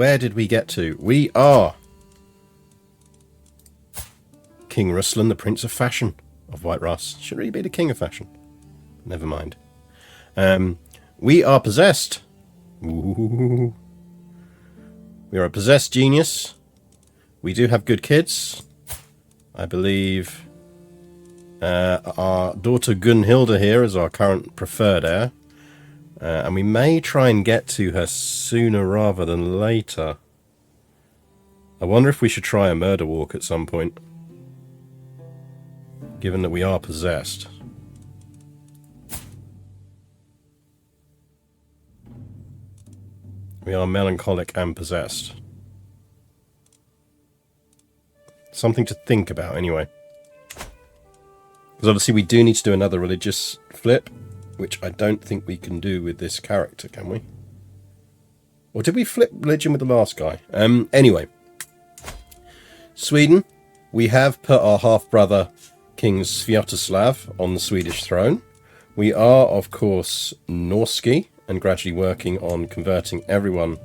where did we get to? We are King Ruslan, the Prince of Fashion of White Russ. Should really be the King of Fashion. Never mind. We are possessed. Ooh. We are a possessed genius. We do have good kids. I believe our daughter Gunhilda here is our current preferred heir. And we may try and get to her sooner rather than later. I wonder if we should try a murder walk at some point. Given that we are possessed. We are melancholic and possessed. Something to think about anyway. Because obviously we do need to do another religious flip. Which I don't think we can do with this character, can we? Or did we flip religion with the last guy? Anyway. Sweden. We have put our half-brother, King Sviatoslav, on the Swedish throne. We are, of course, Norski, and gradually working on converting everyone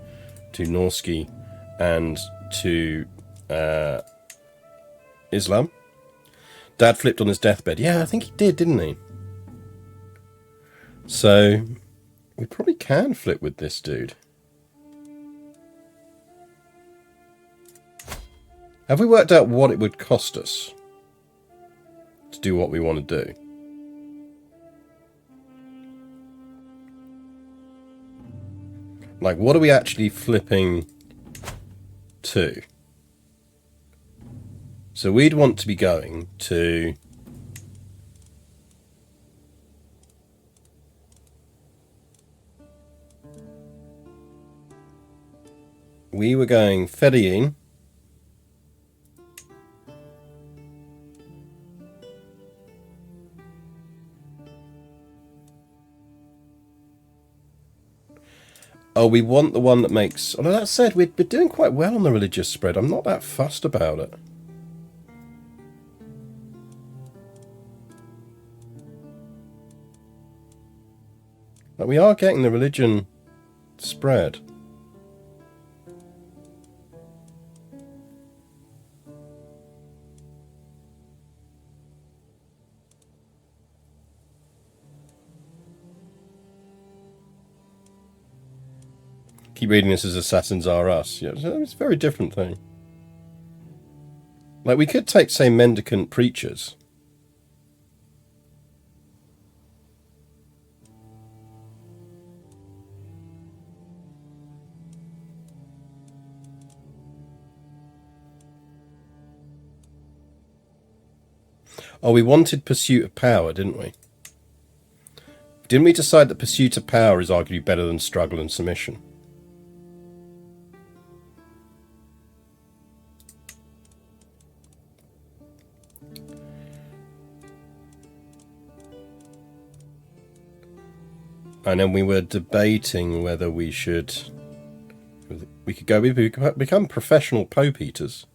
to Norski and to Islam. Dad flipped on his deathbed. Yeah, I think he did, didn't he? So, we probably can flip with this dude. Have we worked out what it would cost us to do what we want to do? Like, what are we actually flipping to? So we'd want to be going to... We were going Fedayeen. Oh, we want the one that makes... Although that said, we're doing quite well on the religious spread. I'm not that fussed about it. Like, we are getting the religion spread. Keep reading this as Assassins Are Us. Yeah, it's a very different thing. Like, we could take, say, mendicant preachers. Oh, we wanted Pursuit of Power, didn't we? Didn't we decide that Pursuit of Power is arguably better than Struggle and Submission? And then we were debating whether we should... We could become professional Pope Eaters.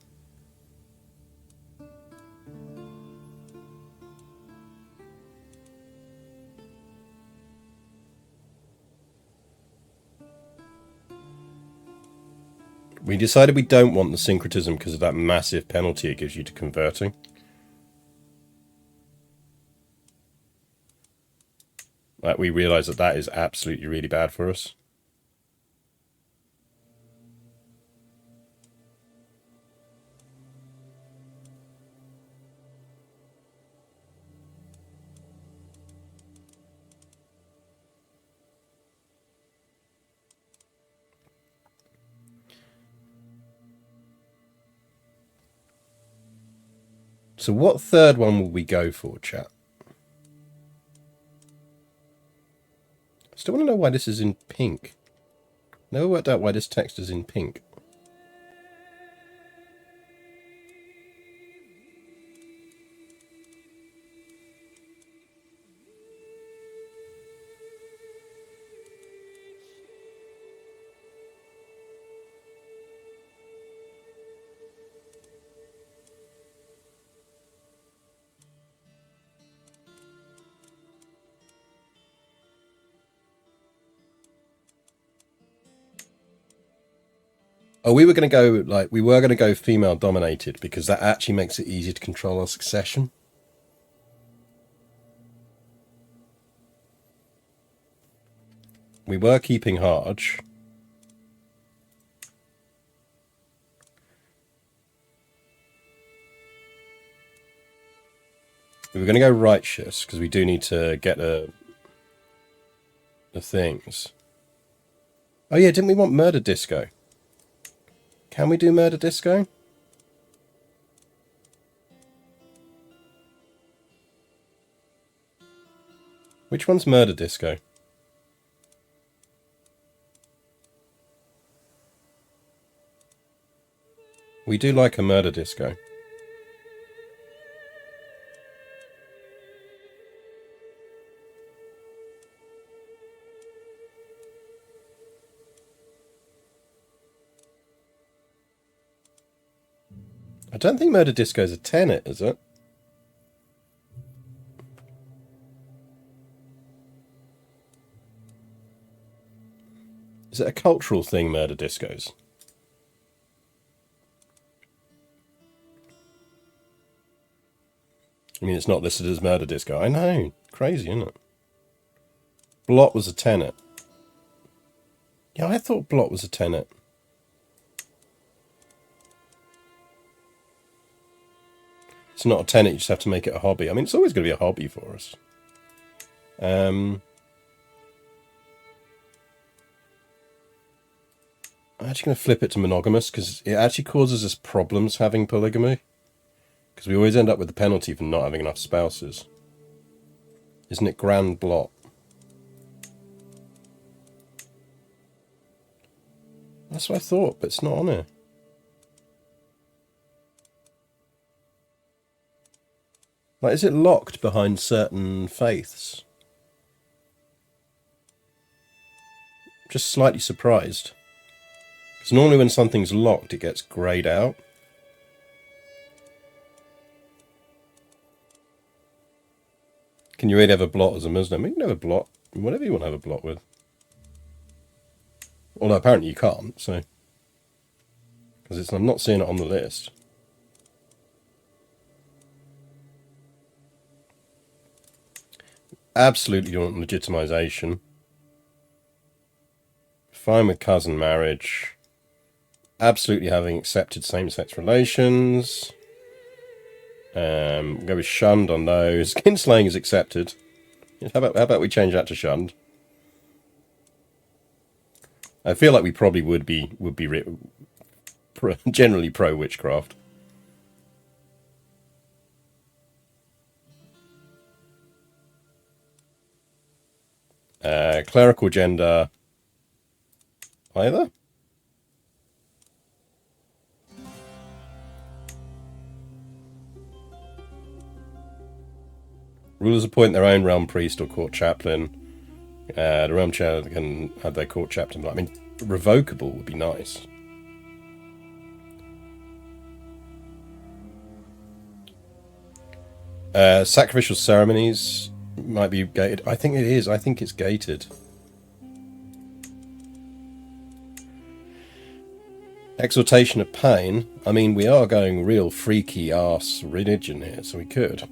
We decided we don't want the syncretism because of that massive penalty it gives you to converting. Like, we realise that that is absolutely really bad for us. So what third one will we go for, chat? Still want to know why this is in pink. Never worked out why this text is in pink. Oh, we were going to go, like, we were going to go female dominated because that actually makes it easier to control our succession. We were keeping Harj. We were going to go righteous because we do need to get the things. Oh yeah, didn't we want murder disco? Can we do murder disco? Which one's murder disco? We do like a murder disco. I don't think murder disco is a tenet, is it? Is it a cultural thing, murder discos? I mean, it's not listed as murder disco. I know. Crazy, isn't it? Blot was a tenet. Yeah, I thought Blot was a tenet. It's not a tenet, you just have to make it a hobby. I mean, it's always going to be a hobby for us. I'm actually going to flip it to monogamous because it actually causes us problems having polygamy. Because we always end up with the penalty for not having enough spouses. Isn't it Grand Blot? That's what I thought, but it's not on here. Like, is it locked behind certain faiths? Just slightly surprised. Because normally when something's locked, it gets greyed out. Can you really have a blot as a Muslim? You can have a blot, whatever you want to have a blot with. Although apparently you can't, so. Because I'm not seeing it on the list. Absolutely don't want legitimization. Fine with cousin marriage. Absolutely having accepted same-sex relations. Go with shunned on those. Kinslaying is accepted. How about we change that to shunned? I feel like we probably would be generally pro witchcraft. Clerical gender. Either. Rulers appoint their own realm priest or court chaplain. The realm chair can have their court chaplain. I mean, revocable would be nice. Sacrificial ceremonies might be gated. I think it is. I think it's gated. Exaltation of pain. I mean, we are going real freaky ass religion here, so we could.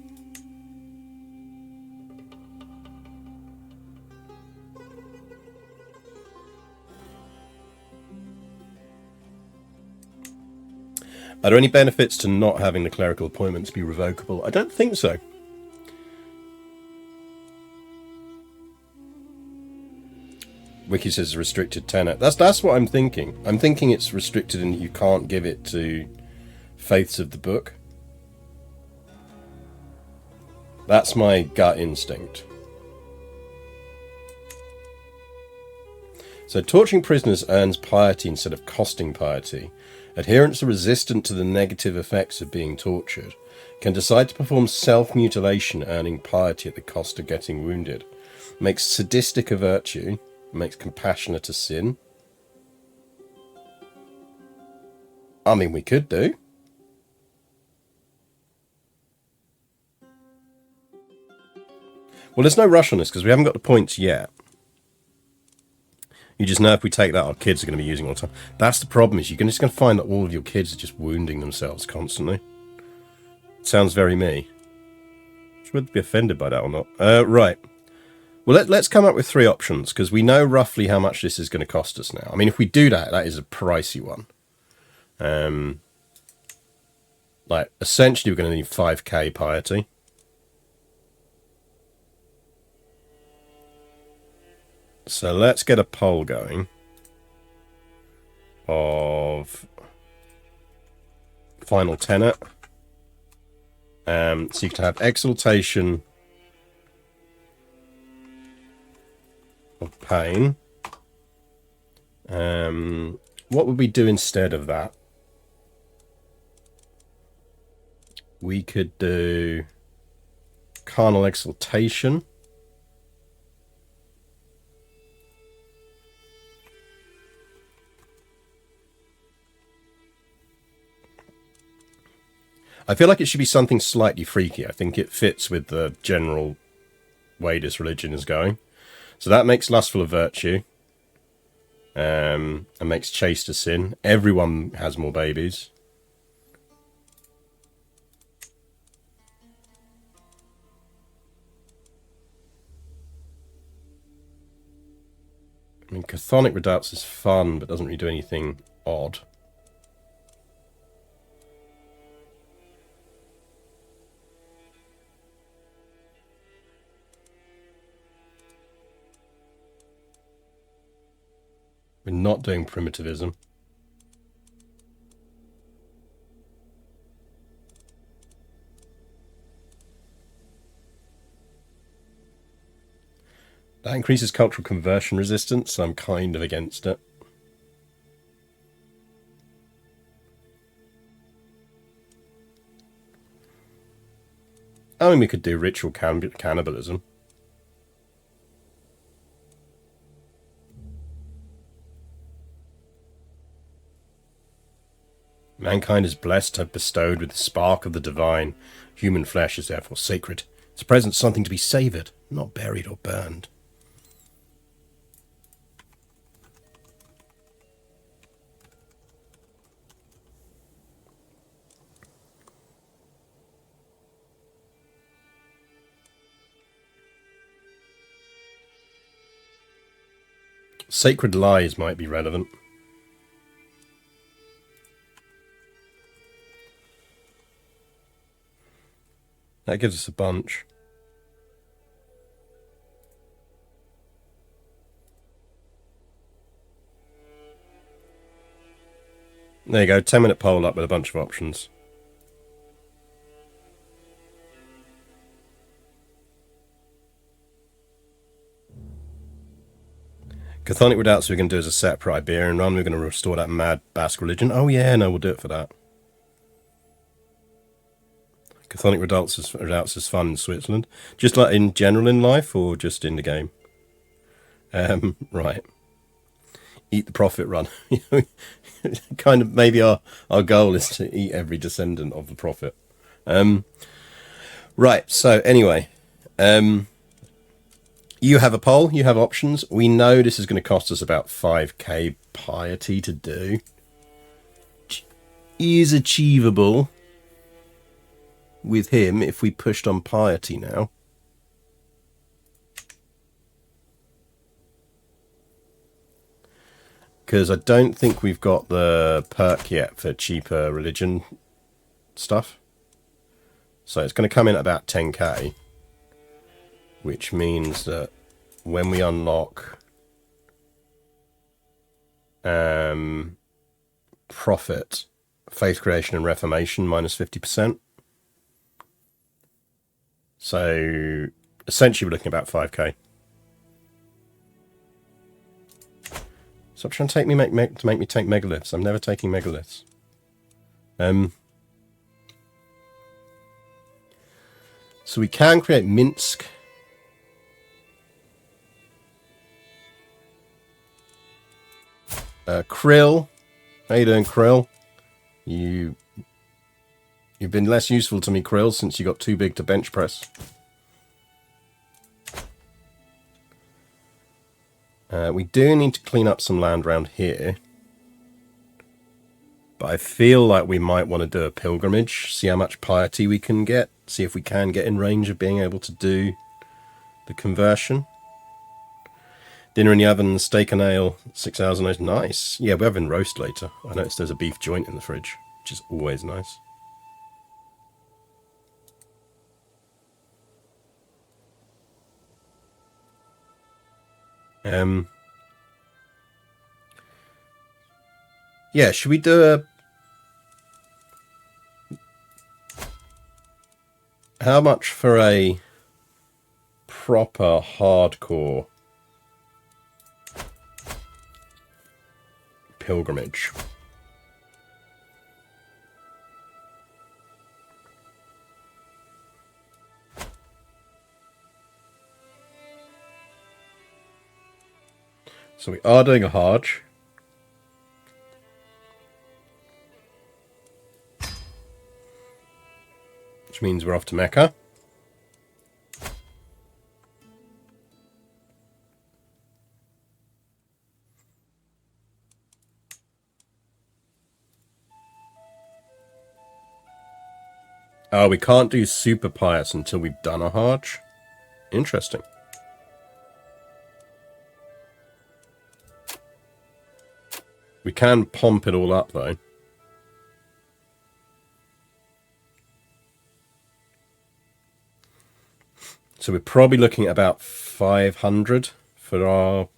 Are there any benefits to not having the clerical appointments be revocable? I don't think so. Wiki says restricted tenet. That's what I'm thinking. I'm thinking it's restricted in that you can't give it to faiths of the book. That's my gut instinct. So torturing prisoners earns piety instead of costing piety. Adherents are resistant to the negative effects of being tortured, can decide to perform self-mutilation, earning piety at the cost of getting wounded. Makes sadistic a virtue, makes compassionate a sin. I mean, we could do. Well, there's no rush on this because we haven't got the points yet. You just know if we take that, our kids are going to be using all the time. That's the problem, is you're just going to find that all of your kids are just wounding themselves constantly. Sounds very me. Should we be offended by that or not? Right. Well, let's come up with 3 options, because we know roughly how much this is going to cost us now. I mean, if we do that, that is a pricey one. Like, essentially, we're going to need 5k piety. So let's get a poll going of final tenet. So you can have exaltation of pain. What would we do instead of that? We could do carnal exaltation. I feel like it should be something slightly freaky. I think it fits with the general way this religion is going. So that makes lustful a virtue. And makes chaste a sin. Everyone has more babies. I mean, chthonic redoubts is fun, but doesn't really do anything odd. We're not doing primitivism. That increases cultural conversion resistance, so I'm kind of against it. I mean, we could do ritual cannibalism. Mankind is blessed to have bestowed with the spark of the divine. Human flesh is therefore sacred. Its presence something to be savoured, not buried or burned. Sacred lies might be relevant. That gives us a bunch. There you go, 10-minute poll up with a bunch of options. Chthonic redoubts we're going to do as a separate Iberian run. We're going to restore that mad Basque religion. Oh yeah, no, we'll do it for that. Chthonic redoubts is fun in Switzerland. Just like in general in life, or just in the game? Right. Eat the Prophet run. Kind of, maybe our goal is to eat every descendant of the Prophet. Right, so anyway. You have a poll, you have options. We know this is going to cost us about 5k piety to do. Which is achievable with him if we pushed on piety now. Because I don't think we've got the perk yet for cheaper religion stuff. So it's going to come in at about 10k. Which means that when we unlock Prophet, Faith Creation and Reformation, minus 50%. So essentially we're looking at about 5k. Stop trying to take me to make me take megaliths. I'm never taking megaliths. So we can create Minsk. Krill. How you doing, Krill? You've been less useful to me, Krill, since you got too big to bench press. We do need to clean up some land around here. But I feel like we might want to do a pilgrimage, see how much piety we can get, see if we can get in range of being able to do the conversion. Dinner in the oven, steak and ale, 6 hours and nice. Yeah, we're having roast later. I noticed there's a beef joint in the fridge, which is always nice. Yeah, should we do a... How much for a proper hardcore pilgrimage? So we are doing a Hajj. Which means we're off to Mecca. Oh, we can't do super pious until we've done a Hajj. Interesting. We can pomp it all up, though. So we're probably looking at about 500 for our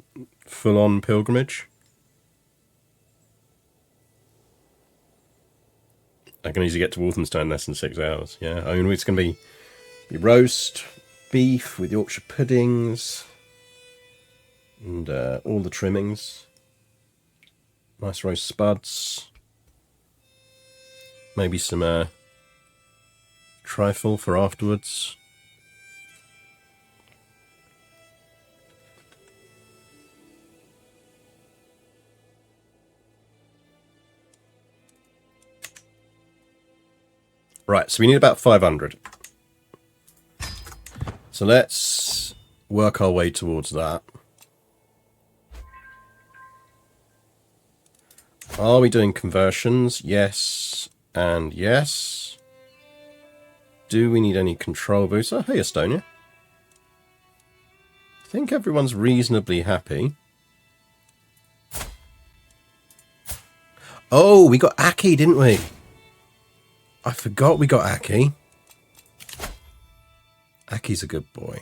full-on pilgrimage. I can easily get to Walthamstow in less than 6 hours. Yeah, I mean, it's going to be roast beef with Yorkshire puddings and all the trimmings. Nice roast spuds. Maybe some trifle for afterwards. Right, so we need about 500. So let's work our way towards that. Are we doing conversions? Yes and yes. Do we need any control boosts? Oh, hey, Estonia. I think everyone's reasonably happy. Oh, we got Aki, didn't we? I forgot we got Aki. Aki's a good boy.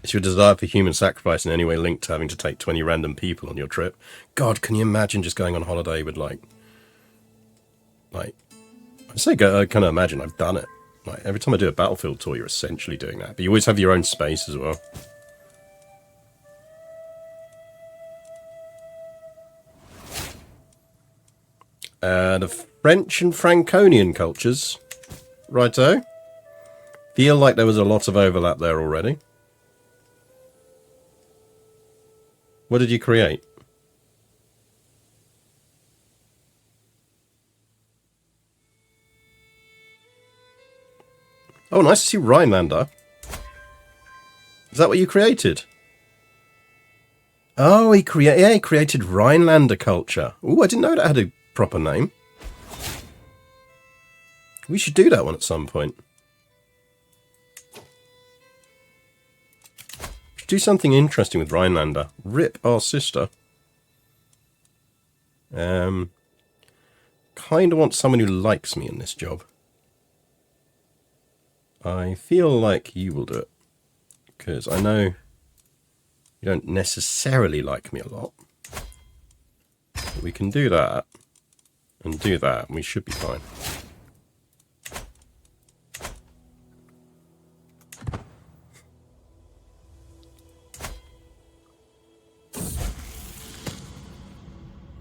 Is your desire for human sacrifice in any way linked to having to take 20 random people on your trip? God, can you imagine just going on holiday with I say I kind of imagine I've done it. Like, every time I do a battlefield tour, you're essentially doing that. But you always have your own space as well. The French and Franconian cultures. Righto. Feel like there was a lot of overlap there already. What did you create? Oh, nice to see Rhinelander. Is that what you created? Oh, he created Rhinelander culture. Ooh, I didn't know that had a proper name. We should do that one at some point. Should do something interesting with Rhinelander. Rip our sister. Kind of want someone who likes me in this job. I feel like you will do it, because I know you don't necessarily like me a lot. But we can do that, and do that, and we should be fine.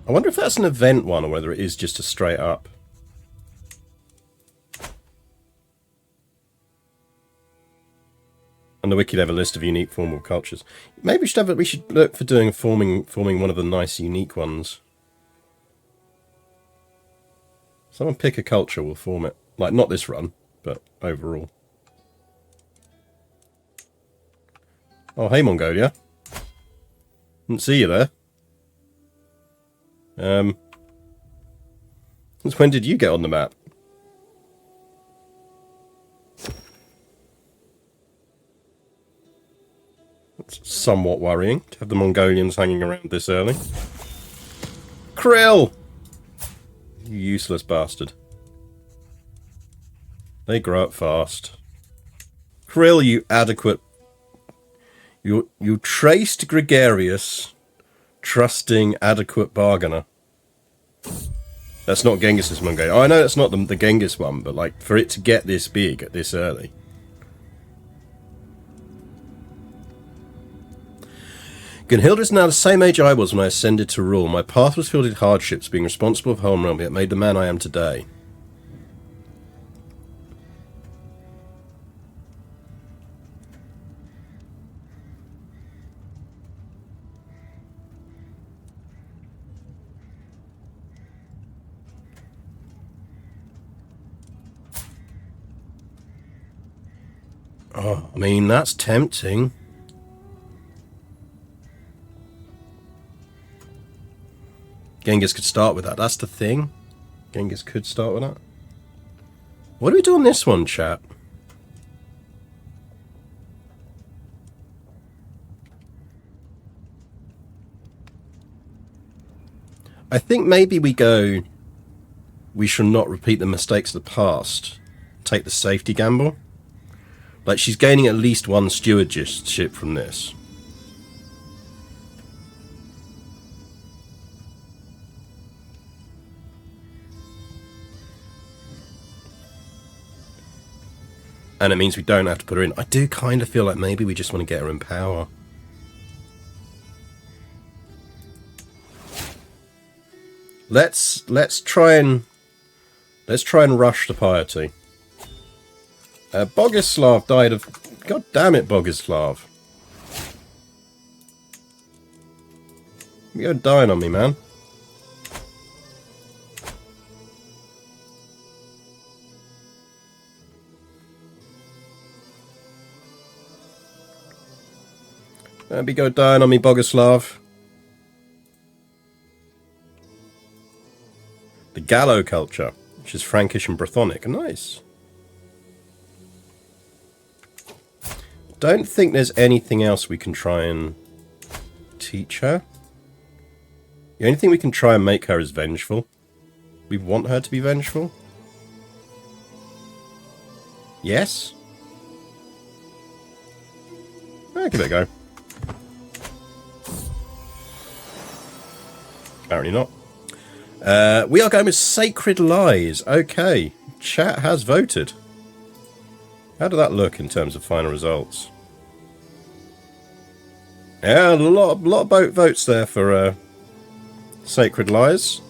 I wonder if that's an event one, or whether it is just a straight up. On the wiki, they have a list of unique formal cultures. Maybe we should look for doing forming one of the nice unique ones. Someone pick a culture, we'll form it. Like, not this run, but overall. Oh, hey, Mongolia. Didn't see you there. Since when did you get on the map? That's somewhat worrying to have the Mongolians hanging around this early. Krill! You useless bastard. They grow up fast. Krill, you adequate... You traced gregarious, trusting, adequate bargainer. That's not Genghis's Mongolia. Oh, I know that's not the Genghis one, but like, for it to get this big at this early. Gunhildr is now the same age I was when I ascended to rule. My path was filled with hardships, being responsible for home realm, yet made the man I am today. Oh, I mean, that's tempting. Genghis could start with that. That's the thing. Genghis could start with that. What do we do on this one, chat? I think maybe we go... We shall not repeat the mistakes of the past. Take the safety gamble. Like, she's gaining at least one stewardship from this. And it means we don't have to put her in. I do kind of feel like maybe we just want to get her in power. Let's try and rush the piety. Bogislav died of... God damn it, Bogislav. You're dying on me, man. Don't be go dying on me, Bogislav. The Gallo culture, which is Frankish and Brythonic. Nice. Don't think there's anything else we can try and teach her. The only thing we can try and make her is vengeful. We want her to be vengeful. Yes? Give it a go. Apparently not. We are going with Sacred Lies. Okay. Chat has voted. How did that look in terms of final results? Yeah, a lot of votes there for Sacred Lies.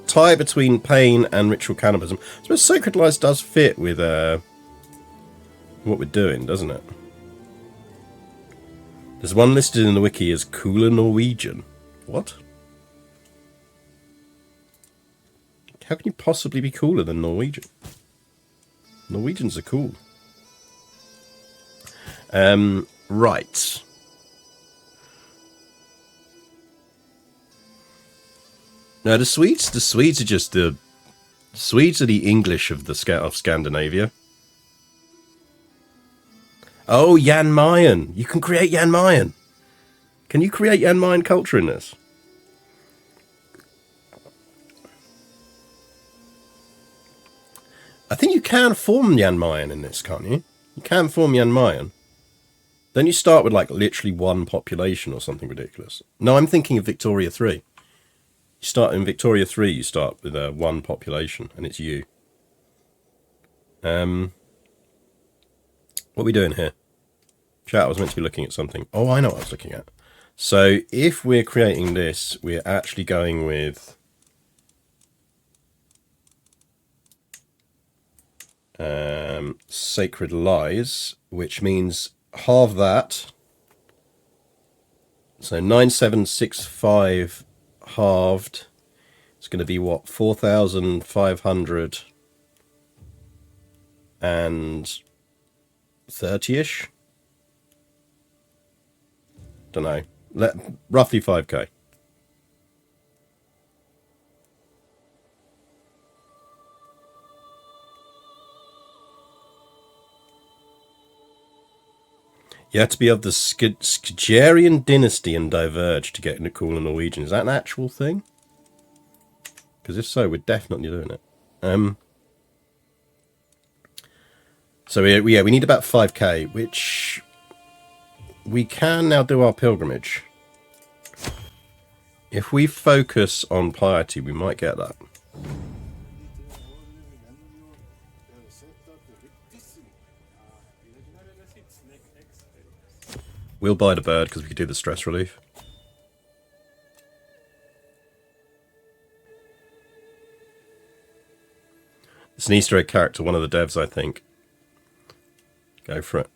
Tie between pain and ritual cannibalism. I suppose Sacred Lies does fit with what we're doing, doesn't it? There's one listed in the wiki as cooler Norwegian. What? How can you possibly be cooler than Norwegian? Norwegians are cool. Right. No, the Swedes are just the Swedes are the English of Scandinavia. Oh, Jan Mayen. You can create Jan Mayen. Can you create Jan Mayen culture in this? I think you can form Jan Mayen in this, can't you? You can form Jan Mayen. Then you start with, like, literally one population or something ridiculous. No, I'm thinking of Victoria 3. You start in Victoria 3, you start with one population, and it's you. What are we doing here? Chat, I was meant to be looking at something. Oh, I know what I was looking at. So, if we're creating this, we're actually going with... Sacred Lies, which means halve that. So 9765 halved. It's going to be what, 4,530-ish? Don't know. Roughly 5k. You have to be of the Skagerian dynasty and diverge to get into cool Norwegian. Is that an actual thing? Because if so, we're definitely doing it. So yeah, we need about 5k, which we can now do our pilgrimage. If we focus on piety, we might get that. We'll buy the bird because we could do the stress relief. It's an Easter egg character, one of the devs, I think. Go for it.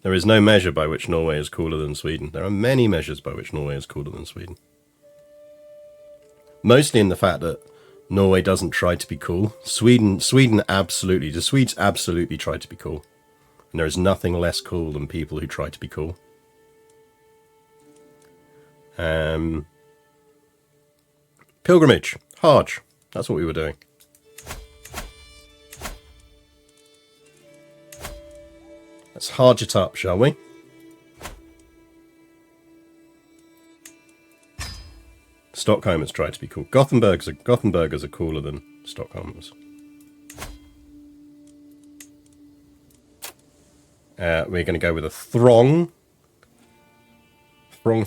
There is no measure by which Norway is cooler than Sweden. There are many measures by which Norway is cooler than Sweden. Mostly in the fact that Norway doesn't try to be cool. Sweden absolutely, the Swedes absolutely try to be cool. And there is nothing less cool than people who try to be cool. Pilgrimage, Hajj. That's what we were doing. Let's Hajj it up, shall we? Stockholmers try to be cool. Gothenburgers are cooler than Stockholmers. We're going to go with a throng. Throng.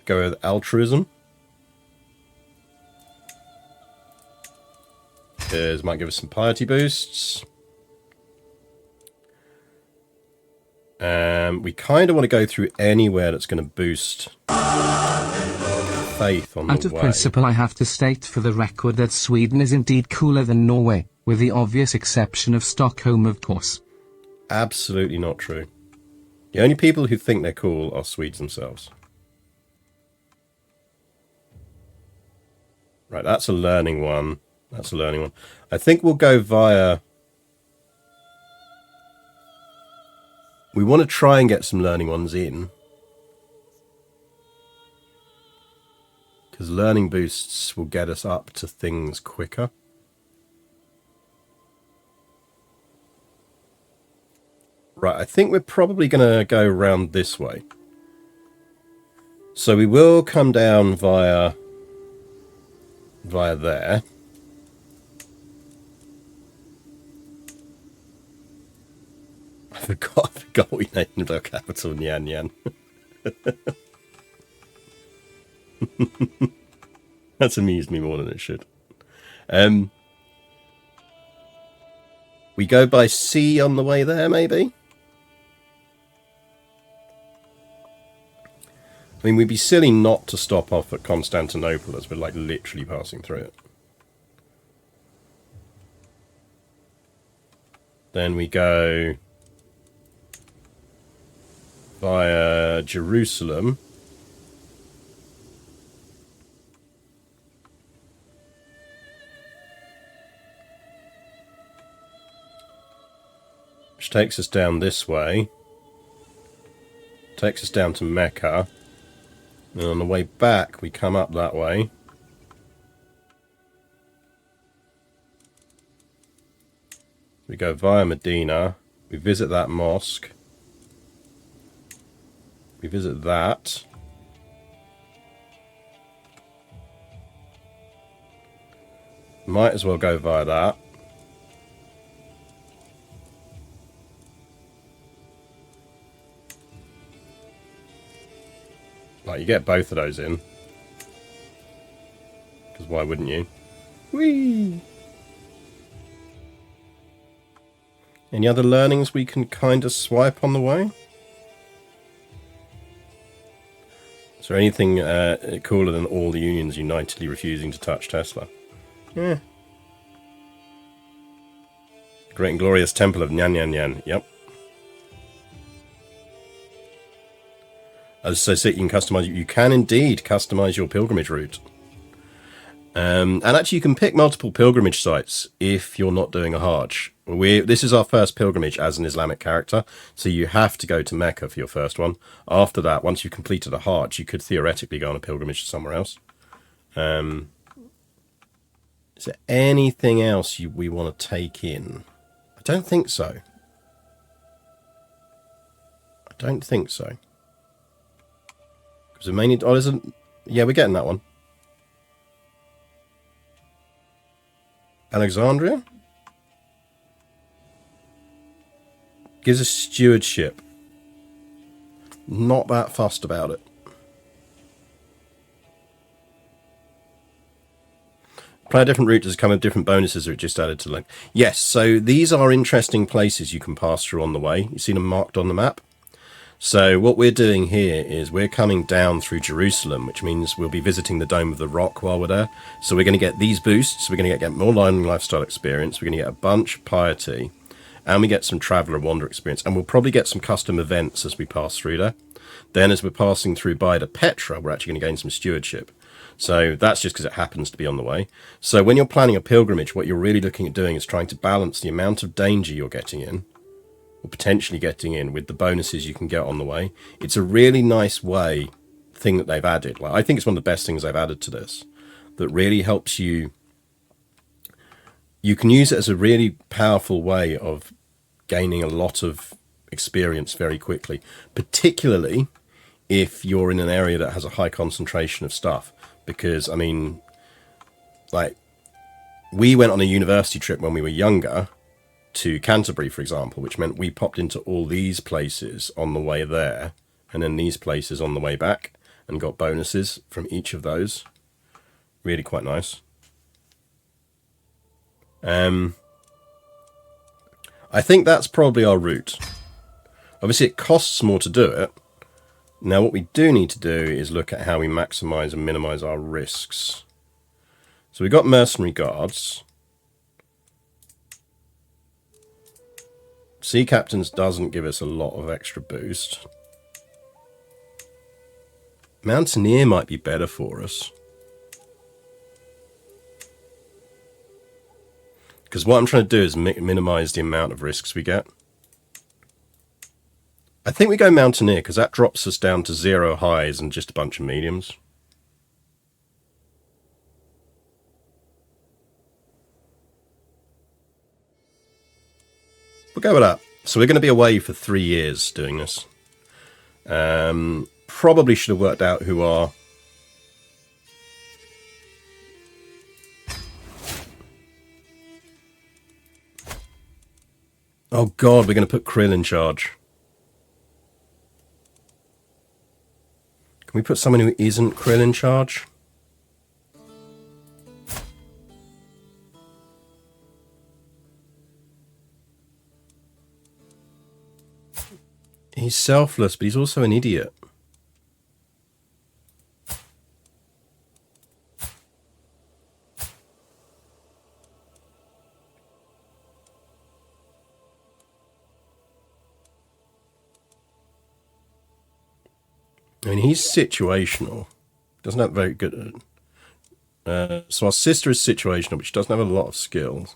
Go with altruism. Because might give us some piety boosts. We kind of want to go through anywhere that's going to boost faith on the way. Out of principle, I have to state for the record that Sweden is indeed cooler than Norway, with the obvious exception of Stockholm, of course. Absolutely not true. The only people who think they're cool are Swedes themselves. Right, that's a learning one. I think we'll go via... We want to try and get some learning ones in. Because learning boosts will get us up to things quicker. Right, I think we're probably going to go around this way. So we will come down via there. I forgot we named our capital Nyan Nyan. That's amused me more than it should. We go by sea on the way there, maybe? I mean, we'd be silly not to stop off at Constantinople as we're like literally passing through it. Then we go via Jerusalem. Which takes us down this way. Takes us down to Mecca. And on the way back, we come up that way. We go via Medina. We visit that mosque. We visit that. Might as well go via that. Like, you get both of those in. Because why wouldn't you? Whee! Any other learnings we can kind of swipe on the way? Is there anything cooler than all the unions unitedly refusing to touch Tesla? Yeah. Great and glorious temple of Nyan Nyan Nyan. Yep. As I say, you can customize. You can indeed customize your pilgrimage route. And actually, you can pick multiple pilgrimage sites if you're not doing a Hajj. This is our first pilgrimage as an Islamic character, so you have to go to Mecca for your first one. After that, once you've completed a Hajj, you could theoretically go on a pilgrimage to somewhere else. Is there anything else we want to take in? I don't think so. I don't think so. Because we may need... Oh, yeah, we're getting that one. Alexandria? Gives us stewardship. Not that fussed about it. Play a different route does come with different bonuses or it just added to link. Yes, so these are interesting places you can pass through on the way. You've seen them marked on the map. So what we're doing here is we're coming down through Jerusalem, which means we'll be visiting the Dome of the Rock while we're there. So we're going to get these boosts. We're going to get more learning lifestyle experience. We're going to get a bunch of piety. And we get some traveller wander experience. And we'll probably get some custom events as we pass through there. Then as we're passing through Baida Petra, we're actually going to gain some stewardship. So that's just because it happens to be on the way. So when you're planning a pilgrimage, what you're really looking at doing is trying to balance the amount of danger you're getting in, or potentially getting in, with the bonuses you can get on the way. It's a really nice thing that they've added. Like, I think it's one of the best things they've added to this that really helps you. You can use it as a really powerful way of gaining a lot of experience very quickly, particularly if you're in an area that has a high concentration of stuff. Because, I mean, like, we went on a university trip when we were younger to Canterbury, for example, which meant we popped into all these places on the way there and then these places on the way back and got bonuses from each of those. Really quite nice. I think that's probably our route. Obviously, it costs more to do it. Now, what we do need to do is look at how we maximize and minimize our risks. So we've got mercenary guards. Sea Captains doesn't give us a lot of extra boost. Mountaineer might be better for us. Because what I'm trying to do is minimize the amount of risks we get. I think we go Mountaineer because that drops us down to 0 highs and just a bunch of mediums. We'll go with that. So we're going to be away for 3 years doing this. Probably should have worked out who our... Oh god, we're going to put Krill in charge. Can we put someone who isn't Krill in charge? He's selfless, but he's also an idiot. I mean, he's situational. Doesn't have very good... so our sister is situational, but she doesn't have a lot of skills.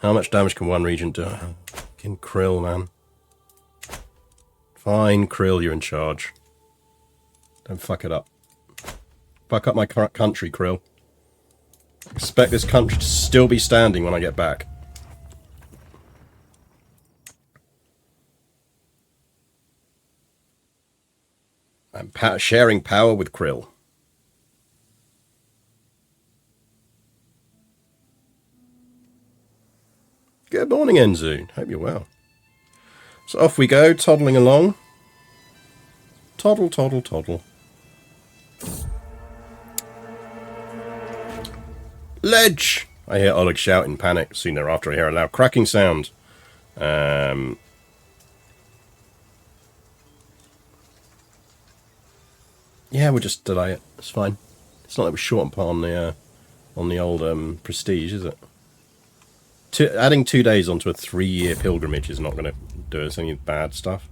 How much damage can one region do? Fucking Krill, man. Fine, Krill, you're in charge. Don't fuck it up. Fuck up my country, Krill. Expect this country to still be standing when I get back. I'm sharing power with Krill. Good morning, Enzu. Hope you're well. So off we go, toddling along. Toddle, toddle, toddle. Ledge! I hear Oleg shout in panic. Soon thereafter I hear a loud cracking sound. Yeah, we'll just delay it. It's fine. It's not like we're short on the old prestige, is it? Adding 2 days onto a 3-year pilgrimage is not going to do us any bad stuff.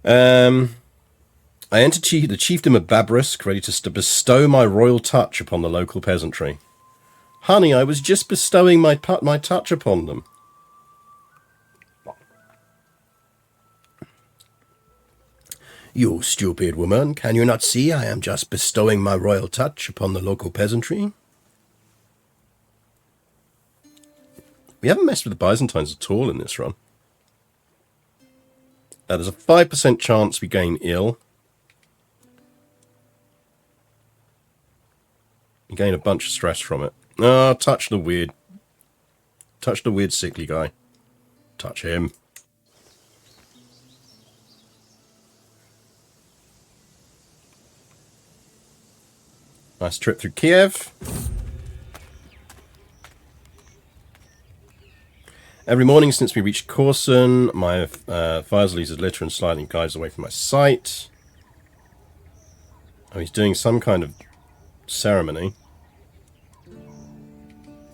I enter the chiefdom of Babrisk, ready to bestow my royal touch upon the local peasantry. Honey, I was just bestowing my touch upon them. You stupid woman, can you not see I am just bestowing my royal touch upon the local peasantry? We haven't messed with the Byzantines at all in this run. There's a 5% chance we gain ill. You gain a bunch of stress from it. Ah, touch the weird sickly guy. Touch him. Nice trip through Kiev. Every morning since we reached Korsun, my fires leaves a litter and slightly guides away from my sight. Oh, he's doing some kind of ceremony.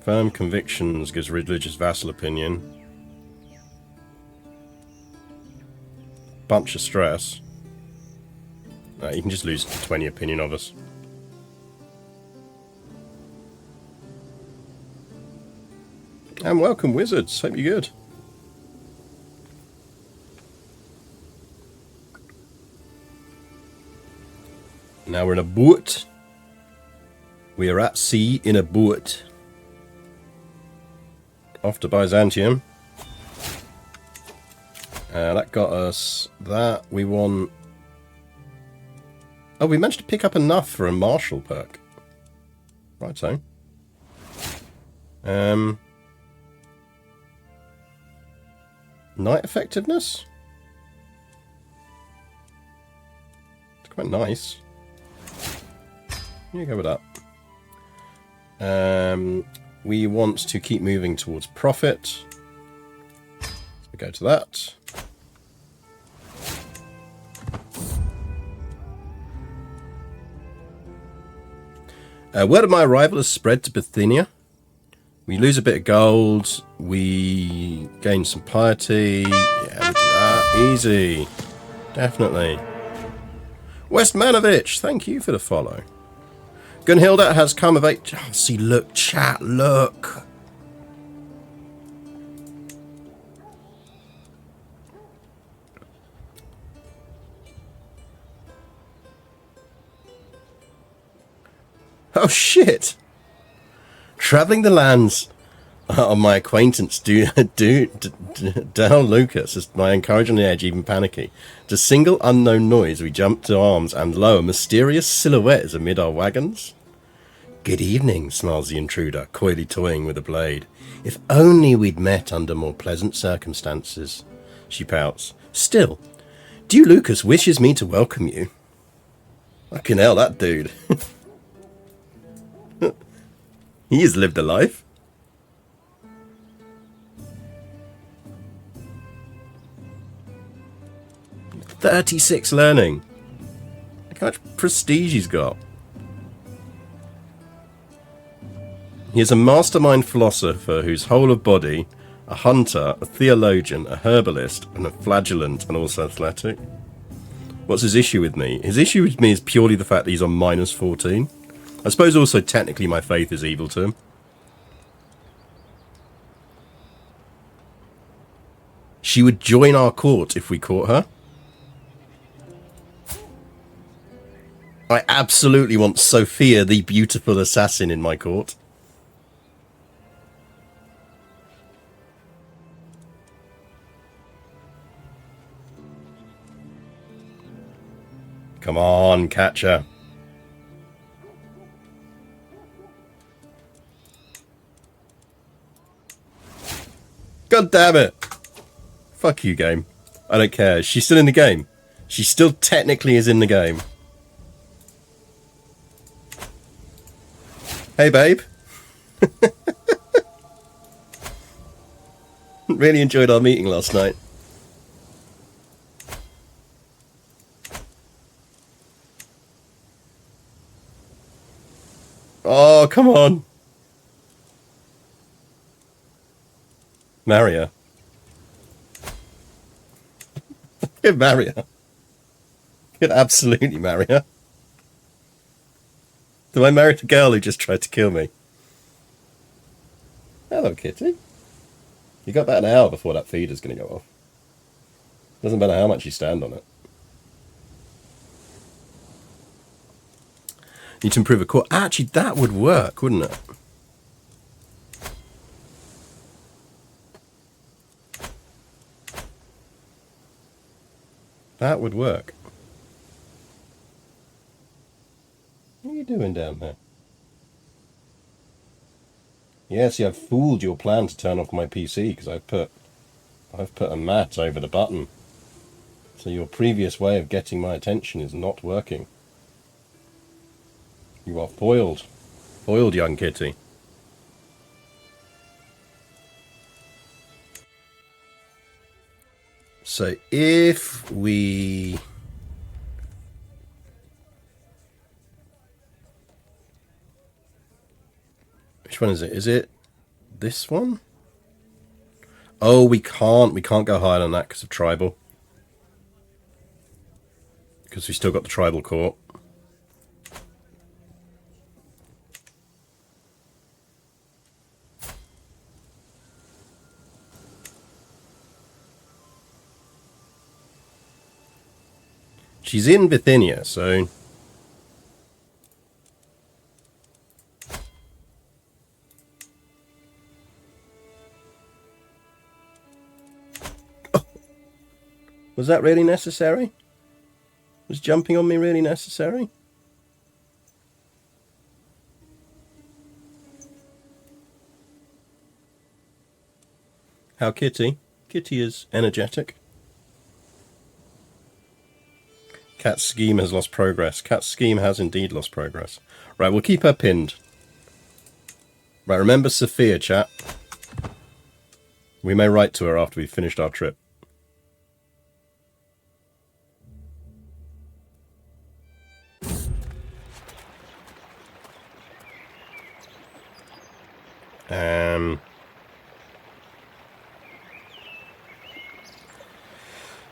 Firm convictions gives religious vassal opinion. Bunch of stress. You can just lose 20 opinion of us. And welcome, wizards. Hope you're good. Now we're in a boat. We are at sea in a boat. Off to Byzantium. That got us that. We want... Oh, we managed to pick up enough for a martial perk. Right, so. Night effectiveness? It's quite nice. You go with that. We want to keep moving towards profit. So we go to that. Word of my arrival has spread to Bithynia. We lose a bit of gold. We gain some piety. Yeah, we do that. Easy. Definitely. Westmanovich, thank you for the follow. Gunhilda has come of age. Oh, see, look, chat, look. Oh, shit. Travelling the lands of my acquaintance, Dal Lucas, as my encourage on the edge, even panicky. To single unknown noise, we jump to arms, and lo, a mysterious silhouette is amid our wagons. Good evening, snarls the intruder, coyly toying with a blade. If only we'd met under more pleasant circumstances. She pouts. Still, Dal Lucas wishes me to welcome you. Fucking hell, that dude. He has lived a life. $36 learning. Look how much prestige he's got. He is a mastermind philosopher whose whole of body, a hunter, a theologian, a herbalist, and a flagellant, and also athletic. What's his issue with me? His issue with me is purely the fact that he's on -14. I suppose also technically my faith is evil to him. She would join our court if we caught her. I absolutely want Sophia the beautiful assassin in my court. Come on, catch her. God damn it. Fuck you, game. I don't care. She's still in the game. She still technically is in the game. Hey, babe. Really enjoyed our meeting last night. Oh, come on. Marry her. Could marry her. Could absolutely marry her. Do I marry the girl who just tried to kill me? Hello, kitty. You got about an hour before that feeder's going to go off. Doesn't matter how much you stand on it. Need to improve a core. Actually, that would work, wouldn't it? That would work. What are you doing down there? Yeah, see, I've fooled your plan to turn off my PC because I've put a mat over the button. So your previous way of getting my attention is not working. You are foiled. Foiled, young kitty. So if we... Which one is it? Is it this one? Oh, we can't go higher than that because of tribal. Because we still got the tribal court. She's in Bithynia, so... Oh. Was that really necessary? Was jumping on me really necessary? How Kitty? Kitty is energetic. Cat's scheme has lost progress. Cat's scheme has indeed lost progress. Right, we'll keep her pinned. Right, remember Sophia, chat. We may write to her after we've finished our trip.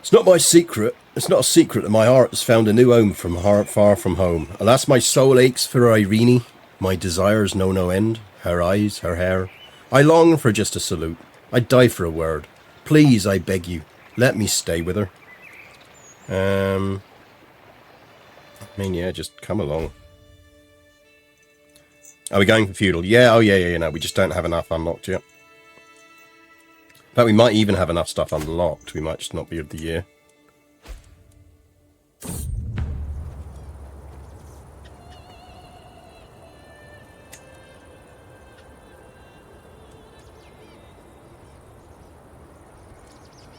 It's not my secret. It's not a secret that my heart has found a new home from far from home. Alas, my soul aches for Irene. My desires know no end. Her eyes, her hair. I long for just a salute. I'd die for a word. Please, I beg you, let me stay with her. I mean, yeah, just come along. Are we going for feudal? Yeah, oh yeah, no, we just don't have enough unlocked yet. But we might even have enough stuff unlocked. We might just not be of the year.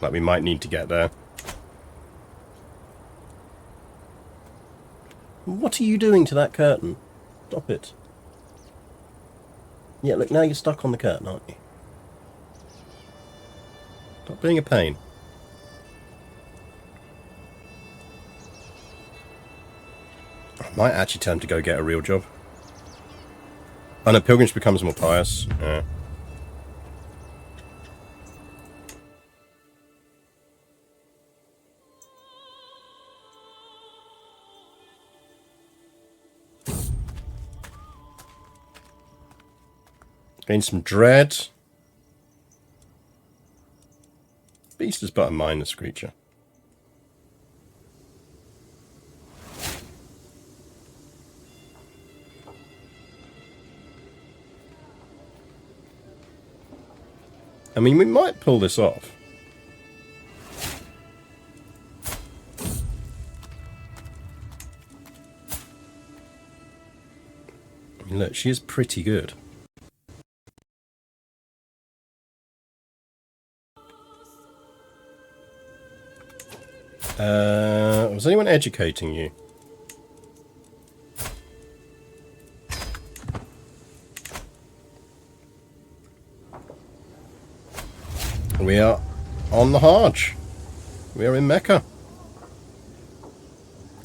Like, we might need to get there. What are you doing to that curtain? Stop it. Yeah, look, now you're stuck on the curtain, aren't you? Stop being a pain. I might actually tell him to go get a real job. Oh no, pilgrimage becomes more pious. Yeah. Gain some dread. Beast is but a mindless creature. I mean, we might pull this off. I mean, look, she is pretty good. Was anyone educating you? We are on the Hajj. We are in Mecca.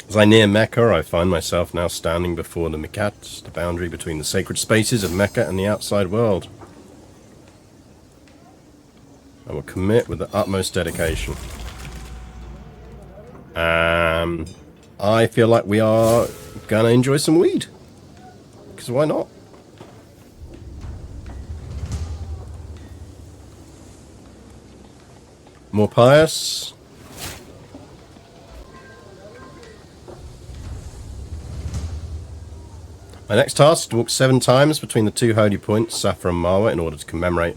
As I near Mecca, I find myself now standing before the Miqat, the boundary between the sacred spaces of Mecca and the outside world. I will commit with the utmost dedication. I feel like we are gonna enjoy some weed. Because why not? More pious. My next task is to walk 7 times between the 2 holy points, Safa and Marwa, in order to commemorate.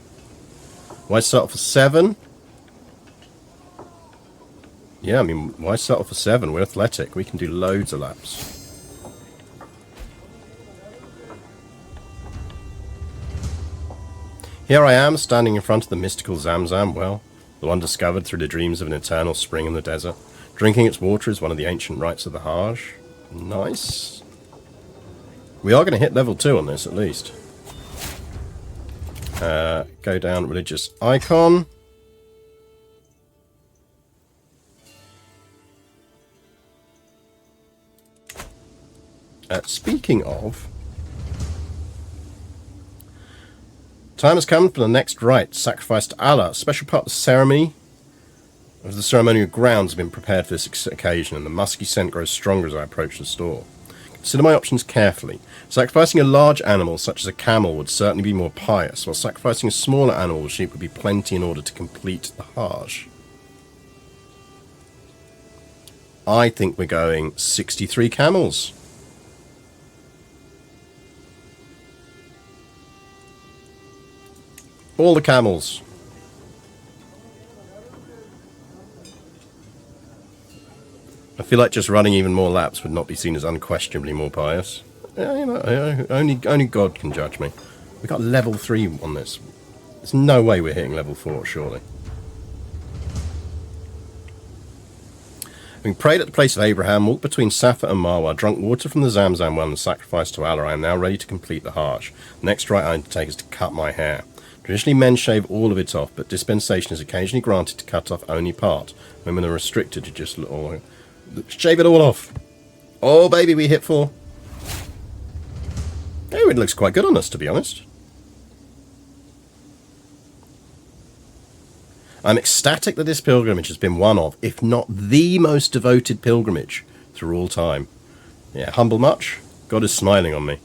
Why settle for 7? Yeah, I mean, why settle for 7? We're athletic. We can do loads of laps. Here I am, standing in front of the mystical Zamzam well, the one discovered through the dreams of an eternal spring in the desert. Drinking its water is one of the ancient rites of the Hajj. Nice. We are going to hit level 2 on this, at least. Go down, religious icon. Speaking of, time has come for the next rite, sacrifice to Allah. A special part of the ceremony of the ceremonial grounds have been prepared for this occasion, and the musky scent grows stronger as I approach the store. Consider my options carefully. Sacrificing a large animal, such as a camel, would certainly be more pious, while sacrificing a smaller animal, sheep, would be plenty in order to complete the Hajj. I think we're going 63 camels. All the camels. I feel like just running even more laps would not be seen as unquestionably more pious. Yeah, you know, only God can judge me. We got level 3 on this. There's no way we're hitting level 4, surely. Having prayed at the place of Abraham, walked between Safa and Marwa, drunk water from the Zamzam well, and sacrificed to Allah, I am now ready to complete the Hajj. The next rite I undertake is to cut my hair. Traditionally, men shave all of it off, but dispensation is occasionally granted to cut off only part. Women are restricted to just shave it all off. Oh, baby, we hit 4. Oh, it looks quite good on us, to be honest. I'm ecstatic that this pilgrimage has been one of, if not the most devoted pilgrimage through all time. Yeah, humble much? God is smiling on me.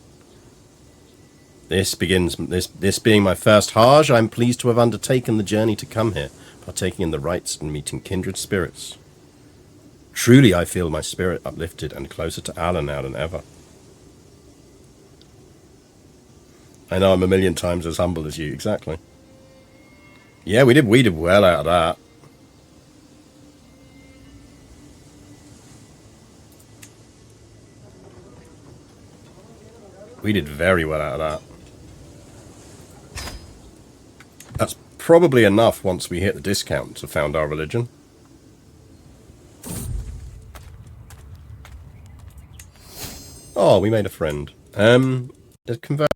This being my first Hajj, I am pleased to have undertaken the journey to come here, partaking in the rites and meeting kindred spirits. Truly, I feel my spirit uplifted and closer to Allah now than ever. I know I'm a million times as humble as you, exactly. Yeah, we did well out of that. We did very well out of that. That's probably enough once we hit the discount to found our religion. Oh, we made a friend. A conversion.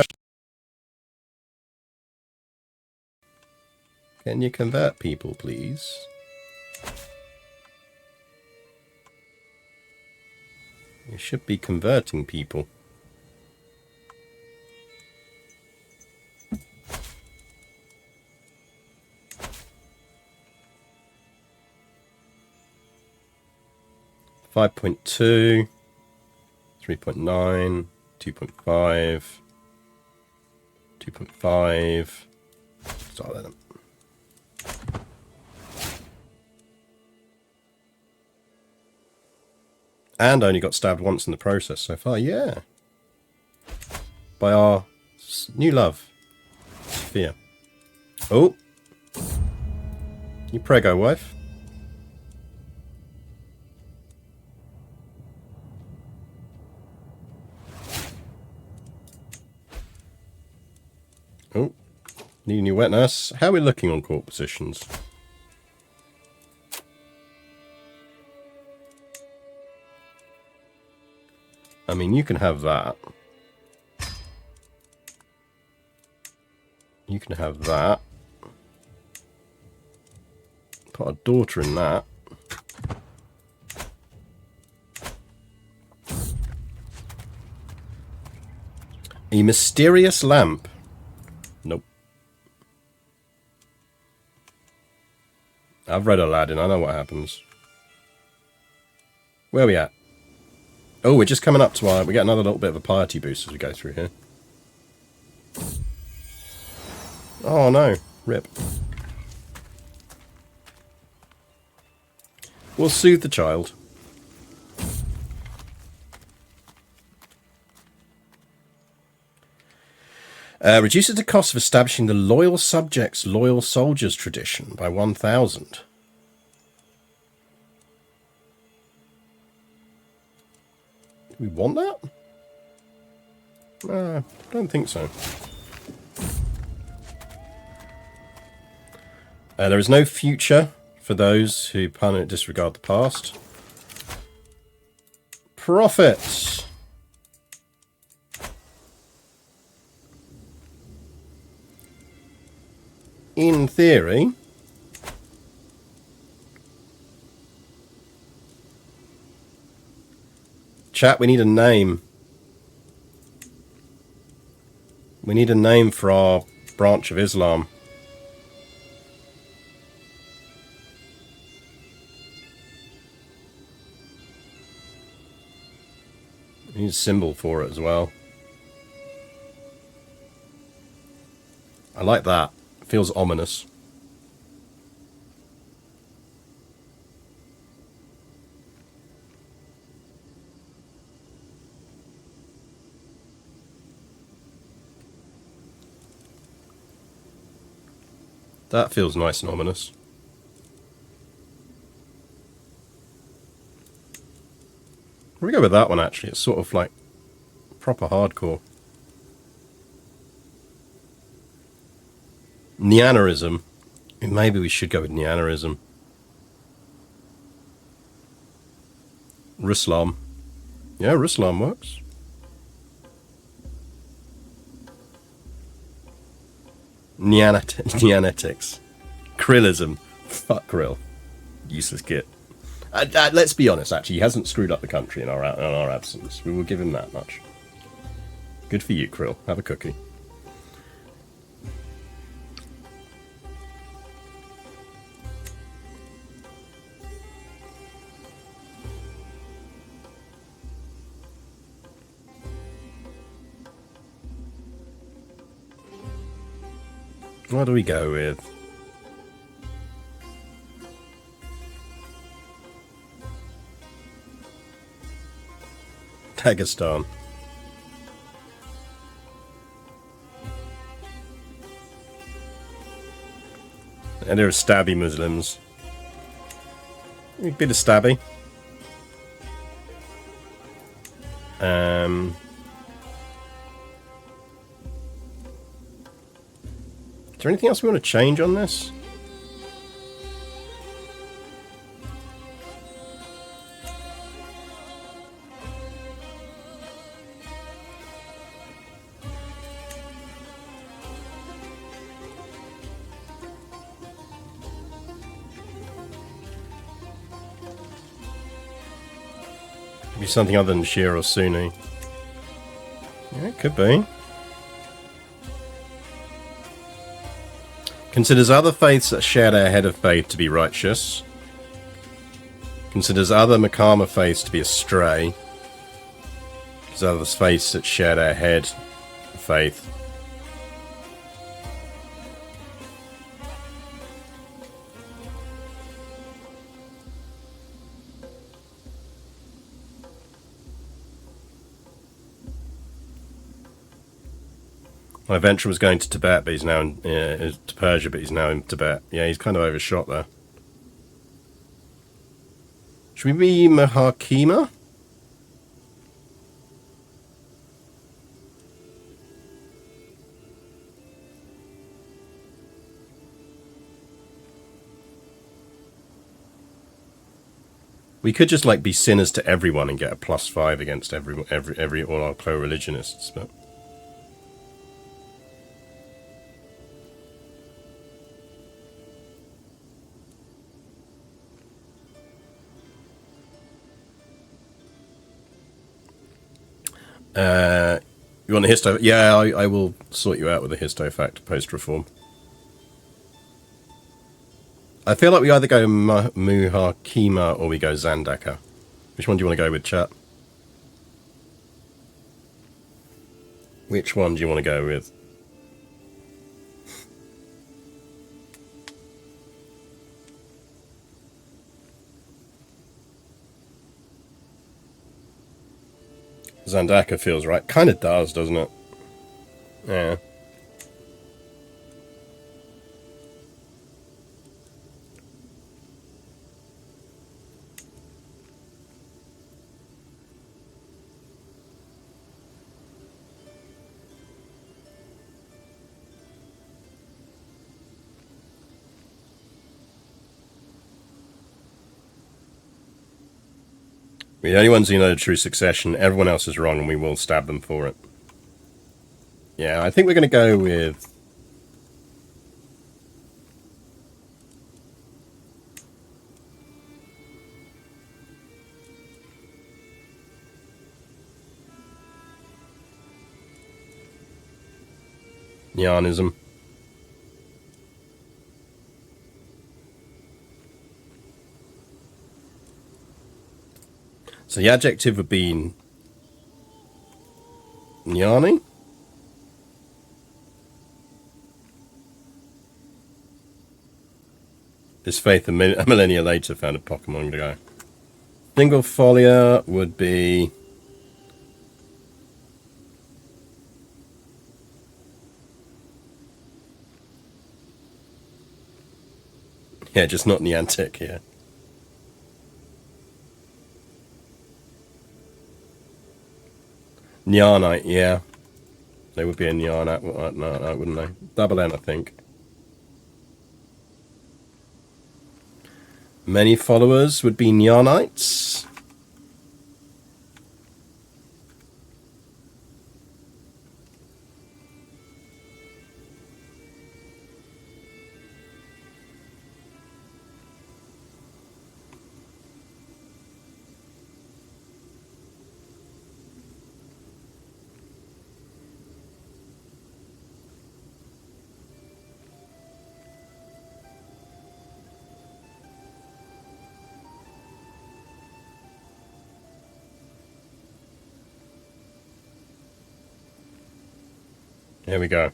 Can you convert people, please? You should be converting people. .2, 3.9, 2.5, 2.5. Start that up. And only got stabbed once in the process so far, yeah. By our new love, Sophia. Oh. You prego, wife. Oh. Need a new wet nurse. How are we looking on court positions? I mean, you can have that. You can have that. Put a daughter in that. A mysterious lamp. Nope. I've read Aladdin. I know what happens. Where are we at? Oh, we're just coming up to our... We get another little bit of a piety boost as we go through here. Oh, no. Rip. We'll soothe the child. Reduces the cost of establishing the loyal subjects, loyal soldiers tradition by 1,000. Do we want that? I don't think so. There is no future for those who disregard the past. Profits. In theory, chat, we need a name. We need a name for our branch of Islam. We need a symbol for it as well. I like that. It feels ominous. That feels nice and ominous. We go with that one actually. It's sort of like proper hardcore. Nyanerism. Maybe we should go with Nyanerism. Ruslan. Yeah, Ruslan works. Nyanetics. Krillism. Fuck Krill. Useless git. Let's be honest, actually, he hasn't screwed up the country in our absence. We will give him that much. Good for you, Krill. Have a cookie. What do we go with? Dagestan. And there are stabby Muslims. A bit of stabby. Is there anything else we want to change on this? Could be something other than Shia or Sunni. Yeah, it could be. Considers other faiths that share their head of faith to be righteous. Considers other Makama faiths to be astray. Considers other faiths that share their head of faith. My venture was going to Tibet, but he's now in, to Persia, but he's now in Tibet. Yeah, he's kind of overshot there. Should we be Mahakima? We could just like be sinners to everyone and get a +5 against every all our co-religionists, but you want the histo? Yeah, I will sort you out with a histo fact post-reform. I feel like we either go Muhakima or we go Zandaka. Which one do you want to go with, chat? Which one do you want to go with? Zandaka feels right. Kind of does, doesn't it? Yeah. We're the only ones who know the true succession. Everyone else is wrong and we will stab them for it. Yeah, I think we're going to go with... Nyanism. So the adjective would be Nyani? This faith a millennia later found a Pokemon to go. Single folia would be... Yeah, just not Niantic here. Nyanite, yeah. They would be a Nyanite, no, wouldn't they? Double N, I think. Many followers would be Nyanites. Here we go.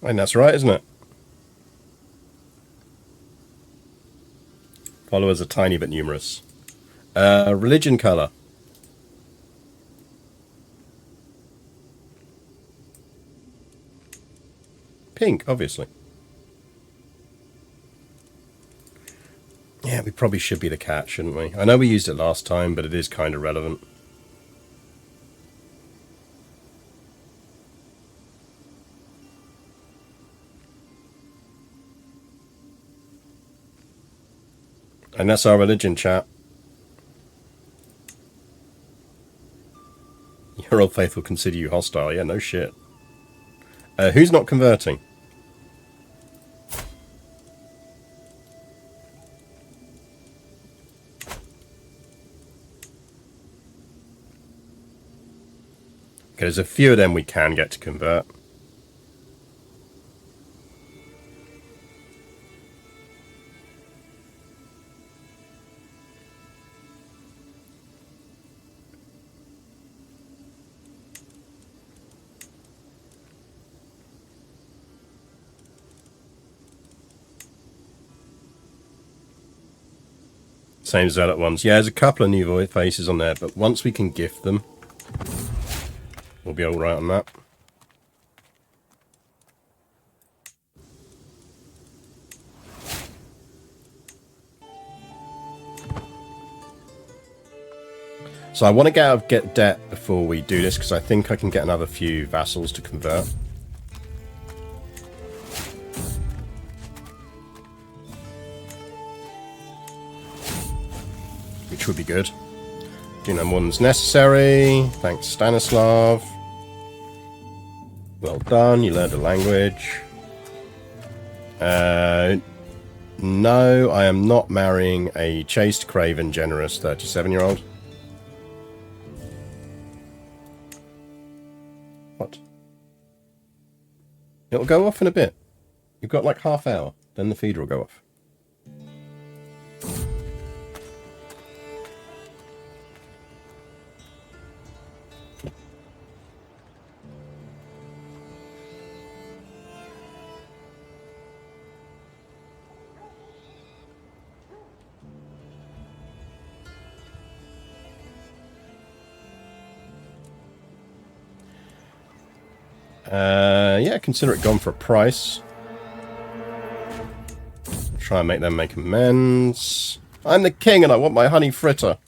And that's right, isn't it? Followers are tiny but numerous. Religion color. Pink, obviously. Yeah, we probably should be the cat, shouldn't we? I know we used it last time, but it is kind of relevant. And that's our religion, chat. Your old faith will consider you hostile. Yeah, no shit. Who's not converting? Okay, there's a few of them we can get to convert. Same Zealot ones. Yeah, there's a couple of new faces on there, but once we can gift them, we'll be alright on that. So I want to get out of debt before we do this, because I think I can get another few vassals to convert. which would be good. Do no more than's necessary. Thanks, Stanislav. Well done, you learned a language. No, I am not marrying a chaste, craven, generous 37-year-old. What? It'll go off in a bit. You've got like half hour, then the feeder will go off. Yeah, consider it gone for a price. Try and make them make amends. I'm the king and I want my honey fritter.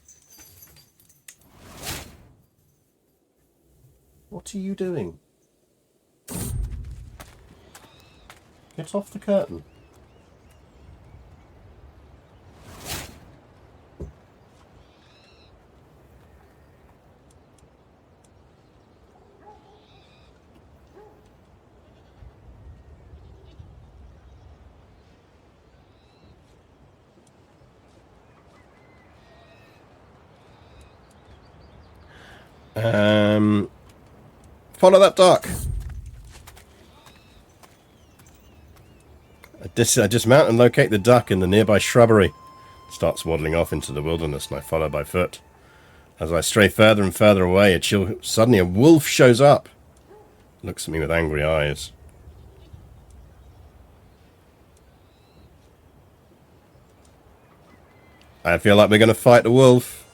What are you doing? Get off the curtain. Follow that duck. I dismount and locate the duck in the nearby shrubbery. It starts waddling off into the wilderness, and I follow by foot. As I stray further and further away, suddenly a wolf shows up. Looks at me with angry eyes. I feel like we're going to fight the wolf.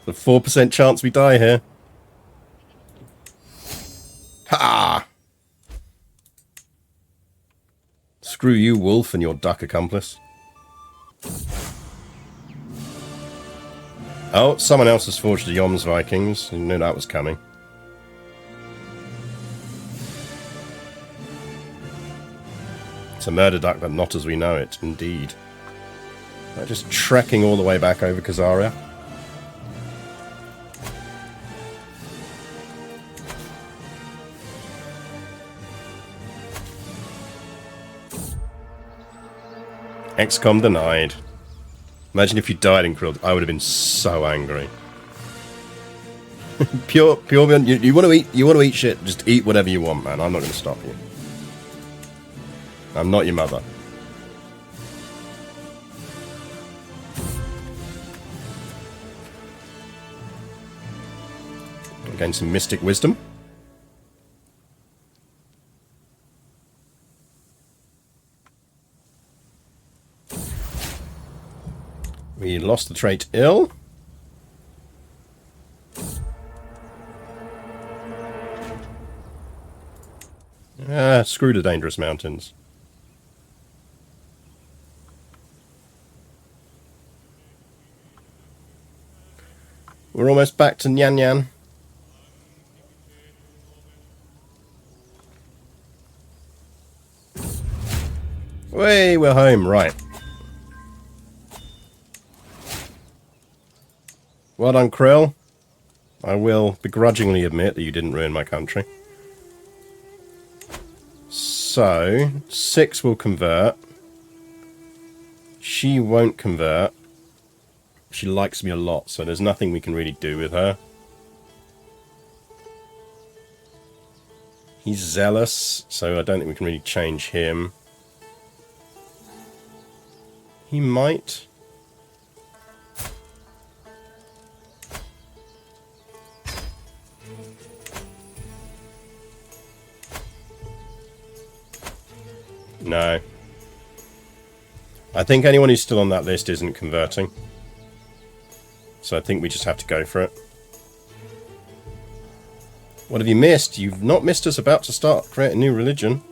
There's a 4% chance we die here. Ha! Screw you, wolf, and your duck accomplice. Oh, someone else has forged the Yoms Vikings. You knew that was coming. It's a murder duck, but not as we know it, indeed. They're just trekking all the way back over Khazaria. XCOM denied. Imagine if you died in cruelty. I would have been so angry. pure. You want to eat shit. Just eat whatever you want, man. I'm not going to stop you. I'm not your mother. Gain some mystic wisdom. We lost the trait ill. Screw the dangerous mountains. We're almost back to Nyan Nyan. Way, we're home, right. Well done, Krill. I will begrudgingly admit that you didn't ruin my country. So, 6 will convert. She won't convert. She likes me a lot, so there's nothing we can really do with her. He's zealous, so I don't think we can really change him. He might. No. I think anyone who's still on that list isn't converting. So I think we just have to go for it. What have you missed? You've not missed us about to create a new religion.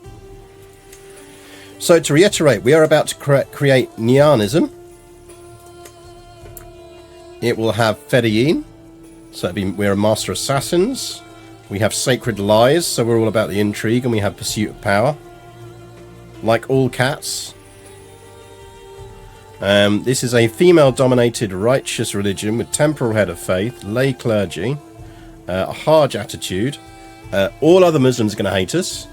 So to reiterate, we are about to create Nyanism. It will have Fedayeen. So we're a master assassins. We have sacred lies, so we're all about the intrigue, and we have pursuit of power. Like all cats. This is a female-dominated righteous religion with temporal head of faith, lay clergy, a hard attitude. All other Muslims are going to hate us.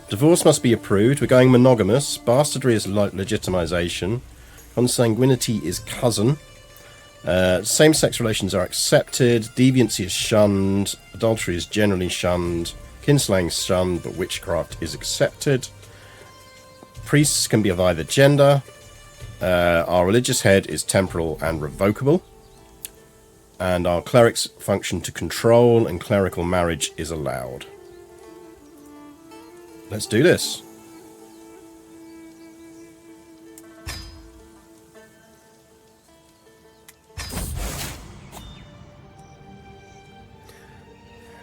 Divorce must be approved. We're going monogamous. Bastardry is legitimization. Consanguinity is cousin. Same-sex relations are accepted. Deviancy is shunned. Adultery is generally shunned. Kinslaying is shunned, but witchcraft is accepted. Priests can be of either gender. Our religious head is temporal and revocable. And our clerics function to control, and clerical marriage is allowed. Let's do this.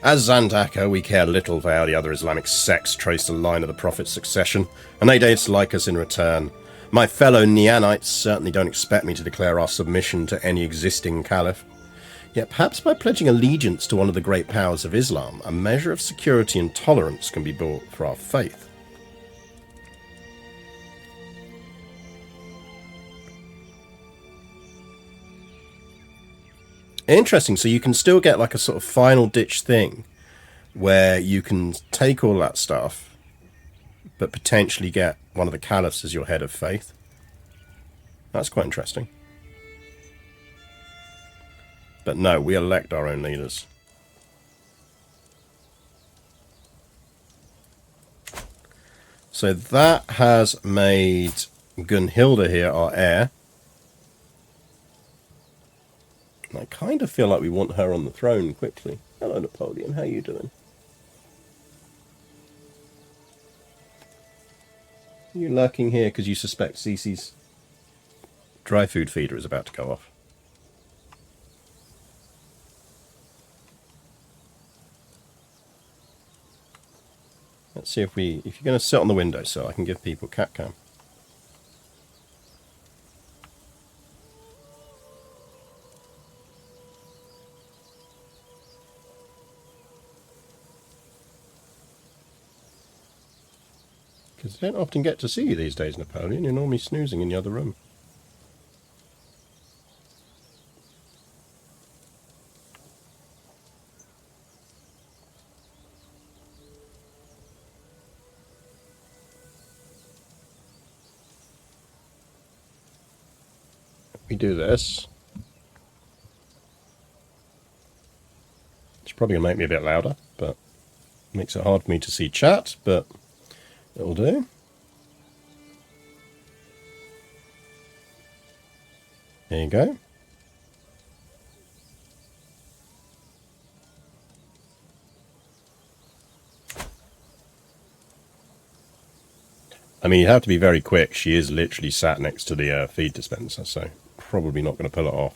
As Zandaka, we care little for how the other Islamic sects trace the line of the Prophet's succession, and they dislike us in return. My fellow Neanites certainly don't expect me to declare our submission to any existing caliph. Yet perhaps by pledging allegiance to one of the great powers of Islam, a measure of security and tolerance can be brought for our faith. Interesting, so you can still get like a sort of final ditch thing where you can take all that stuff but potentially get one of the caliphs as your head of faith. That's quite interesting. But no, we elect our own leaders. So that has made Gunhilda here our heir. I kind of feel like we want her on the throne quickly. Hello, Napoleon. How you doing? Are you lurking here because you suspect Cece's dry food feeder is about to go off? Let's see if you're going to sit on the windowsill, I can give people cat cam. Because I don't often get to see you these days, Napoleon. You're normally snoozing in the other room. We do this. It's probably going to make me a bit louder, but makes it hard for me to see chat, but it'll do. There you go. I mean, you have to be very quick. She is literally sat next to the feed dispenser, so probably not going to pull it off.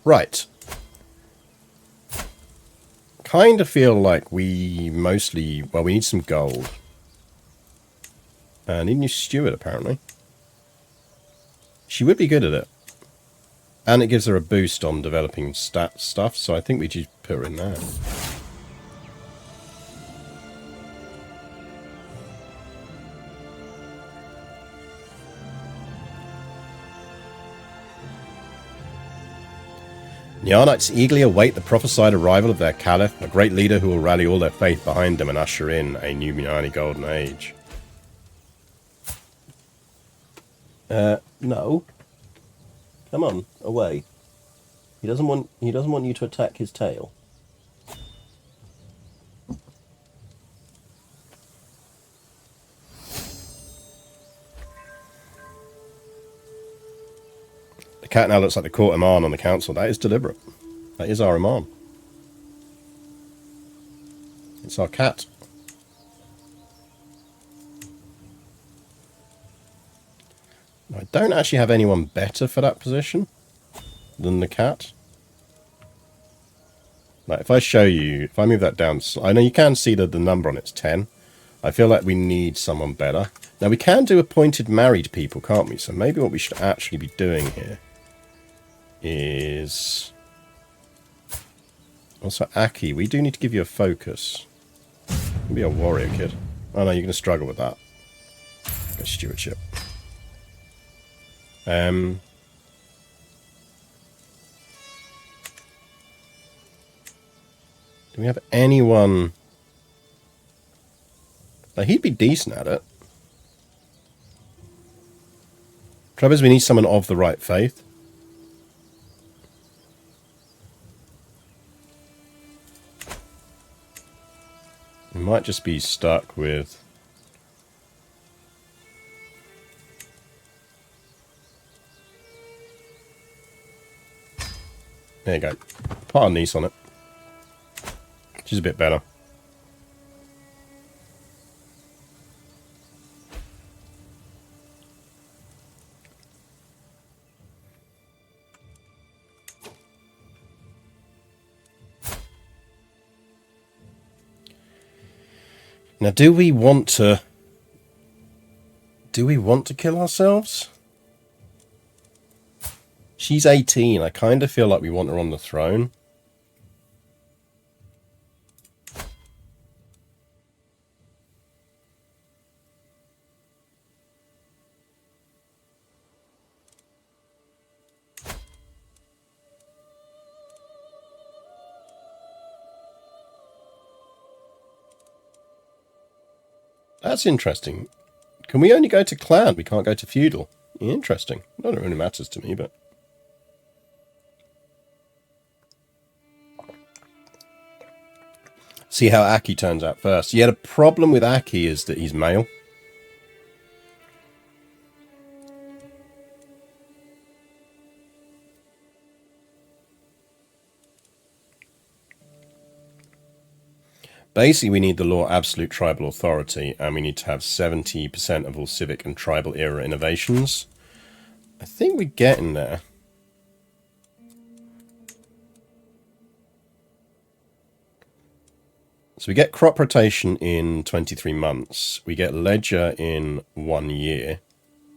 Right. Kind of feel like we mostly... Well, we need some gold. Need a new steward, apparently. She would be good at it. And it gives her a boost on developing stat stuff, so I think we just put her in there. Neanites eagerly await the prophesied arrival of their caliph, a great leader who will rally all their faith behind them and usher in a new Neani golden age. No. Come on, away. He doesn't want you to attack his tail. The cat now looks like the court Imam on the council. That is deliberate. That is our Imam. It's our cat. I don't actually have anyone better for that position than the cat. Like, if I show you, if I move that down, I know you can see that the number on it's 10. I feel like we need someone better. Now, we can do appointed married people, can't we? So maybe what we should actually be doing here is... Also, Aki, we do need to give you a focus. Be a warrior kid. Oh no, you're going to struggle with that. Go stewardship. Do we have anyone? Like, he'd be decent at it. Trouble is, we need someone of the right faith. We might just be stuck with... There you go. Put our niece on it. She's a bit better. Now, do we want to kill ourselves? She's 18. I kind of feel like we want her on the throne. That's interesting. Can we only go to clan? We can't go to feudal. Interesting. Not that it really matters to me, but... See how Aki turns out first. Yeah, the problem with Aki is that he's male. Basically, we need the law absolute tribal authority, and we need to have 70% of all civic and tribal era innovations. I think we're getting there. So we get crop rotation in 23 months. We get ledger in 1 year.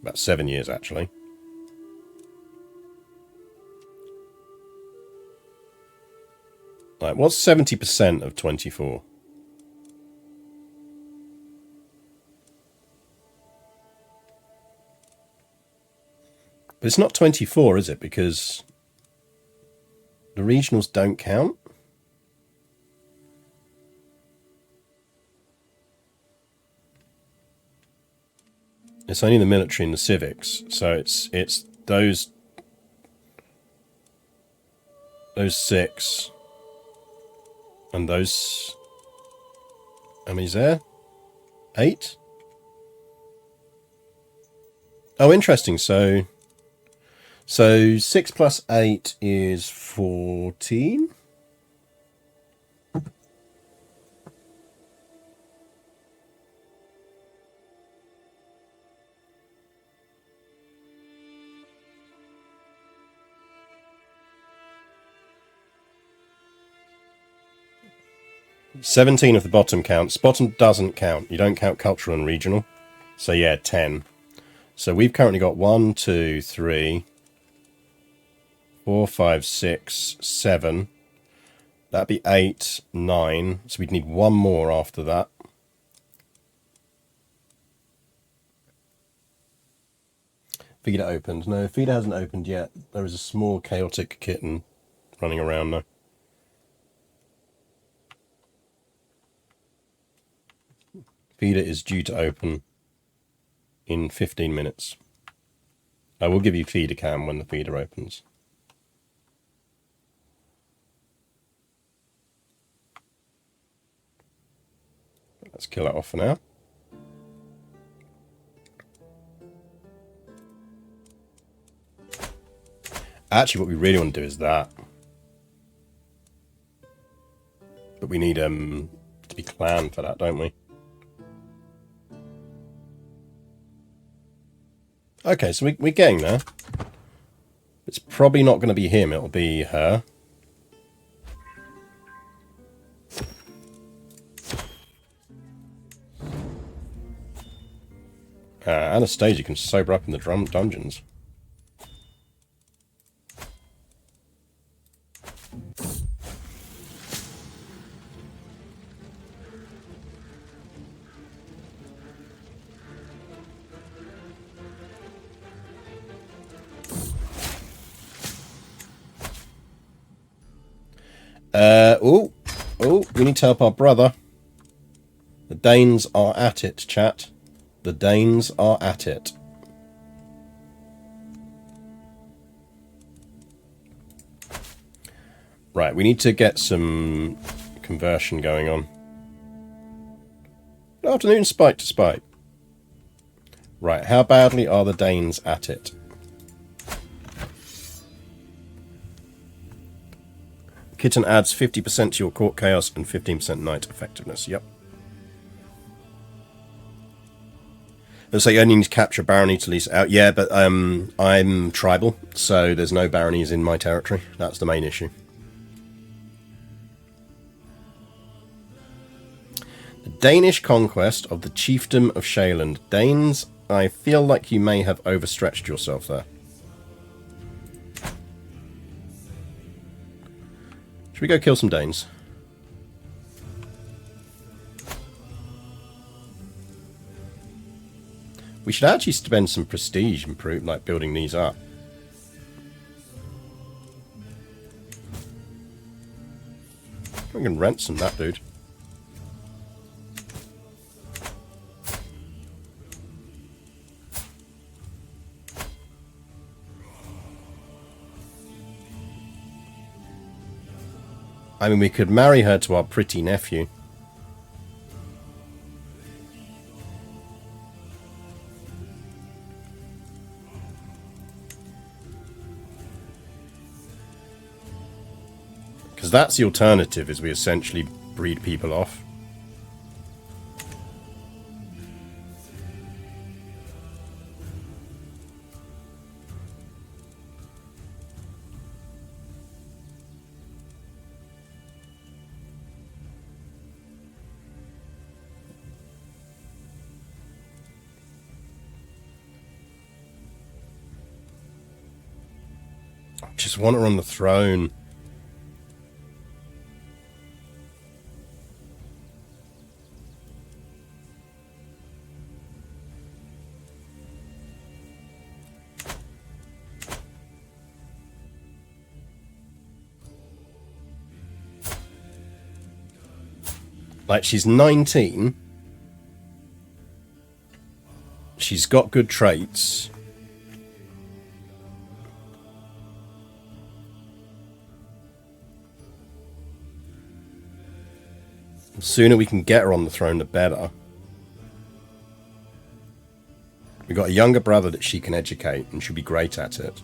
About 7 years, actually. Like, what's 70% of 24? But it's not 24, is it? Because the regionals don't count. It's only the military and the civics. So it's those 6 and those... How many's there? 8? Oh, interesting. So 6 plus 8 is 14? $17 of the bottom counts. Bottom doesn't count. You don't count cultural and regional. So yeah, 10. So we've currently got 1, 2, 3, 4, 5, 6, 7. That'd be 8, 9. So we'd need 1 more after that. Feeder opened. No, feeder hasn't opened yet. There is a small chaotic kitten running around now. Feeder is due to open in 15 minutes. I will give you feeder cam when the feeder opens. Let's kill that off for now. Actually, what we really want to do is that. But we need to be clan for that, don't we? Okay, so we're getting there. It's probably not going to be him, it'll be her. Anastasia can sober up in the dungeons. Oh, we need to help our brother. The Danes are at it, chat. The Danes are at it. Right, we need to get some conversion going on. Good afternoon, Spike to Spike. Right, how badly are the Danes at it? Kitten adds 50% to your court chaos and 15% knight effectiveness. Yep. Looks like you only need to capture barony to lease it out. Yeah, but I'm tribal, so there's no baronies in my territory. That's the main issue. The Danish conquest of the chiefdom of Shaeland. Danes, I feel like you may have overstretched yourself there. Should we go kill some Danes? We should actually spend some prestige improve, like building these up. We can ransom that dude. I mean, we could marry her to our pretty nephew. Because that's the alternative, is we essentially breed people off. I just want her on the throne. Like, she's 19. She's got good traits. The sooner we can get her on the throne, the better. We've got a younger brother that she can educate, and she'll be great at it.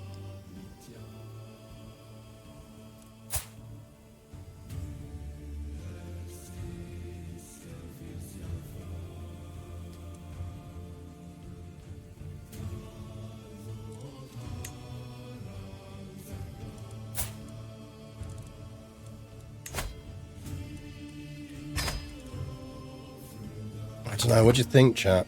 I don't know, what do you think, chap?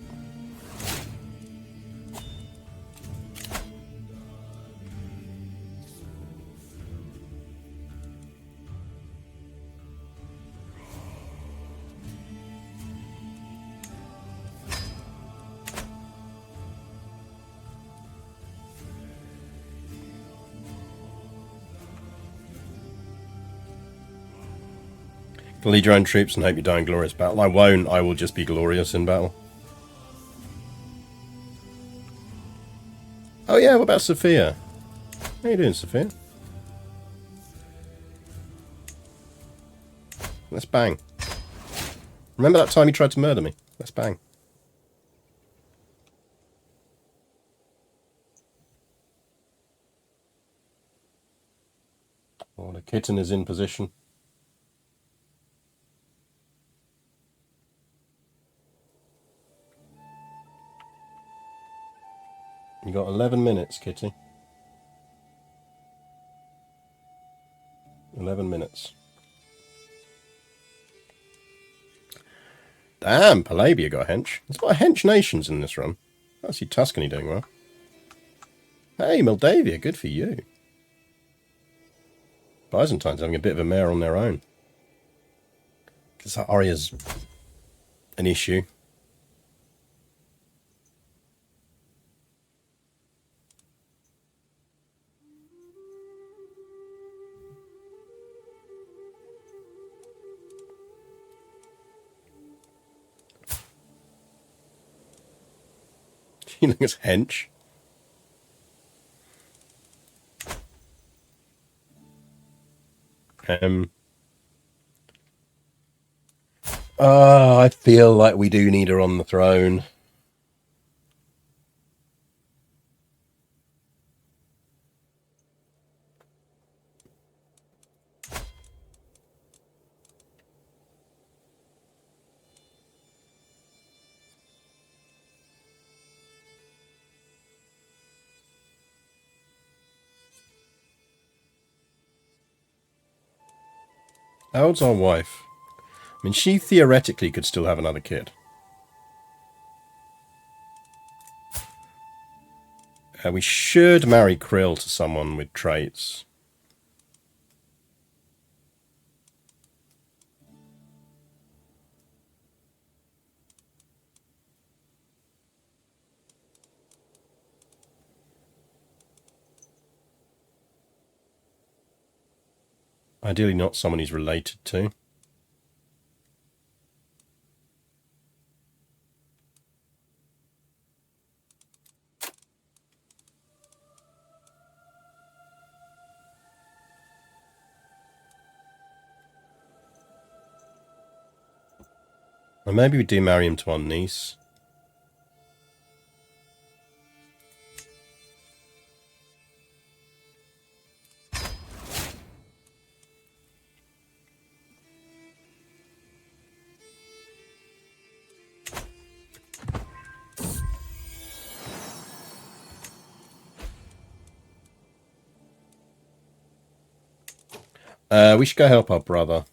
Lead your own troops and hope you die in glorious battle. I won't, I will just be glorious in battle. Oh yeah, what about Sophia? How you doing, Sophia? Let's bang. Remember that time you tried to murder me? Let's bang. Oh, the kitten is in position. You got 11 minutes, kitty. 11 minutes. Damn, Palabia got a hench. There's a lot of hench nations in this run. I see Tuscany doing well. Hey, Moldavia, good for you. Byzantine's having a bit of a mare on their own. Because Aria's an issue. He looks hench. I feel like we do need her on the throne. How old's our wife? I mean, she theoretically could still have another kid. We should marry Krill to someone with traits. Ideally not someone he's related to. Or maybe we do marry him to our niece. We should go help our brother.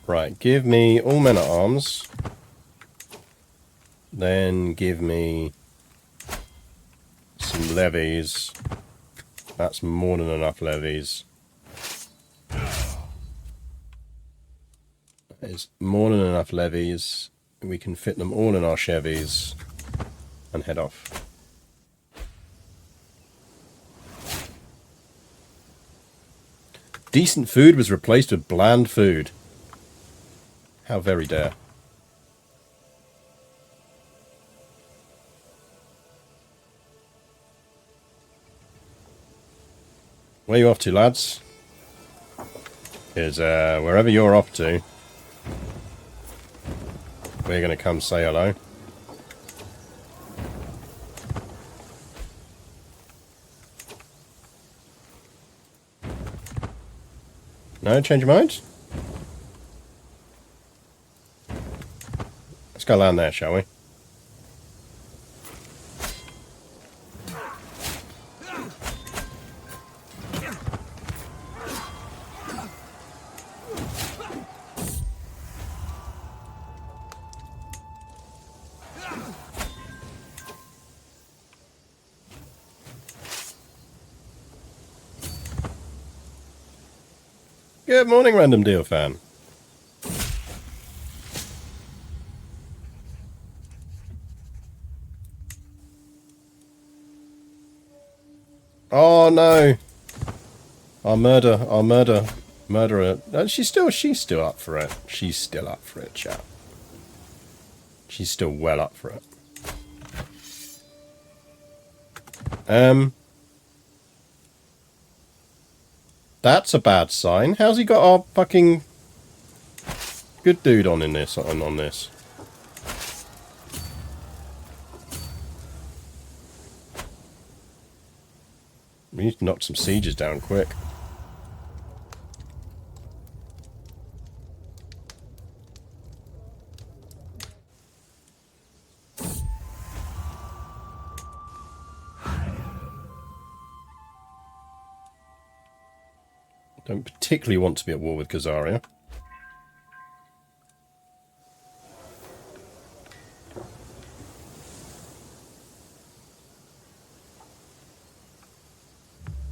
Right, give me all men at arms. Then give me some levies. That's more than enough levies. That is more than enough levies. We can fit them all in our Chevys and head off. Decent food was replaced with bland food. How very dare. Where are you off to, lads? Because wherever you're off to, we're going to come say hello. No, change your mind? Let's go land there, shall we? Good morning, Random Deal fan. Oh no! Our murderer. She's still up for it. She's still up for it, chap. She's still well up for it. That's a bad sign. How's he got our fucking good dude on this? We need to knock some sieges down quick. Don't particularly want to be at war with Khazaria.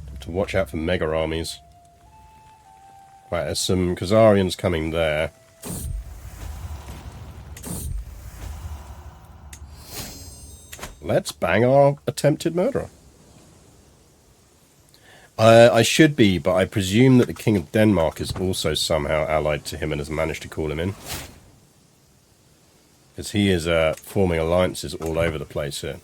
Have to watch out for mega armies. Right, there's some Khazarians coming there. Let's bang our attempted murderer. I should be, but I presume that the King of Denmark is also somehow allied to him and has managed to call him in. Because he is forming alliances all over the place here.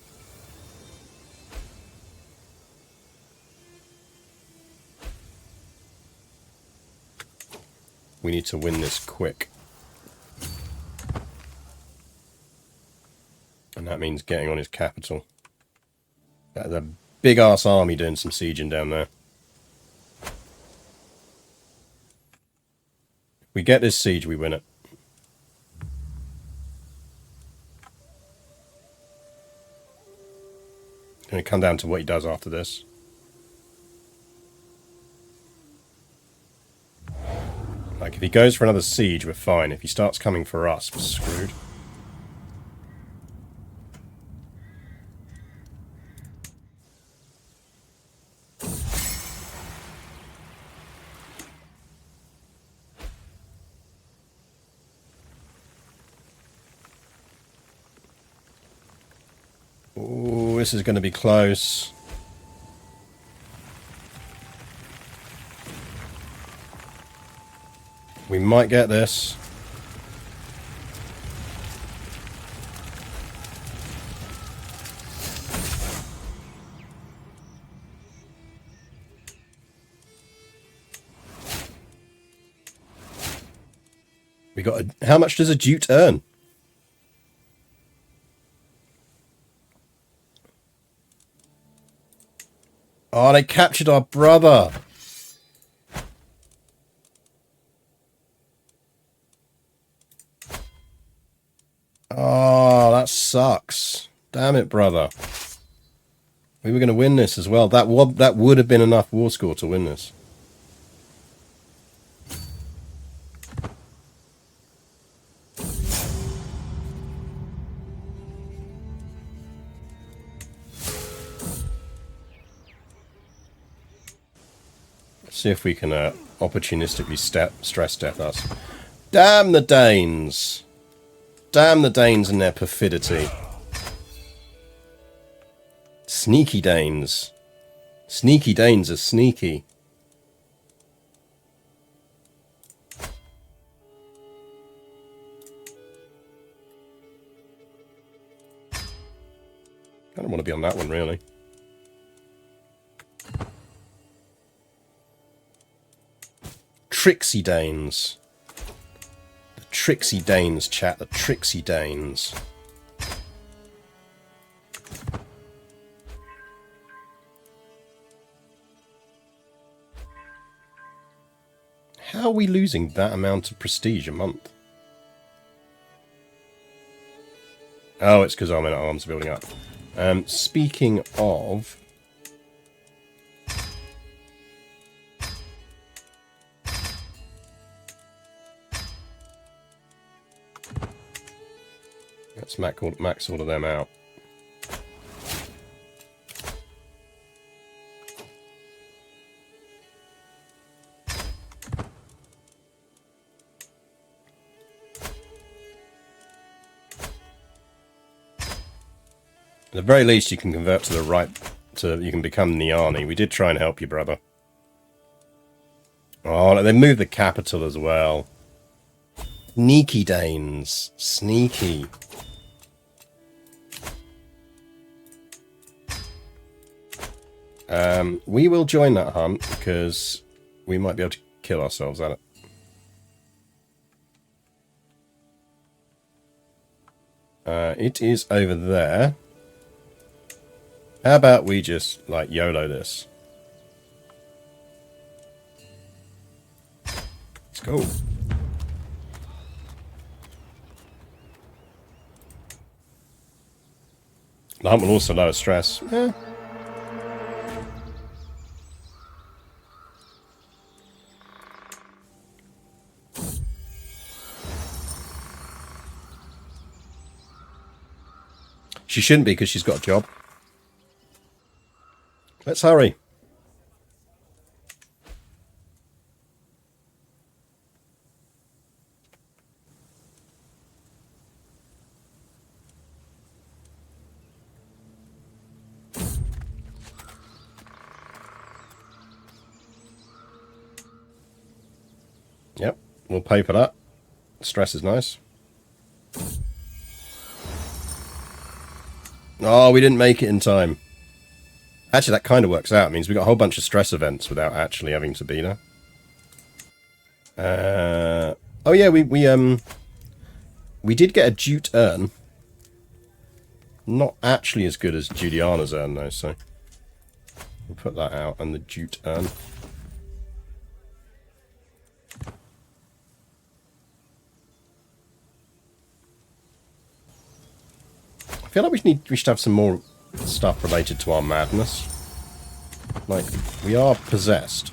We need to win this quick. And that means getting on his capital. There's a big-ass army doing some sieging down there. We get this siege, we win it. It's going to come down to what he does after this. Like, if he goes for another siege, we're fine. If he starts coming for us, we're screwed. Oh, this is going to be close. We might get this. We got a, how much does a jute earn? Oh, they captured our brother. Oh, that sucks. Damn it, brother. We were going to win this as well. That would have been enough war score to win this. Let's see if we can opportunistically stress death us. Damn the Danes! Damn the Danes and their perfidy. Sneaky Danes. Sneaky Danes are sneaky. I don't want to be on that one, really. Tricksy Danes. The Tricksy Danes, chat. The Tricksy Danes. How are we losing that amount of prestige a month? Oh, it's because our men at arms are building up. Speaking of... let's max all of them out. At the very least, you can convert to the right, you can become Niani. We did try and help you, brother. Oh, they moved the capital as well. Sneaky Danes. Sneaky. We will join that hunt, because we might be able to kill ourselves at it. It is over there. How about we just, like, YOLO this? Let's go. The hunt will also lower stress. She shouldn't be, because she's got a job. Let's hurry. We'll pay for that. Stress is nice. Oh, we didn't make it in time. Actually, that kind of works out. It means we got a whole bunch of stress events without actually having to be there. Oh yeah, we did get a jute urn. Not actually as good as Juliana's urn though, so we'll put that out and the jute urn. I feel like we should have some more stuff related to our madness. Like, we are possessed.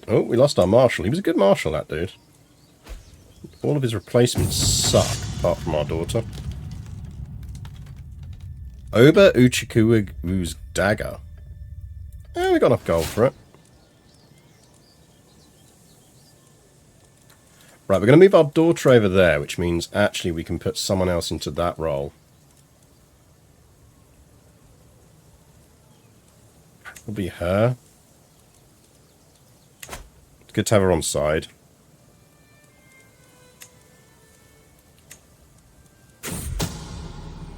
Oh, we lost our marshal. He was a good marshal, that dude. All of his replacements suck, apart from our daughter. Oba Uchikuwu's dagger. Eh, we got enough gold for it. Right, we're going to move our daughter over there, which means actually we can put someone else into that role. It'll be her. It's good to have her on side.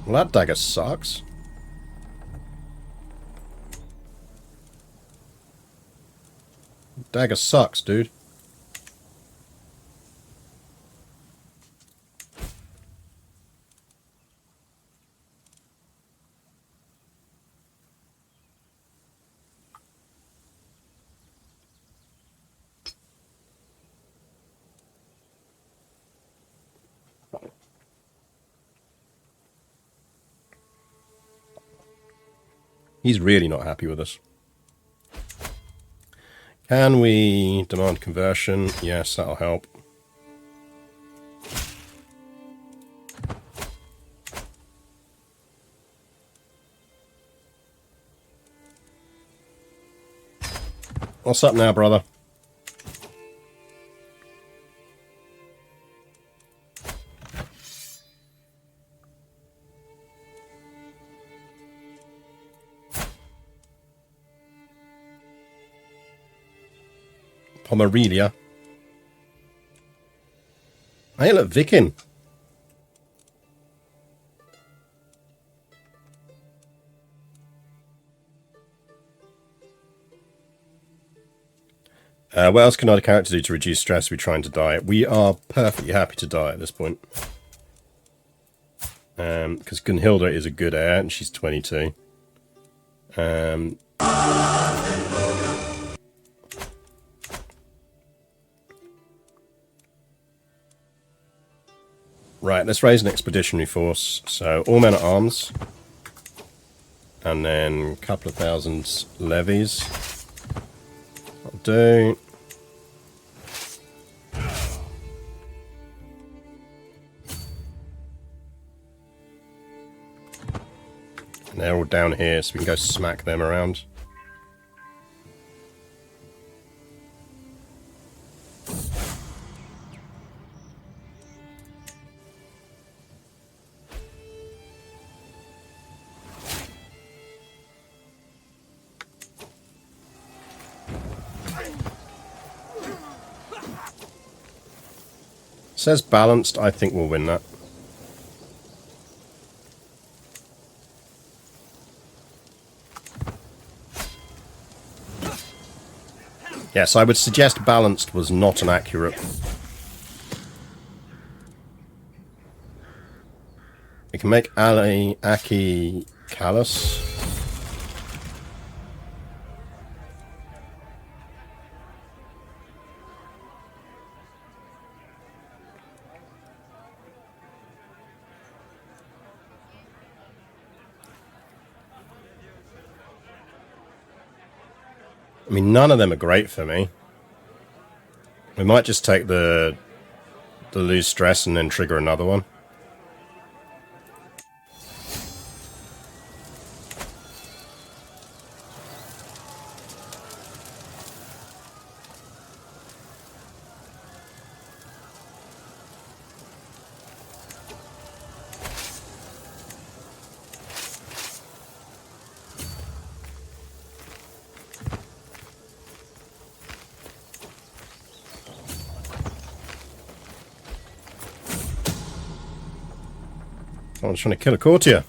Well, that dagger sucks. Dagger sucks, dude. He's really not happy with us. Can we demand conversion? Yes, that'll help. What's up now, brother? Pomerelia. Hey, look, Viking. What else can our character do to reduce stress? We're trying to die. We are perfectly happy to die at this point. Because Gunhilda is a good heir, and she's 22. Right, let's raise an expeditionary force. So, all men at arms. And then a couple of thousand levies. That'll do. And they're all down here, so we can go smack them around. Says balanced. I think we'll win that. Yes, I would suggest balanced was not an accurate. We can make Aki callous. I mean, none of them are great for me. We might just take the lose stress and then trigger another one. Someone's trying to kill a courtier.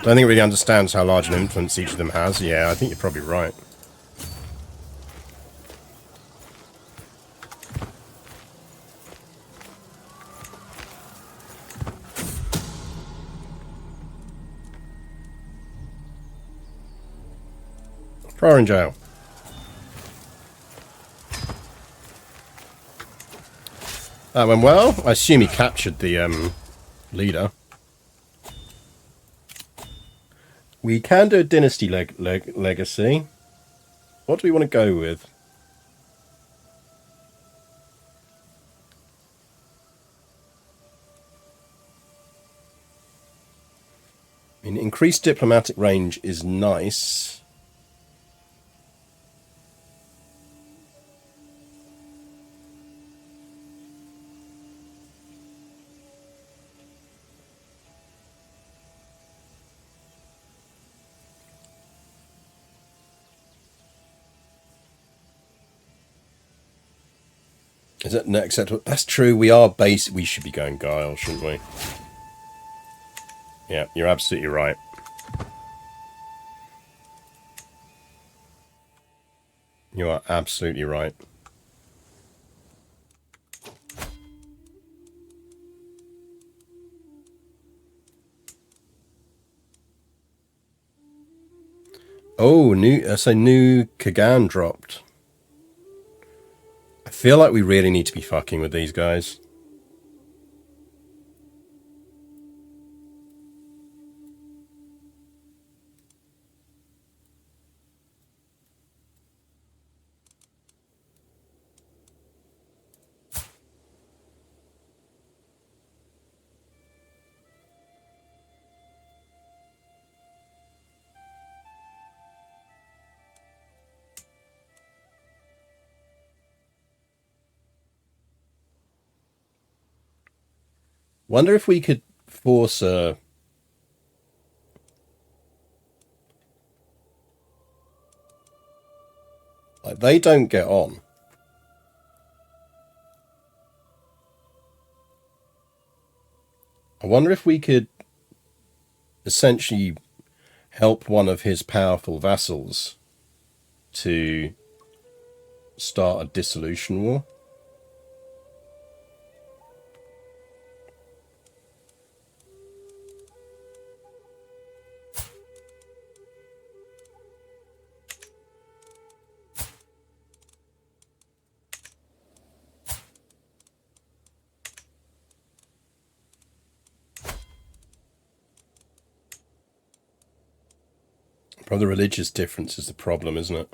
Don't think it really understands how large an influence each of them has. Yeah, I think you're probably right. Throw her in jail. That went well. I assume he captured the leader. We can do a dynasty legacy. What do we want to go with? I mean, increased diplomatic range is nice. Is that not acceptable? That's true. We are base. We should be going Guile, shouldn't we? Yeah, you're absolutely right. You are absolutely right. Oh, new Kagan dropped. I feel like we really need to be fucking with these guys. Wonder if we could force a... Like, they don't get on. I wonder if we could essentially help one of his powerful vassals to start a dissolution war. Probably the religious difference is the problem, isn't it?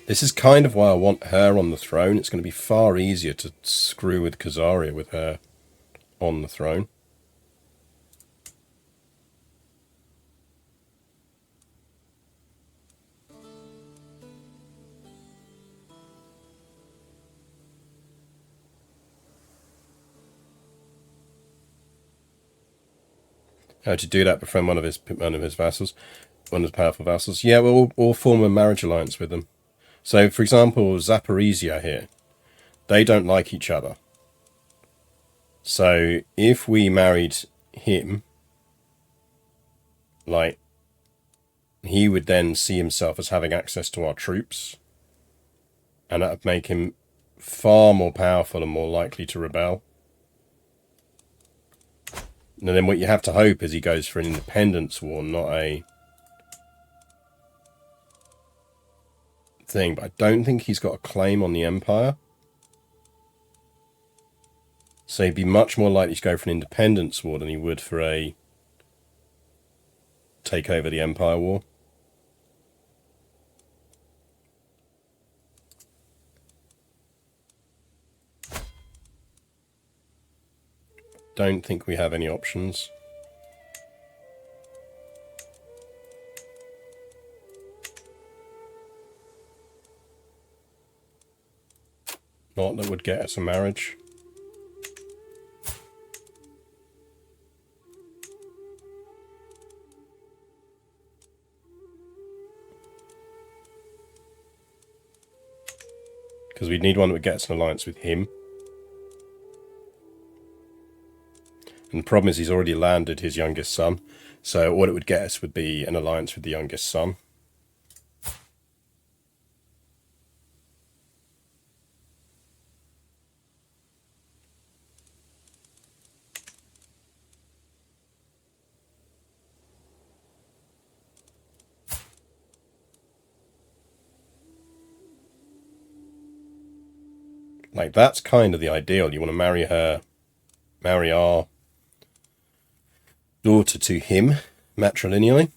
This is kind of why I want her on the throne. It's going to be far easier to screw with Khazaria with her on the throne. How to do that? Befriend one of his vassals, one of his powerful vassals. Yeah, we'll form a marriage alliance with them. So, for example, Zaporizhia here, they don't like each other. So, if we married him, like, he would then see himself as having access to our troops, and that would make him far more powerful and more likely to rebel. And then what you have to hope is he goes for an independence war, not a thing. But I don't think he's got a claim on the empire. So he'd be much more likely to go for an independence war than he would for a take over the empire war. Don't think we have any options. Not that would get us a marriage. Because we need one that gets an alliance with him. And the problem is he's already landed his youngest son. So what it would get us would be an alliance with the youngest son. Like, that's kind of the ideal. You want to marry our daughter to him, matrilineally.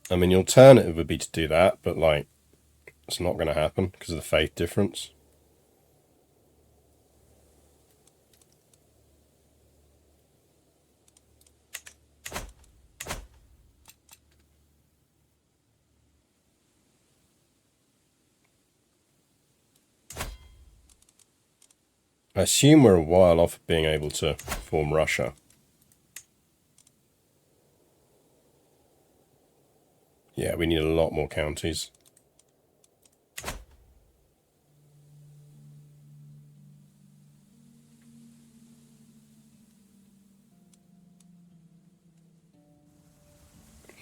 I mean, the alternative would be to do that, but, like, it's not going to happen because of the faith difference. I assume we're a while off of being able to form Russia. Yeah, we need a lot more counties.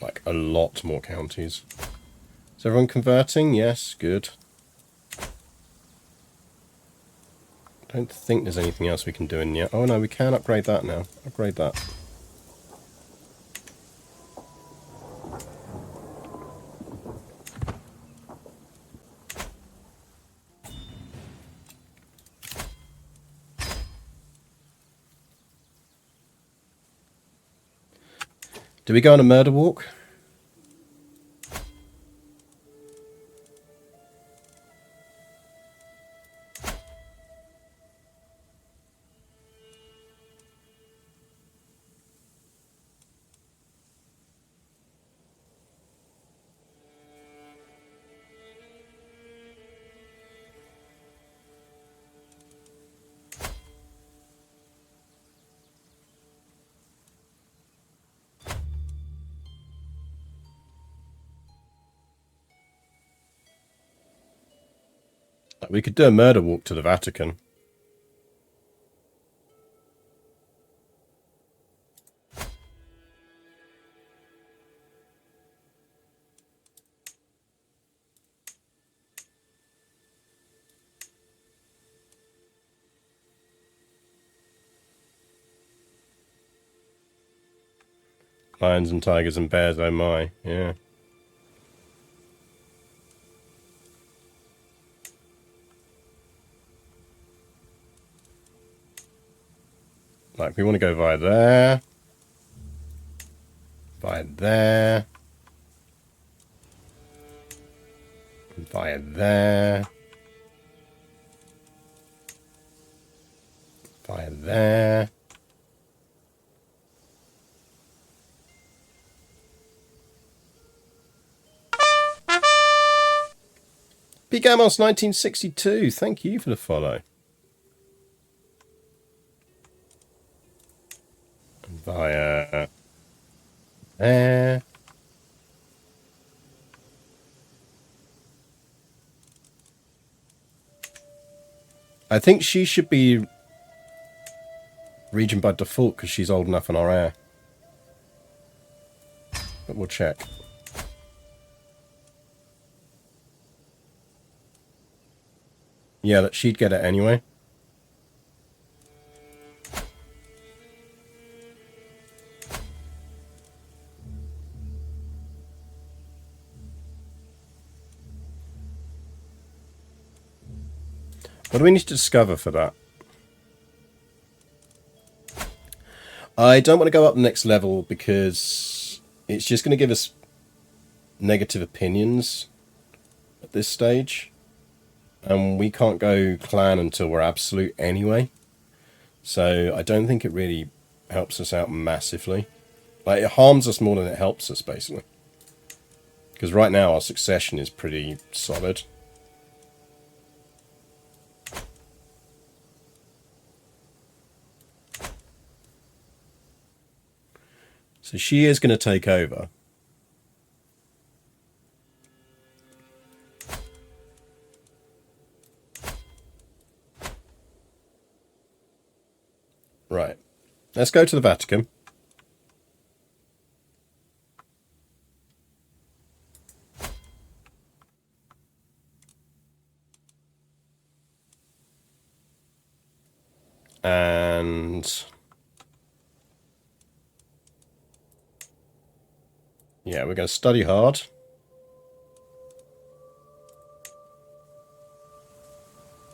Like, a lot more counties. Is everyone converting? Yes, good. I don't think there's anything else we can do in yet. Oh no, we can upgrade that now. Upgrade that. Do we go on a murder walk? We could do a murder walk to the Vatican. Lions and tigers and bears, oh my, yeah. Like, we want to go via there. Via there. Via there. Via there. Bigamos 1962, thank you for the follow. Via there. I think she should be region by default because she's old enough on our heir. But we'll check. Yeah, that she'd get it anyway. What do we need to discover for that? I don't want to go up the next level because it's just going to give us negative opinions at this stage. And we can't go clan until we're absolute anyway. So I don't think it really helps us out massively. Like, it harms us more than it helps us, basically. Because right now our succession is pretty solid. So she is going to take over. Right. Let's go to the Vatican. And yeah, we're going to study hard.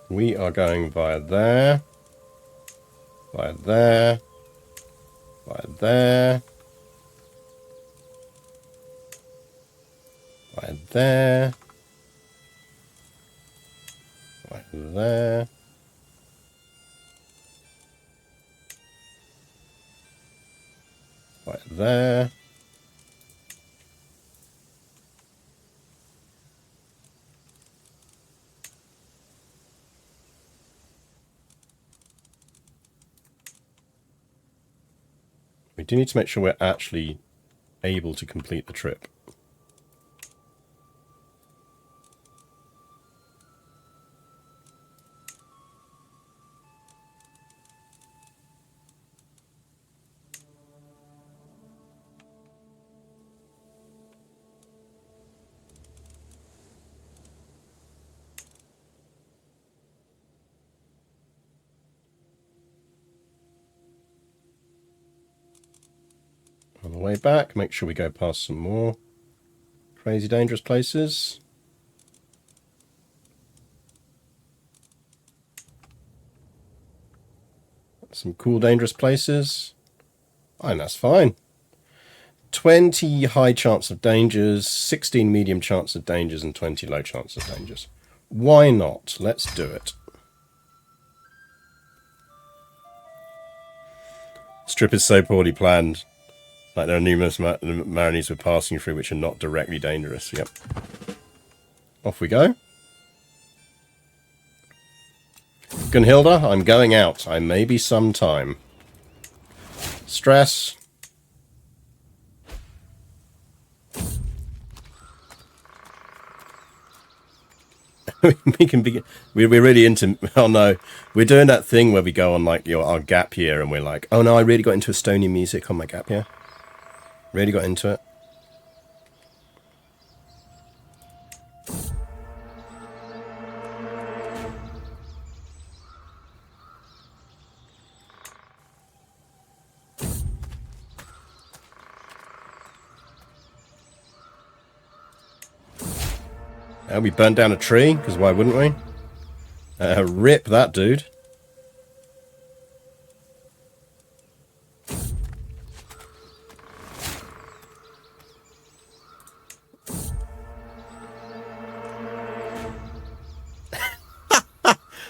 We are going via there, via there, via there, via there, via there. Right there. We do need to make sure we're actually able to complete the trip. On the way back, make sure we go past some more crazy dangerous places. Some cool dangerous places. And that's fine. 20 high chance of dangers, 16 medium chance of dangers, and 20 low chance of dangers. Why not? Let's do it. This trip is so poorly planned. Like there are numerous Marinese we're passing through which are not directly dangerous. Yep. Off we go. Gunhilda, I'm going out. I may be some time. Stress. We can begin. We're really into. Oh no, we're doing that thing where we go on like our gap year, and we're like, oh no, I really got into Estonian music on my gap year. Really got into it. And we burned down a tree, because why wouldn't we? Rip that dude.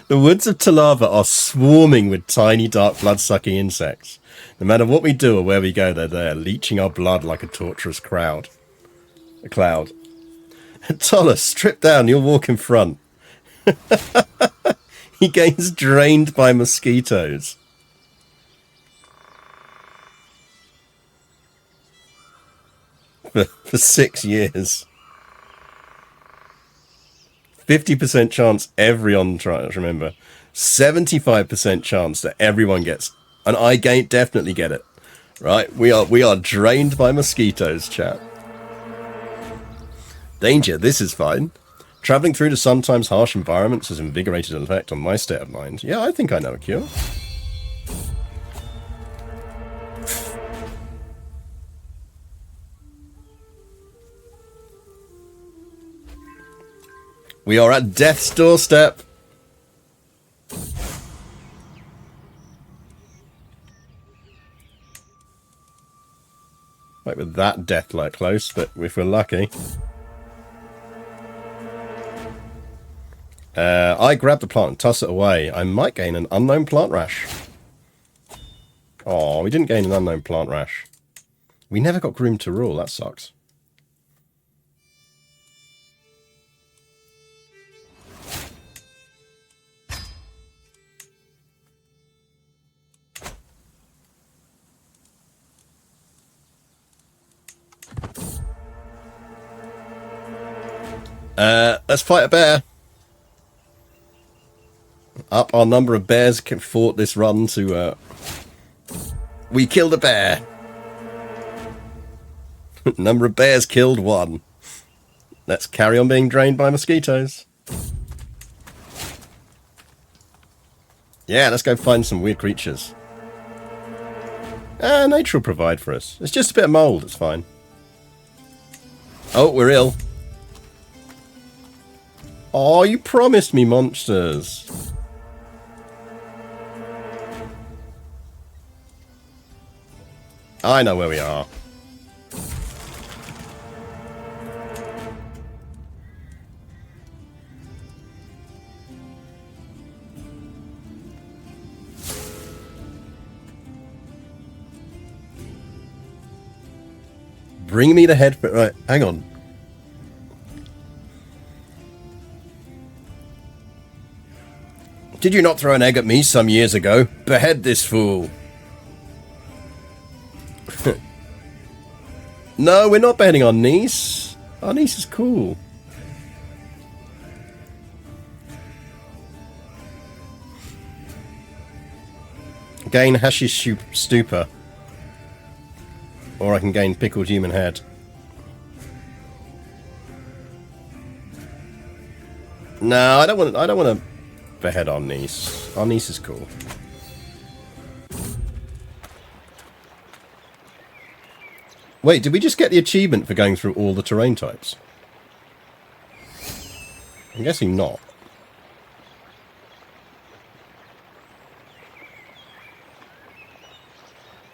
The woods of Talava are swarming with tiny, dark, blood-sucking insects. No matter what we do or where we go, they're there, leeching our blood like a torturous cloud. Tolla, strip down, you'll walk in front. He gets drained by mosquitoes. For 6 years. 50% chance everyone tries, remember. 75% chance that everyone gets. And I definitely get it. Right? We are drained by mosquitoes, chat. Danger, this is fine. Travelling through to sometimes harsh environments has invigorated an effect on my state of mind. Yeah, I think I know a cure. We are at death's doorstep. Like with that death-like close, but if we're lucky. I grab the plant and toss it away. I might gain an unknown plant rash. Oh, we didn't gain an unknown plant rash. We never got Groom to rule. That sucks. Let's fight a bear. Up our number of bears fought this run to, we killed a bear. Number of bears killed 1. Let's carry on being drained by mosquitoes. Yeah, let's go find some weird creatures. Nature will provide for us. It's just a bit of mould, it's fine. Oh, we're ill. Oh, you promised me monsters. I know where we are. Bring me the head. Right, hang on. Did you not throw an egg at me some years ago? Behead this fool. No, we're not beheading our niece. Our niece is cool. Gain hashish stupor. Or I can gain pickled human head. No, I don't want to behead our niece. Our niece is cool. Wait, did we just get the achievement for going through all the terrain types? I'm guessing not.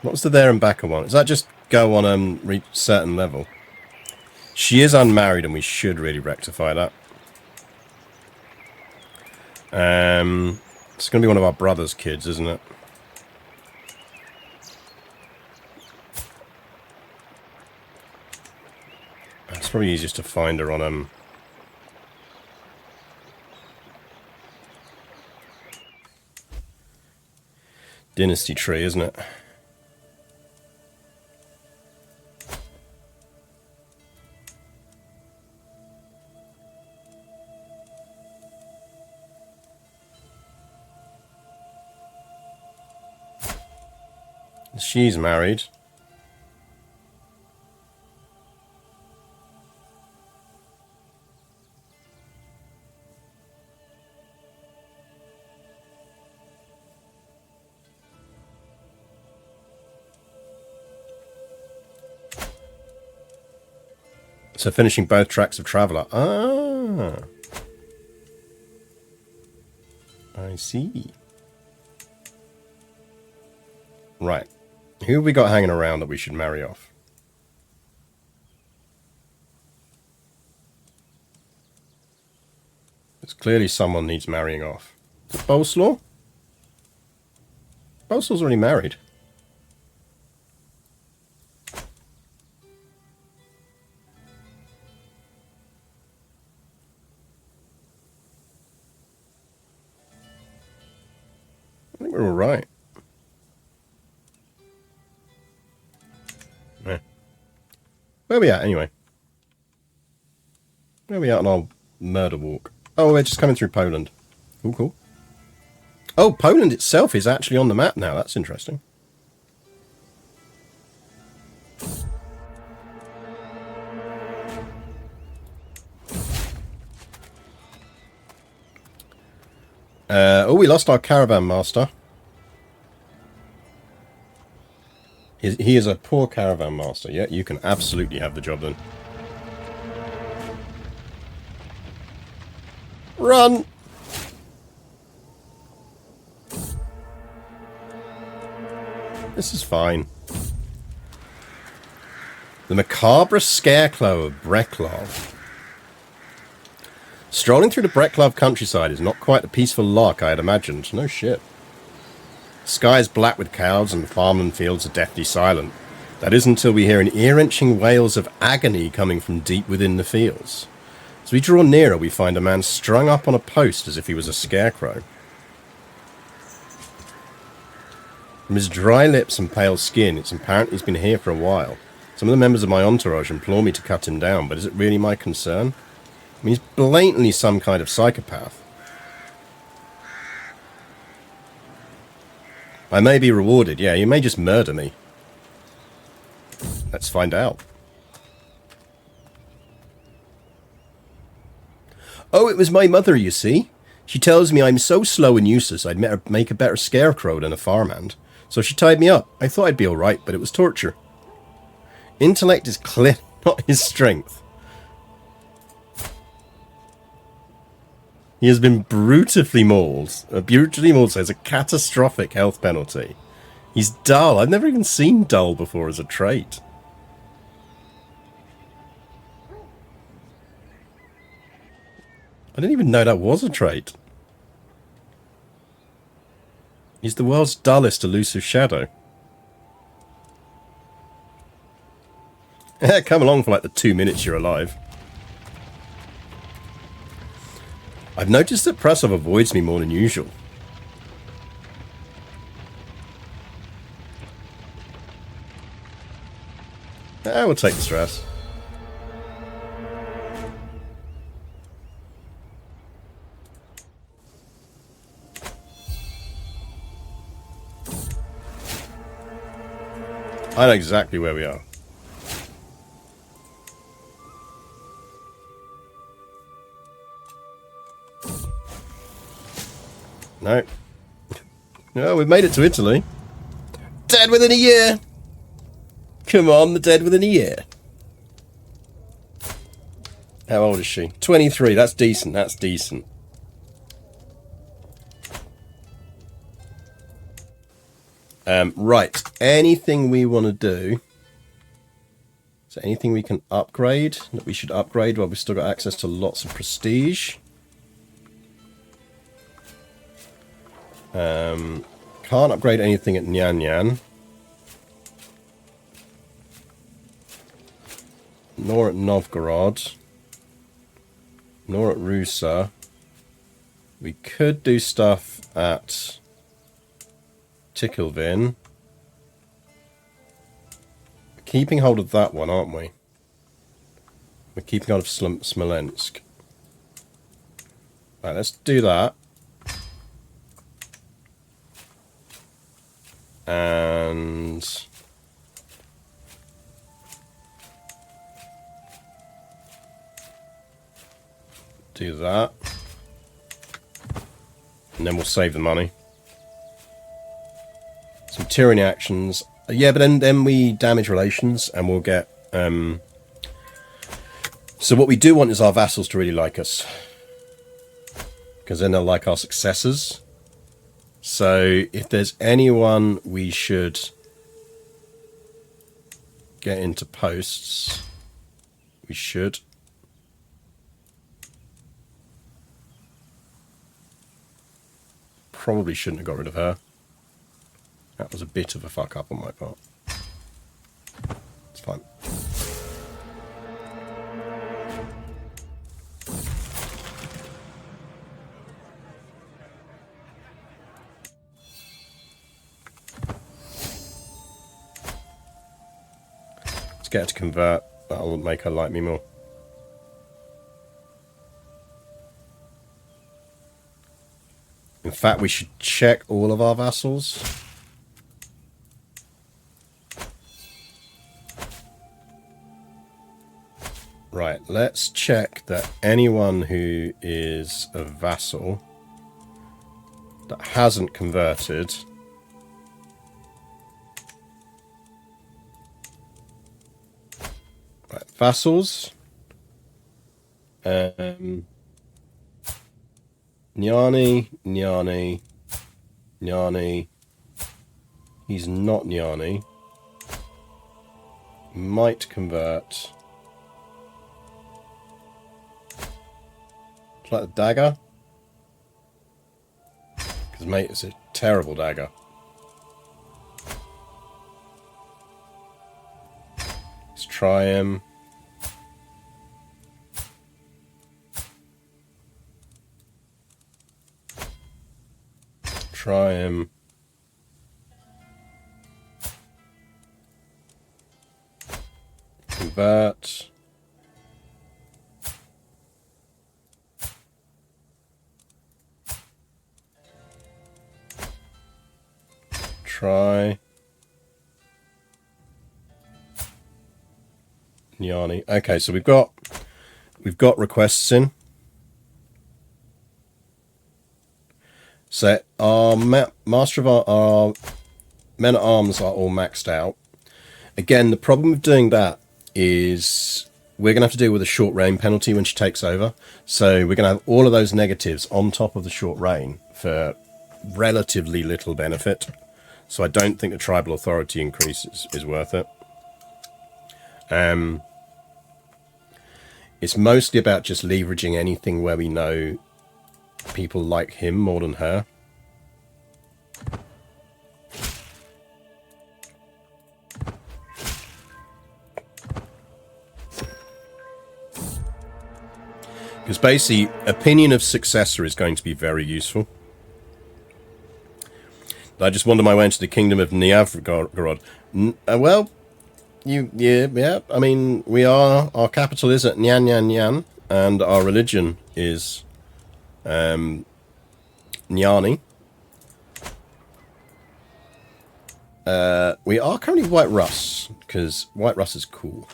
What was the there and backer one? Does that just go on reach certain level? She is unmarried and we should really rectify that. It's going to be one of our brother's kids, isn't it? It's probably easiest to find her on Dynasty tree, isn't it? She's married. So finishing both tracks of Traveller. Ah. I see. Right. Who have we got hanging around that we should marry off? It's clearly someone needs marrying off. Is it Bolslaw? Bolslaw's already married. I think we're all right. Yeah. Where are we at, anyway? Where are we at on our murder walk? Oh, we're just coming through Poland. Cool, cool. Oh, Poland itself is actually on the map now. That's interesting. Oh, we lost our caravan master. He is a poor caravan master. Yeah, you can absolutely have the job then. Run! This is fine. The macabre scarecrow of Breklov. Strolling through the Breklov countryside is not quite the peaceful lark I had imagined. No shit. The sky is black with clouds and the farmland fields are deathly silent. That is until we hear an ear-wrenching wails of agony coming from deep within the fields. As we draw nearer, we find a man strung up on a post as if he was a scarecrow. From his dry lips and pale skin, it's apparent he's been here for a while. Some of the members of my entourage implore me to cut him down, but is it really my concern? I mean, he's blatantly some kind of psychopath. I may be rewarded. Yeah, you may just murder me. Let's find out. Oh, it was my mother, you see. She tells me I'm so slow and useless I'd make a better scarecrow than a farmhand. So she tied me up. I thought I'd be alright, but it was torture. Intellect is clear, not his strength. He has been brutally mauled. Brutally mauled says a catastrophic health penalty. He's dull. I've never even seen dull before as a trait. I didn't even know that was a trait. He's the world's dullest elusive shadow. Come along for like the 2 minutes you're alive. I've noticed that Prasov avoids me more than usual. We'll take the stress. I know exactly where we are. No. No, we've made it to Italy. Dead within a year! Come on, the dead within a year. How old is she? 23. That's decent. That's decent. Right. Anything we want to do? Is there anything we can upgrade? That we should upgrade while we've still got access to lots of prestige? Can't upgrade anything at Nyan Nyan. Nor at Novgorod. Nor at Rusa. We could do stuff at Tikhvin. We're keeping hold of that one, aren't we? We're keeping hold of Smolensk. Right, let's do that. And do that. And then we'll save the money. Some tyranny actions. Yeah, but then we damage relations and we'll get... So what we do want is our vassals to really like us. Because then they'll like our successors. So if there's anyone we should get into posts, we should. Probably shouldn't have got rid of her. That was a bit of a fuck up on my part. It's fine. Get her to convert. That'll make her like me more. In fact, we should check all of our vassals. Right, let's check that anyone who is a vassal that hasn't converted vassals. Nyani. He's not Nyani. Might convert. It's like the dagger. Because, mate, it's a terrible dagger. Let's try him. Try him. Convert. try Nyani. Okay, so we've got requests in. So our master of our men at arms are all maxed out. Again, the problem with doing that is we're going to have to deal with a short reign penalty when she takes over. So we're going to have all of those negatives on top of the short reign for relatively little benefit. So I don't think the tribal authority increase is worth it. It's mostly about just leveraging anything where we know people like him more than her. Because basically, opinion of successor is going to be very useful. I just wander my way into the kingdom of Niavrgorod. Well, yeah. I mean, our capital is at Nyan Nyan Nyan, and our religion is Nyani. We are currently White Russ, because White Russ is cool.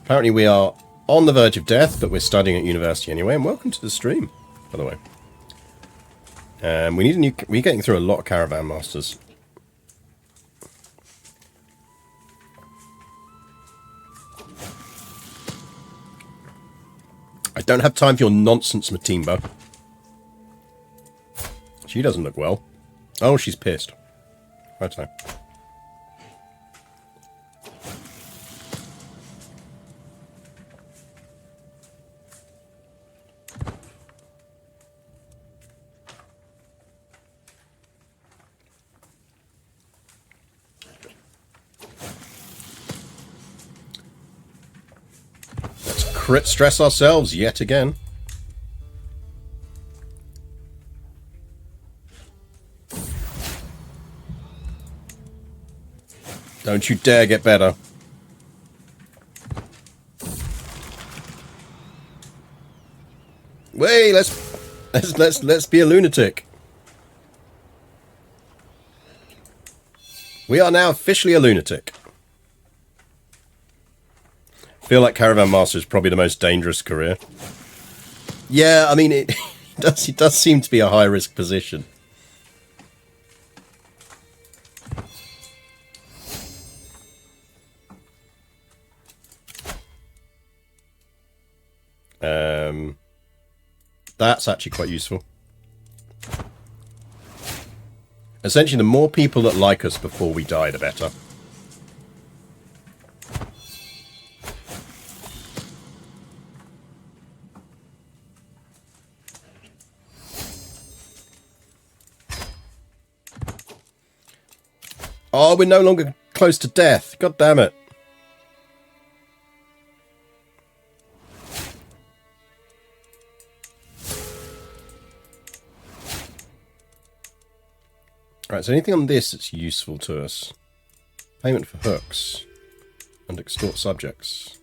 Apparently we are on the verge of death, but we're studying at university anyway, and welcome to the stream, by the way. We need a new... We're getting through a lot of caravan masters. I don't have time for your nonsense, Matimba. She doesn't look well. Oh, she's pissed. Righto. Let's crit stress ourselves yet again. Don't you dare get better. Wait, let's be a lunatic. We are now officially a lunatic. I feel like Caravan Master is probably the most dangerous career. Yeah, I mean, it does seem to be a high-risk position. That's actually quite useful. Essentially, the more people that like us before we die, the better. Oh, we're no longer close to death. God damn it. Right, so anything on this that's useful to us? Payment for hooks and extort subjects.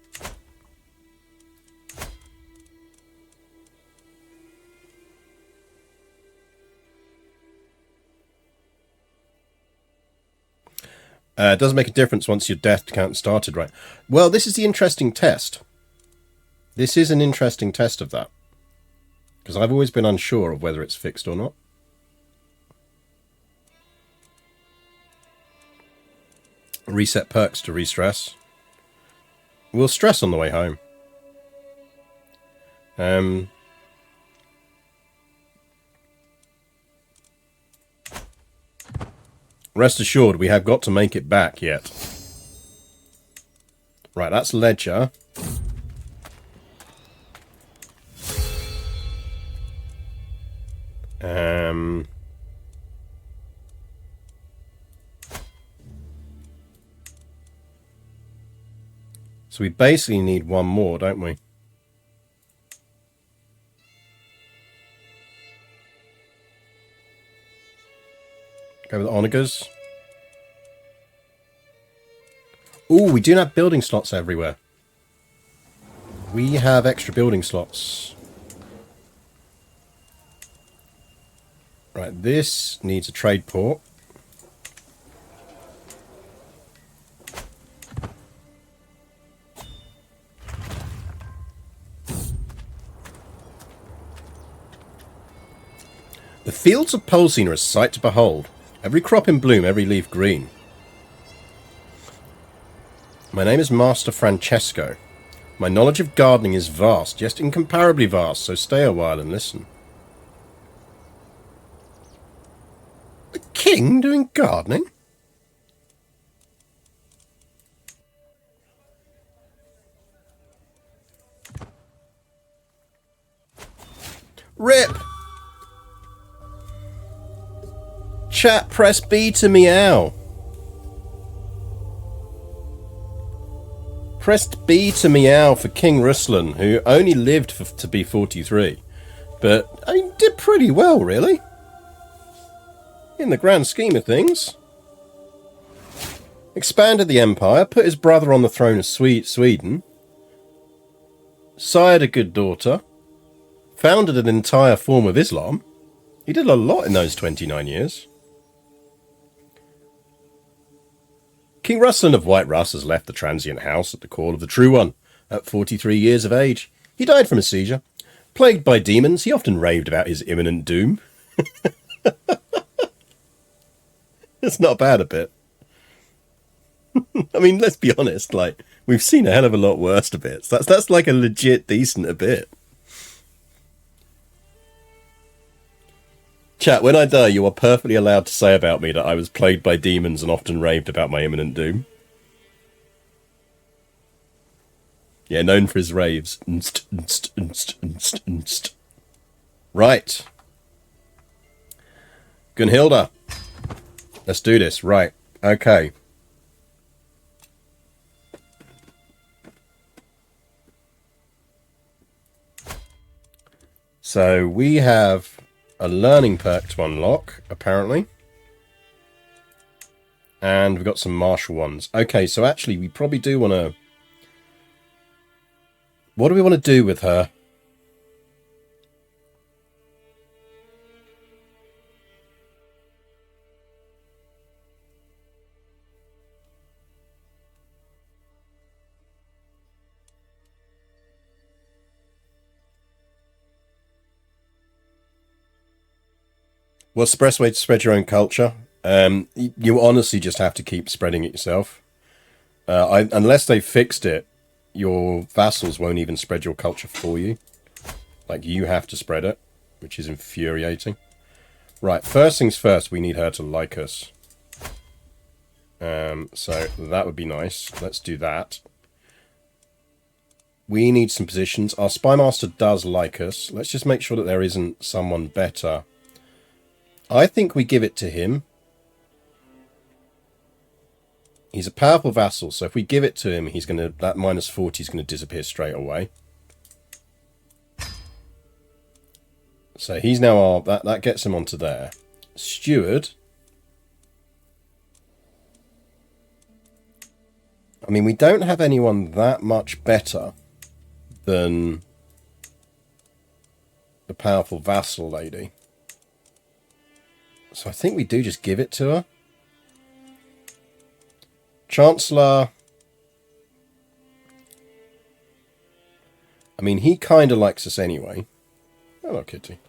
It doesn't make a difference once your death count started, right? Well, this is the interesting test. This is an interesting test of that. Because I've always been unsure of whether it's fixed or not. Reset perks to re-stress. We'll stress on the way home. Rest assured, we have got to make it back yet. Right, that's Ledger. So we basically need one more, don't we? Go with Onagers. Ooh, we do have building slots everywhere. We have extra building slots. Right, this needs a trade port. The fields of Polsine are a sight to behold. Every crop in bloom, every leaf green. My name is Master Francesco. My knowledge of gardening is vast, just incomparably vast, so stay a while and listen. The king doing gardening? Rip! Chat, press B to meow. Pressed B to meow for King Ruslan, who only lived to be 43. But, I mean, did pretty well, really. In the grand scheme of things. Expanded the empire, put his brother on the throne of Sweden. Sired a good daughter. Founded an entire form of Islam. He did a lot in those 29 years. King Ruslan of White Russ has left the transient house at the call of the True One, at 43 years of age. He died from a seizure. Plagued by demons, he often raved about his imminent doom. It's not bad a bit. I mean, let's be honest, like, we've seen a hell of a lot worse a bit. That's like a legit decent a bit. Chat, when I die, you are perfectly allowed to say about me that I was plagued by demons and often raved about my imminent doom. Yeah, known for his raves. Right. Gunhilda. Let's do this. Right. Okay. So we have a learning perk to unlock, apparently. And we've got some martial ones. Okay, so actually we probably do want to... What do we want to do with her? What's the best way to spread your own culture? You honestly just have to keep spreading it yourself. Unless they fixed it, your vassals won't even spread your culture for you. Like, you have to spread it, which is infuriating. Right, first things first, we need her to like us. So that would be nice. Let's do that. We need some positions. Our Spymaster does like us. Let's just make sure that there isn't someone better. I think we give it to him. He's a powerful vassal, so if we give it to him, he's gonna, that minus 40 is going to disappear straight away. So he's now our, that gets him onto there. Steward. I mean, we don't have anyone that much better than the powerful vassal lady. So I think we do just give it to her. Chancellor. I mean, he kind of likes us anyway. Hello, Kitty.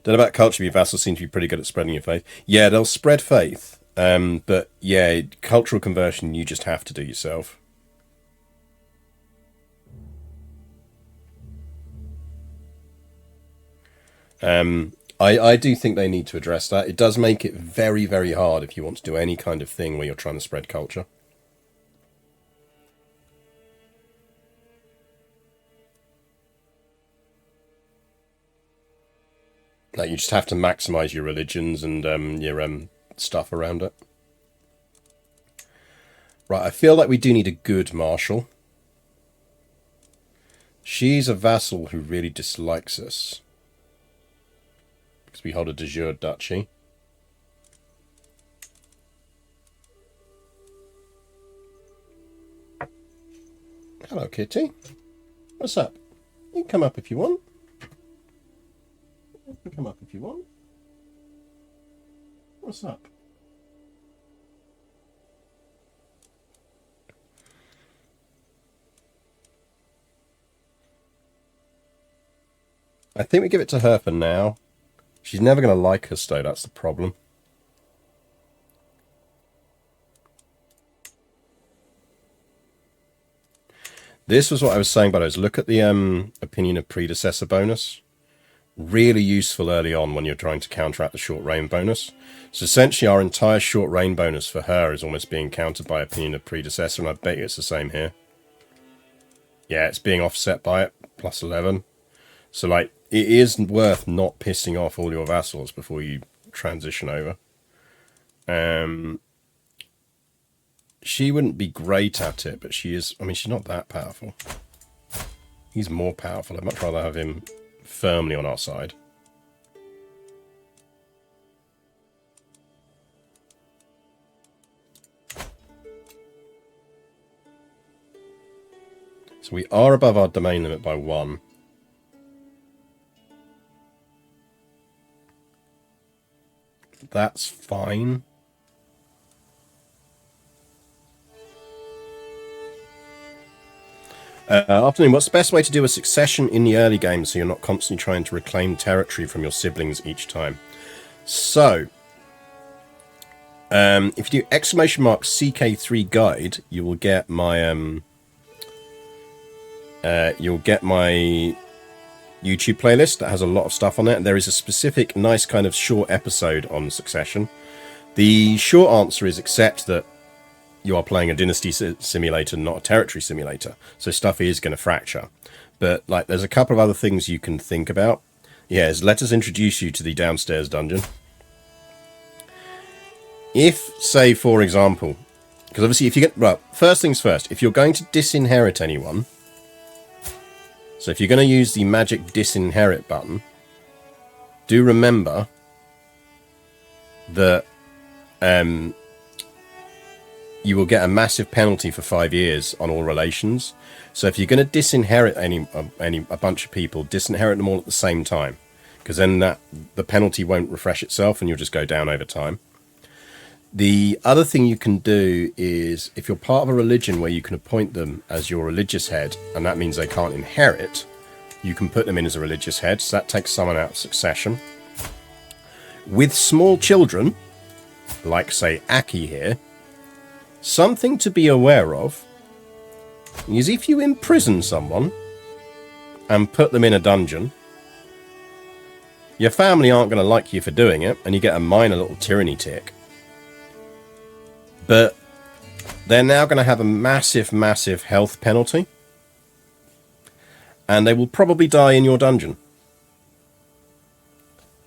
Don't know about culture, your vassals seem to be pretty good at spreading your faith. Yeah, they'll spread faith. But yeah, cultural conversion you just have to do yourself. I do think they need to address that. It does make it very, very hard if you want to do any kind of thing where you're trying to spread culture. Like, you just have to maximize your religions and your stuff around it. Right, I feel like we do need a good marshal. She's a vassal who really dislikes us. Because we hold a de jure duchy. Hello, Kitty. What's up? You can come up if you want. You can come up if you want. What's up? I think we give it to her for now. She's never going to like us, though. That's the problem. This was what I was saying, but I was look at the opinion of predecessor bonus. Really useful early on when you're trying to counteract the short reign bonus. So essentially our entire short reign bonus for her is almost being countered by opinion of predecessor, and I bet you it's the same here. Yeah, it's being offset by it, plus 11. So, like, it is worth not pissing off all your vassals before you transition over. She wouldn't be great at it, but she is... I mean, she's not that powerful. He's more powerful. I'd much rather have him firmly on our side. So we are above our domain limit by 1. That's fine. Afternoon, what's the best way to do a succession in the early game so you're not constantly trying to reclaim territory from your siblings each time? So, if you do !CK3 guide, you will get my YouTube playlist that has a lot of stuff on it. And there is a specific nice kind of short episode on succession. The short answer is accept that you are playing a dynasty simulator, not a territory simulator. So stuff is going to fracture. But like, there's a couple of other things you can think about. Yes, let us introduce you to the downstairs dungeon. If, say, for example, because obviously if you get... Well, first things first, if you're going to disinherit anyone... So if you're going to use the magic disinherit button, do remember that you will get a massive penalty for 5 years on all relations. So if you're going to disinherit a bunch of people, disinherit them all at the same time, because then the penalty won't refresh itself and you'll just go down over time. The other thing you can do is, if you're part of a religion where you can appoint them as your religious head, and that means they can't inherit, you can put them in as a religious head, so that takes someone out of succession. With small children, like, say, Aki here, something to be aware of is if you imprison someone and put them in a dungeon, your family aren't going to like you for doing it, and you get a minor little tyranny tick. But they're now going to have a massive, massive health penalty. And they will probably die in your dungeon.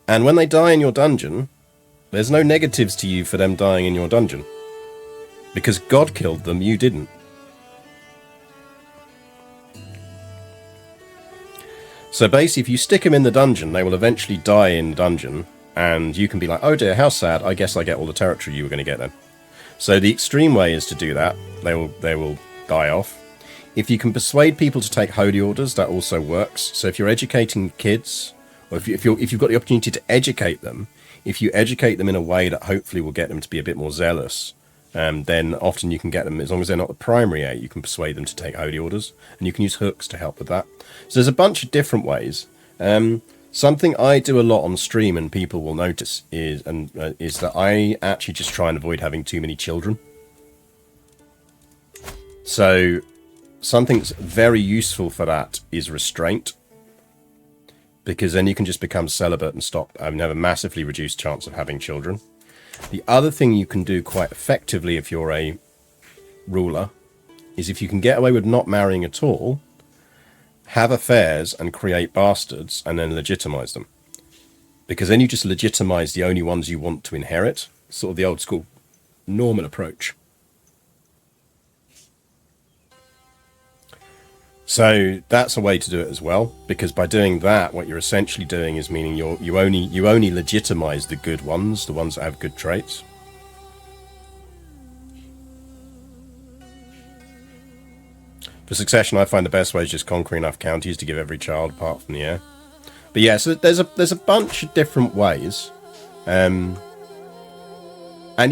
And when they die in your dungeon, there's no negatives to you for them dying in your dungeon. Because God killed them, you didn't. So basically, if you stick them in the dungeon, they will eventually die in the dungeon. And you can be like, oh dear, how sad. I guess I get all the territory you were going to get then. So the extreme way is to do that. They will die off. If you can persuade people to take holy orders, that also works. So if you're educating kids, or if you've got the opportunity to educate them, if you educate them in a way that hopefully will get them to be a bit more zealous, then often you can get them, as long as they're not the primary 8, you can persuade them to take holy orders, and you can use hooks to help with that. So there's a bunch of different ways. Something I do a lot on stream and people will notice is that I actually just try and avoid having too many children. So something that's very useful for that is restraint, because then you can just become celibate and stop and have a massively reduced chance of having children. The other thing you can do quite effectively if you're a ruler is, if you can get away with not marrying at all, have affairs and create bastards and then legitimize them. Because then you just legitimize the only ones you want to inherit. Sort of the old school Norman approach. So that's a way to do it as well, because by doing that, what you're essentially doing is meaning you only legitimize the good ones, the ones that have good traits. For succession, I find the best way is just conquer enough counties to give every child apart from the heir. But yeah, so there's a bunch of different ways. And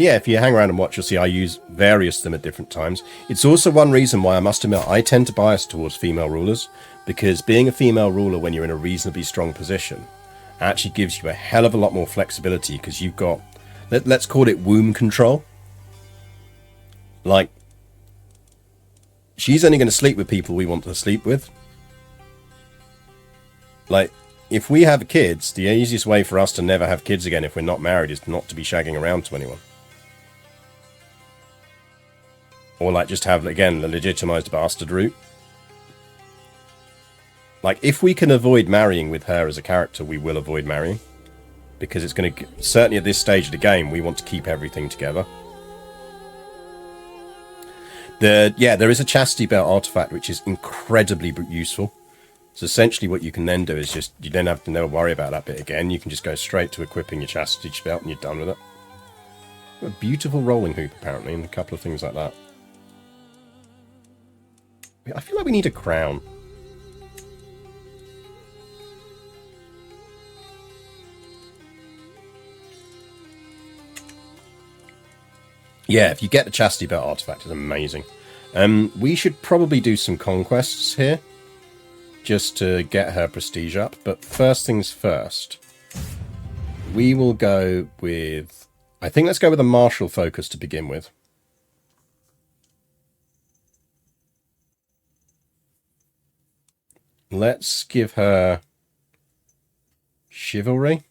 yeah, if you hang around and watch, you'll see I use various of them at different times. It's also one reason why I must admit I tend to bias towards female rulers, because being a female ruler when you're in a reasonably strong position actually gives you a hell of a lot more flexibility, because you've got, let's call it womb control. Like, she's only going to sleep with people we want to sleep with. Like, if we have kids, the easiest way for us to never have kids again if we're not married is not to be shagging around to anyone. Or like just have, again, the legitimized bastard route. Like, if we can avoid marrying with her as a character, we will avoid marrying. Because it's going to, certainly at this stage of the game, we want to keep everything together. There is a chastity belt artifact, which is incredibly useful. So essentially what you can then do is just, you don't have to never worry about that bit again. You can just go straight to equipping your chastity belt and you're done with it. A beautiful rolling hoop, apparently, and a couple of things like that. I feel like we need a crown. Yeah, if you get the chastity belt artifact, it's amazing. We should probably do some conquests here, just to get her prestige up. But first things first, we will go with, I think let's go with a martial focus to begin with. Let's give her chivalry.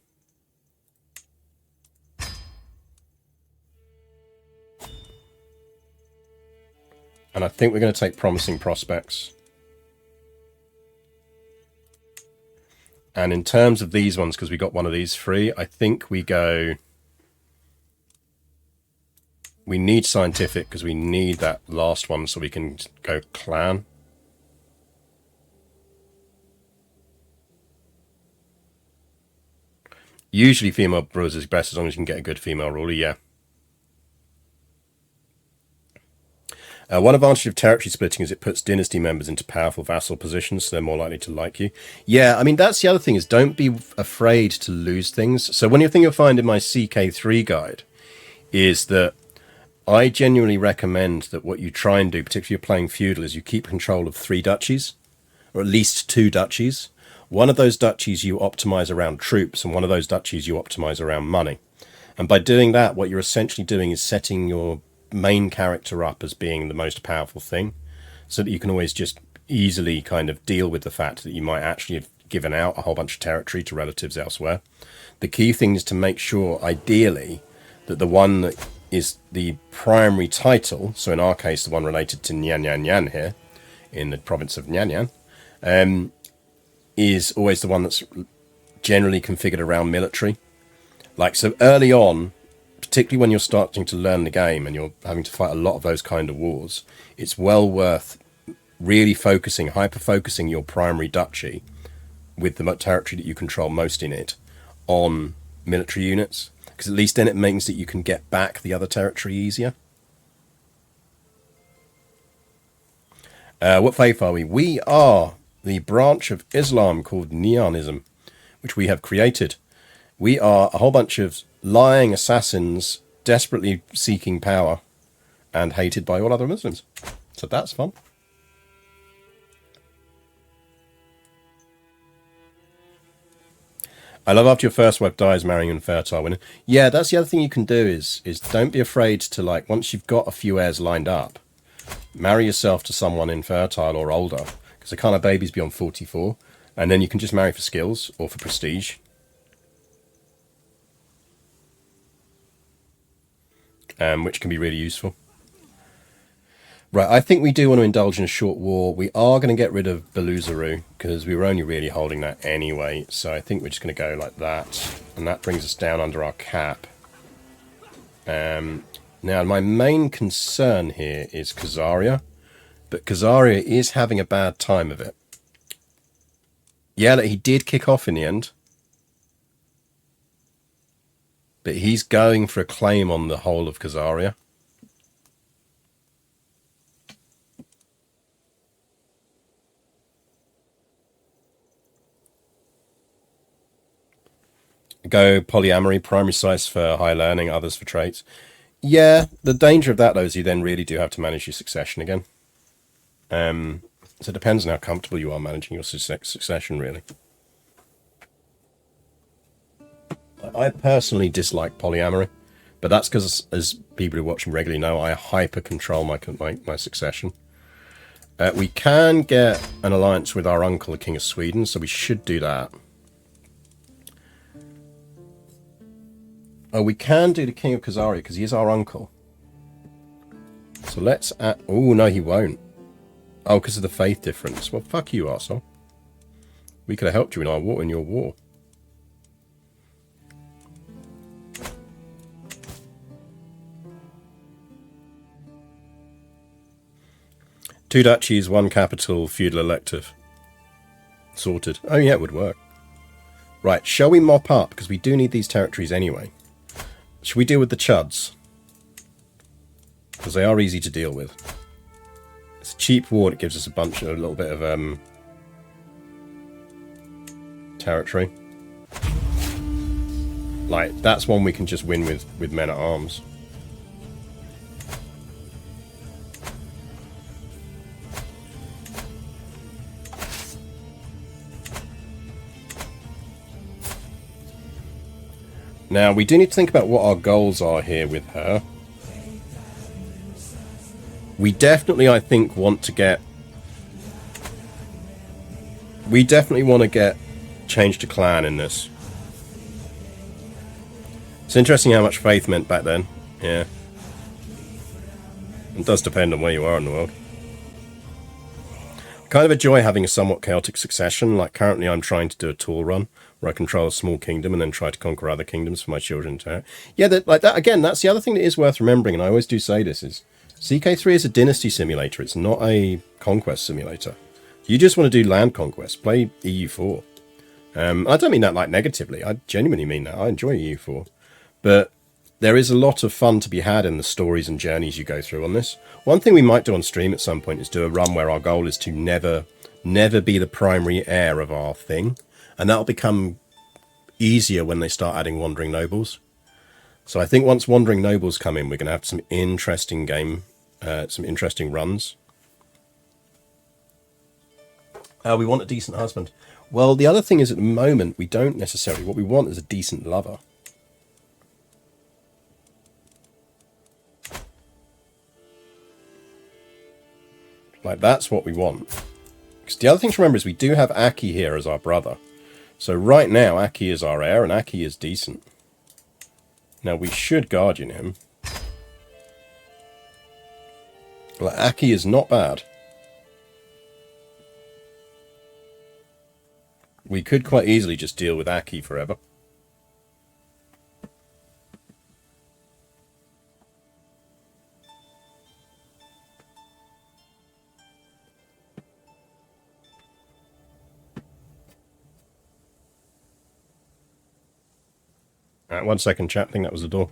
And I think we're going to take promising prospects. And in terms of these ones, because we got one of these free, I think we go... We need scientific, because we need that last one so we can go clan. Usually female rulers is best as long as you can get a good female ruler, yeah. One advantage of territory splitting is it puts dynasty members into powerful vassal positions, so they're more likely to like you. Yeah, I mean, that's the other thing, is don't be afraid to lose things. So one thing you'll find in my CK3 guide is that I genuinely recommend that what you try and do, particularly if you're playing feudal, is you keep control of 3 duchies, or at least 2 duchies. One of those duchies you optimize around troops, and one of those duchies you optimize around money. And by doing that, what you're essentially doing is setting your main character up as being the most powerful thing, so that you can always just easily kind of deal with the fact that you might actually have given out a whole bunch of territory to relatives elsewhere. The key thing is to make sure, ideally, that the one that is the primary title, so in our case the one related to Nyan Nyan Nyan here, in the province of Nyan Nyan, is always the one that's generally configured around military. Like, so early on, particularly when you're starting to learn the game and you're having to fight a lot of those kind of wars, it's well worth really focusing, hyper-focusing your primary duchy with the territory that you control most in it on military units, because at least then it means that you can get back the other territory easier. What faith are we? We are the branch of Islam called Neonism, which we have created. We are a whole bunch of lying assassins desperately seeking power and hated by all other Muslims. So that's fun. I love after your first wife dies, marrying an infertile women. Yeah, that's the other thing you can do is don't be afraid to, like, once you've got a few heirs lined up, marry yourself to someone infertile or older, because they can't have babies beyond 44, and then you can just marry for skills or for prestige. Which can be really useful. Right, I think we do want to indulge in a short war. We are going to get rid of Beluzaru, because we were only really holding that anyway. So I think we're just going to go like that. And that brings us down under our cap. Now, my main concern here is Khazaria. But Khazaria is having a bad time of it. Yeah, he did kick off in the end. But he's going for a claim on the whole of Khazaria. Go polyamory, primary size for high learning, others for traits. Yeah, the danger of that, though, is you then really do have to manage your succession again. So it depends on how comfortable you are managing your succession, really. I personally dislike polyamory, but that's because, as people who are watching regularly know, I hyper control my succession. We can get an alliance with our uncle, the King of Sweden, so we should do that. Oh, we can do the King of Khazaria because he is our uncle. So let's oh, no, he won't. Oh, because of the faith difference. Well, fuck you, arsehole. We could have helped you in your war. Two duchies, one capital, feudal elective. Sorted. Oh, yeah, it would work. Right, shall we mop up? Because we do need these territories anyway. Should we deal with the Chuds? Because they are easy to deal with. It's a cheap war. It gives us a little bit of territory. Like, that's one we can just win with men at arms. Now, we do need to think about what our goals are here with her. We definitely, I think, want to get... We definitely want to get change to clan in this. It's interesting how much faith meant back then. Yeah. It does depend on where you are in the world. I kind of enjoy having a somewhat chaotic succession. Like, currently I'm trying to do a tool run where I control a small kingdom and then try to conquer other kingdoms for my children to... Yeah, like that again, that's the other thing that is worth remembering, and I always do say this, is CK3 is a dynasty simulator. It's not a conquest simulator. You just want to do land conquest. Play EU4. I don't mean that like negatively. I genuinely mean that. I enjoy EU4. But there is a lot of fun to be had in the stories and journeys you go through on this. One thing we might do on stream at some point is do a run where our goal is to never be the primary heir of our thing. And that'll become easier when they start adding Wandering Nobles. So I think once Wandering Nobles come in, we're going to have some interesting some interesting runs. We want a decent husband. Well, the other thing is at the moment, we don't necessarily. What we want is a decent lover. Like, that's what we want. Because the other thing to remember is we do have Aki here as our brother. So right now, Aki is our heir, and Aki is decent. Now, we should guardian him. Like, Aki is not bad. We could quite easily just deal with Aki forever. Alright, 1 second, chat. I think that was the door.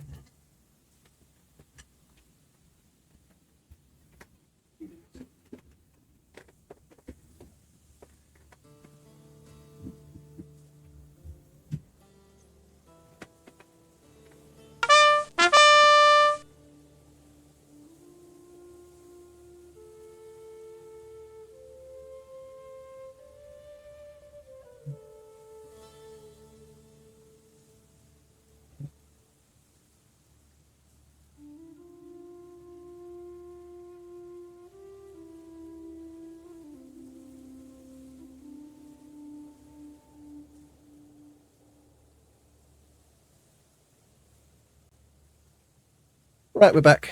Right, we're back.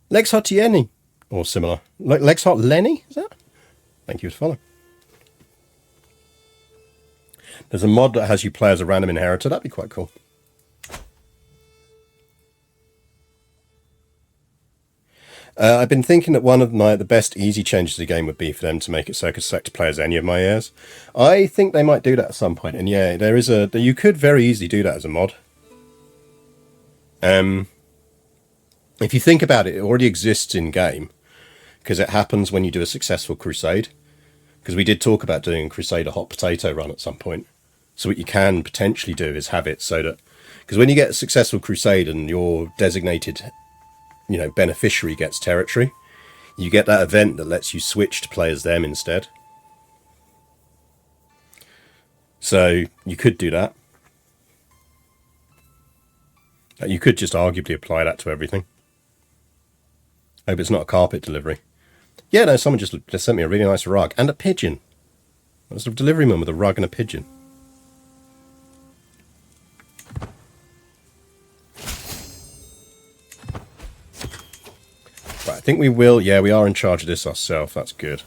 Lex Hotieni, or similar. Lex Hot Lenny, is that? Thank you for following. There's a mod that has you play as a random inheritor. That'd be quite cool. I've been thinking that one of the best easy changes to the game would be for them to make it so I could select to play as any of my heirs. I think they might do that at some point, and yeah, you could very easily do that as a mod. If you think about it, it already exists in game, because it happens when you do a successful crusade. Because we did talk about doing a Crusader hot potato run at some point. So what you can potentially do is have it so that, because when you get a successful crusade and your designated, beneficiary gets territory, you get that event that lets you switch to play as them instead. So you could do that. You could just arguably apply that to everything. Hope it's not a carpet delivery. Yeah, no, someone just sent me a really nice rug and a pigeon. There's a delivery man with a rug and a pigeon. Right, I think we will. Yeah, we are in charge of this ourselves. That's good.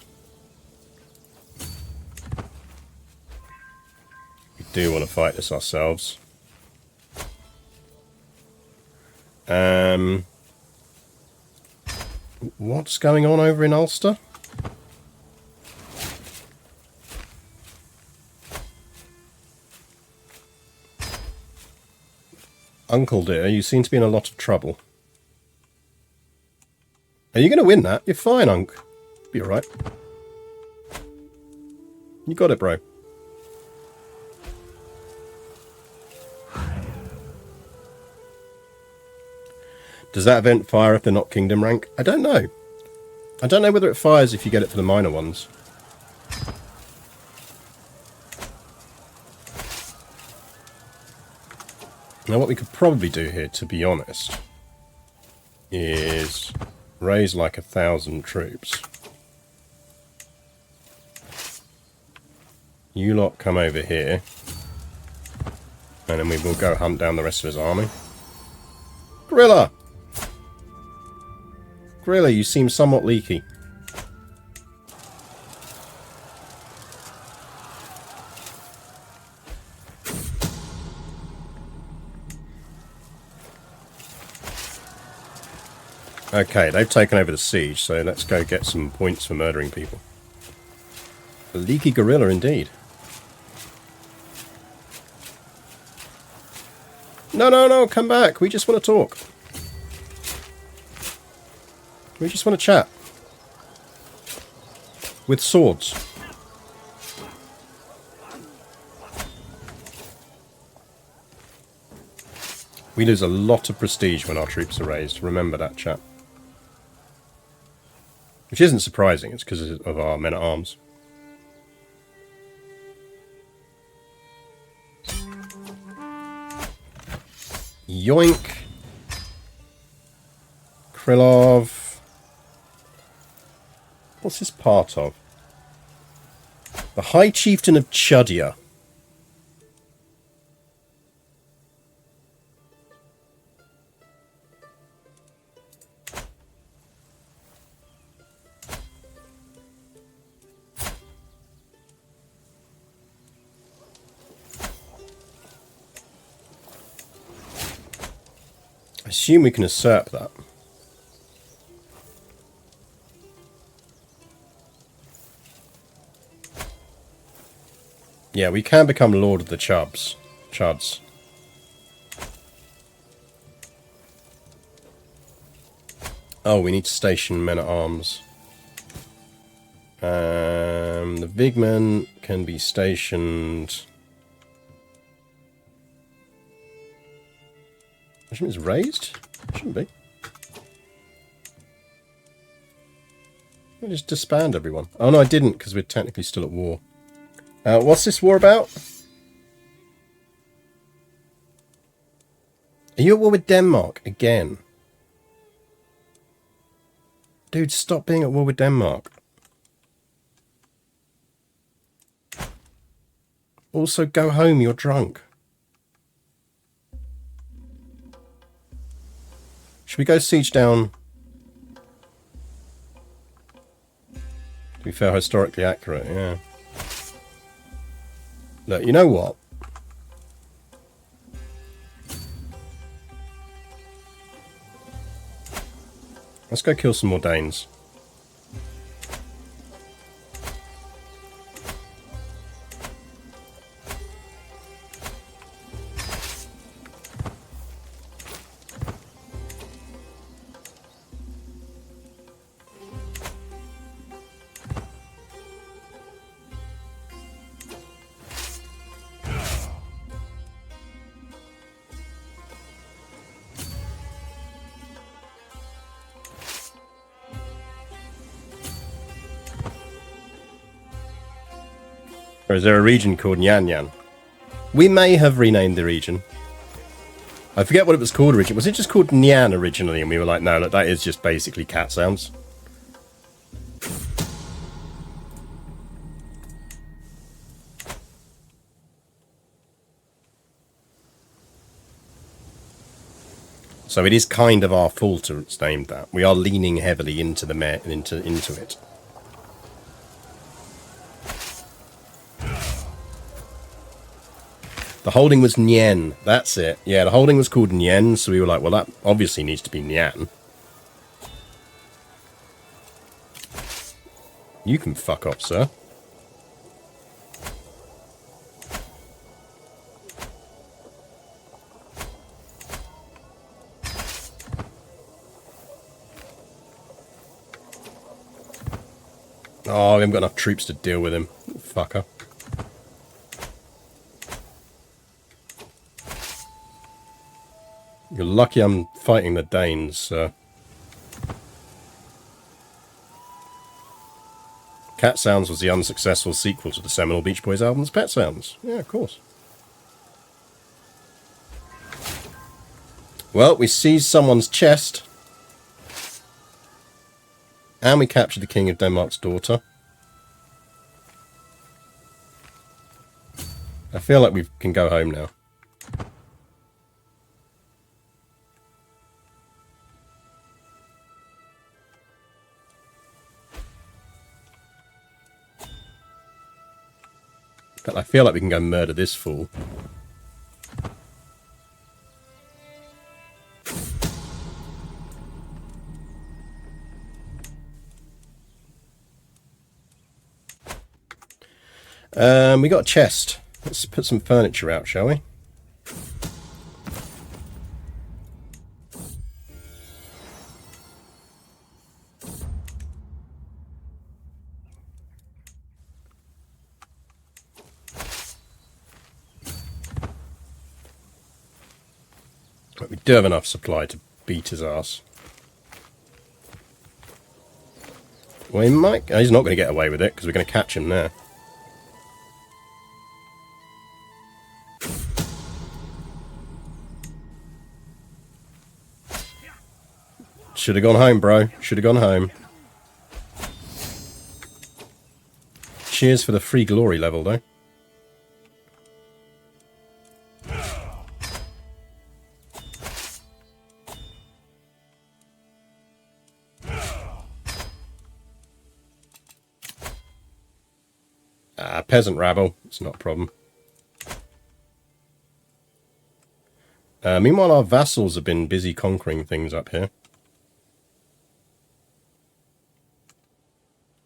We do want to fight this ourselves. What's going on over in Ulster? Uncle dear, you seem to be in a lot of trouble. Are you going to win that? You're fine, Unc. Be alright. You got it, bro. Does that event fire if they're not kingdom rank? I don't know. I don't know whether it fires if you get it for the minor ones. Now what we could probably do here, to be honest, is raise like 1,000 troops. You lot come over here, and then we will go hunt down the rest of his army. Gorilla! Gorilla, you seem somewhat leaky. Okay, they've taken over the siege, so let's go get some points for murdering people. A leaky gorilla indeed. No, no, no, come back. We just want to talk. We just want to chat. With swords. We lose a lot of prestige when our troops are raised. Remember that, chat. Which isn't surprising, it's because of our men-at-arms. Yoink. Krylov. What's this part of? The High Chieftain of Chudia. I assume we can usurp that. Yeah, we can become Lord of the Chuds. Oh, we need to station men-at-arms. The Vigman can be stationed... Regiment is raised? Shouldn't be. I'll just disband everyone. Oh no, I didn't, because we're technically still at war. What's this war about? Are you at war with Denmark again? Dude, stop being at war with Denmark. Also, go home, you're drunk. Should we go siege down? To be fair, historically accurate, yeah. Look, you know what? Let's go kill some more Danes. Or is there a region called Nyan Nyan? We may have renamed the region. I forget what it was called originally. Was it just called Nyan originally? And we were like, no, look, that is just basically cat sounds. So it is kind of our fault it's named that. We are leaning heavily into the into it. The holding was Nyen. That's it. Yeah, the holding was called Nyen, so we were like, well, that obviously needs to be Nyan. You can fuck off, sir. Oh, we haven't got enough troops to deal with him. Fucker. You're lucky I'm fighting the Danes, sir. Cat Sounds was the unsuccessful sequel to the seminal Beach Boys album's Pet Sounds. Yeah, of course. Well, we seized someone's chest. And we captured the King of Denmark's daughter. I feel like we can go home now. But I feel like we can go murder this fool. We got a chest. Let's put some furniture out, shall we? But we do have enough supply to beat his ass. Well, he might... He's not going to get away with it, because we're going to catch him there. Should have gone home, bro. Should have gone home. Cheers for the free glory level, though. Peasant rabble. It's not a problem. Meanwhile, our vassals have been busy conquering things up here.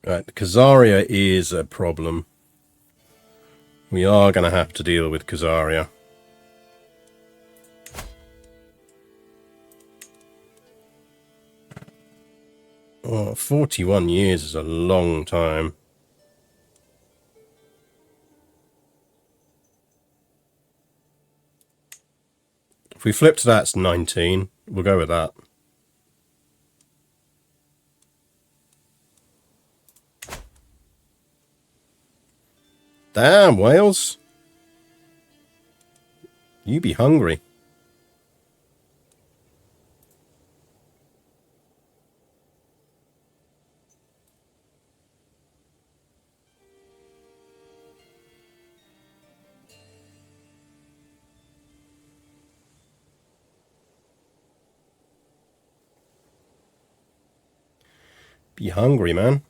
Right, Khazaria is a problem. We are going to have to deal with Khazaria. Oh, 41 years is a long time. If we flip to that, it's 19. We'll go with that. Damn, Wales. You be hungry. Be hungry, man.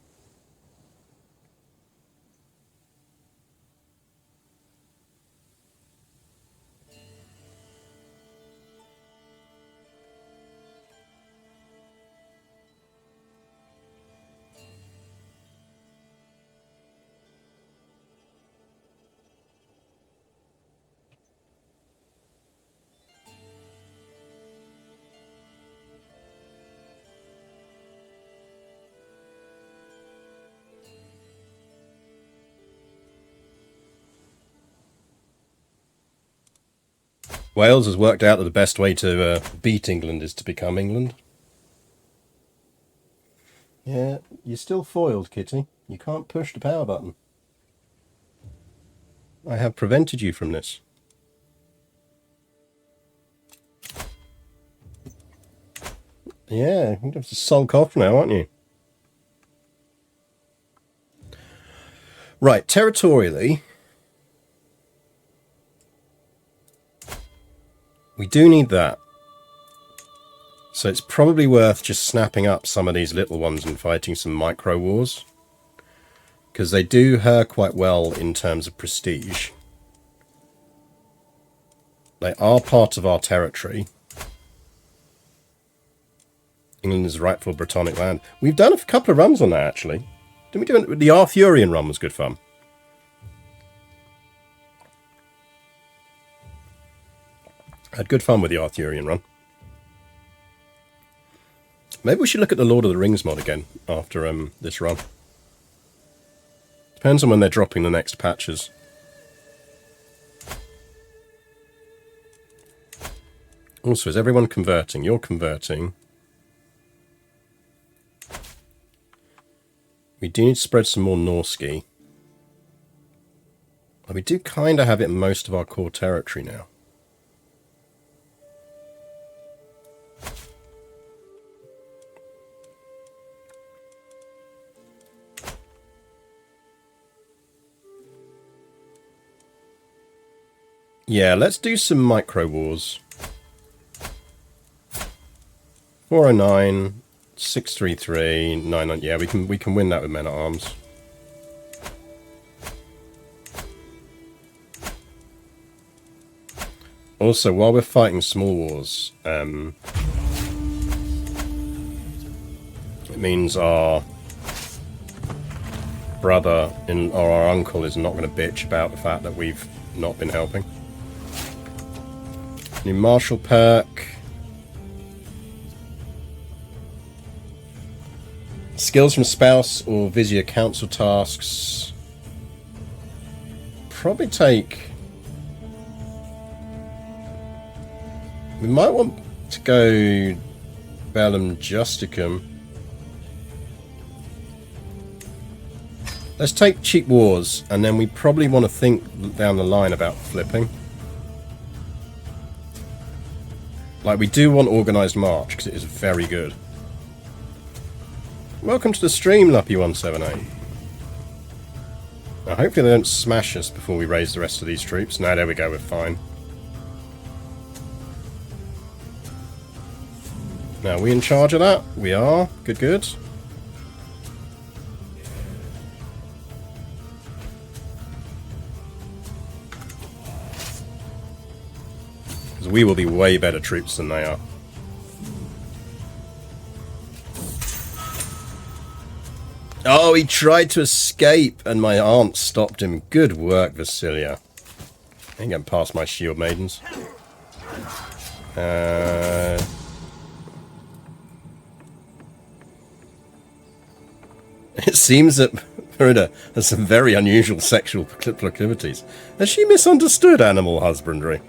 Wales has worked out that the best way to beat England is to become England. Yeah, you're still foiled, Kitty. You can't push the power button. I have prevented you from this. Yeah, you're going to have to sulk off now, aren't you? Right, territorially, we do need that. So it's probably worth just snapping up some of these little ones and fighting some micro wars. Because they do her quite well in terms of prestige. They are part of our territory. England is rightful Brittonic land. We've done a couple of runs on that, actually. Didn't we do it? The Arthurian run was good fun. Had good fun with the Arthurian run. Maybe we should look at the Lord of the Rings mod again after this run. Depends on when they're dropping the next patches. Also, is everyone converting? You're converting. We do need to spread some more Norsky. Well, we do kind of have it in most of our core territory now. Yeah, let's do some micro wars. 409, 633, 99. Yeah, we can win that with men at arms. Also, while we're fighting small wars, it means our brother or our uncle is not going to bitch about the fact that we've not been helping. New martial perk. Skills from spouse or vizier council tasks. Probably take... We might want to go Bellum Justicum. Let's take cheap wars, and then we probably want to think down the line about flipping. Like, we do want Organised March, because it is very good. Welcome to the stream, Luppy178. Now, hopefully they don't smash us before we raise the rest of these troops. No, there we go, we're fine. Now, are we in charge of that? We are. Good, good. Because we will be way better troops than they are. Oh, he tried to escape, and my aunt stopped him. Good work, Vasilia. I ain't getting past my shield maidens. It seems that Verida has some very unusual sexual proclivities. Has she misunderstood animal husbandry?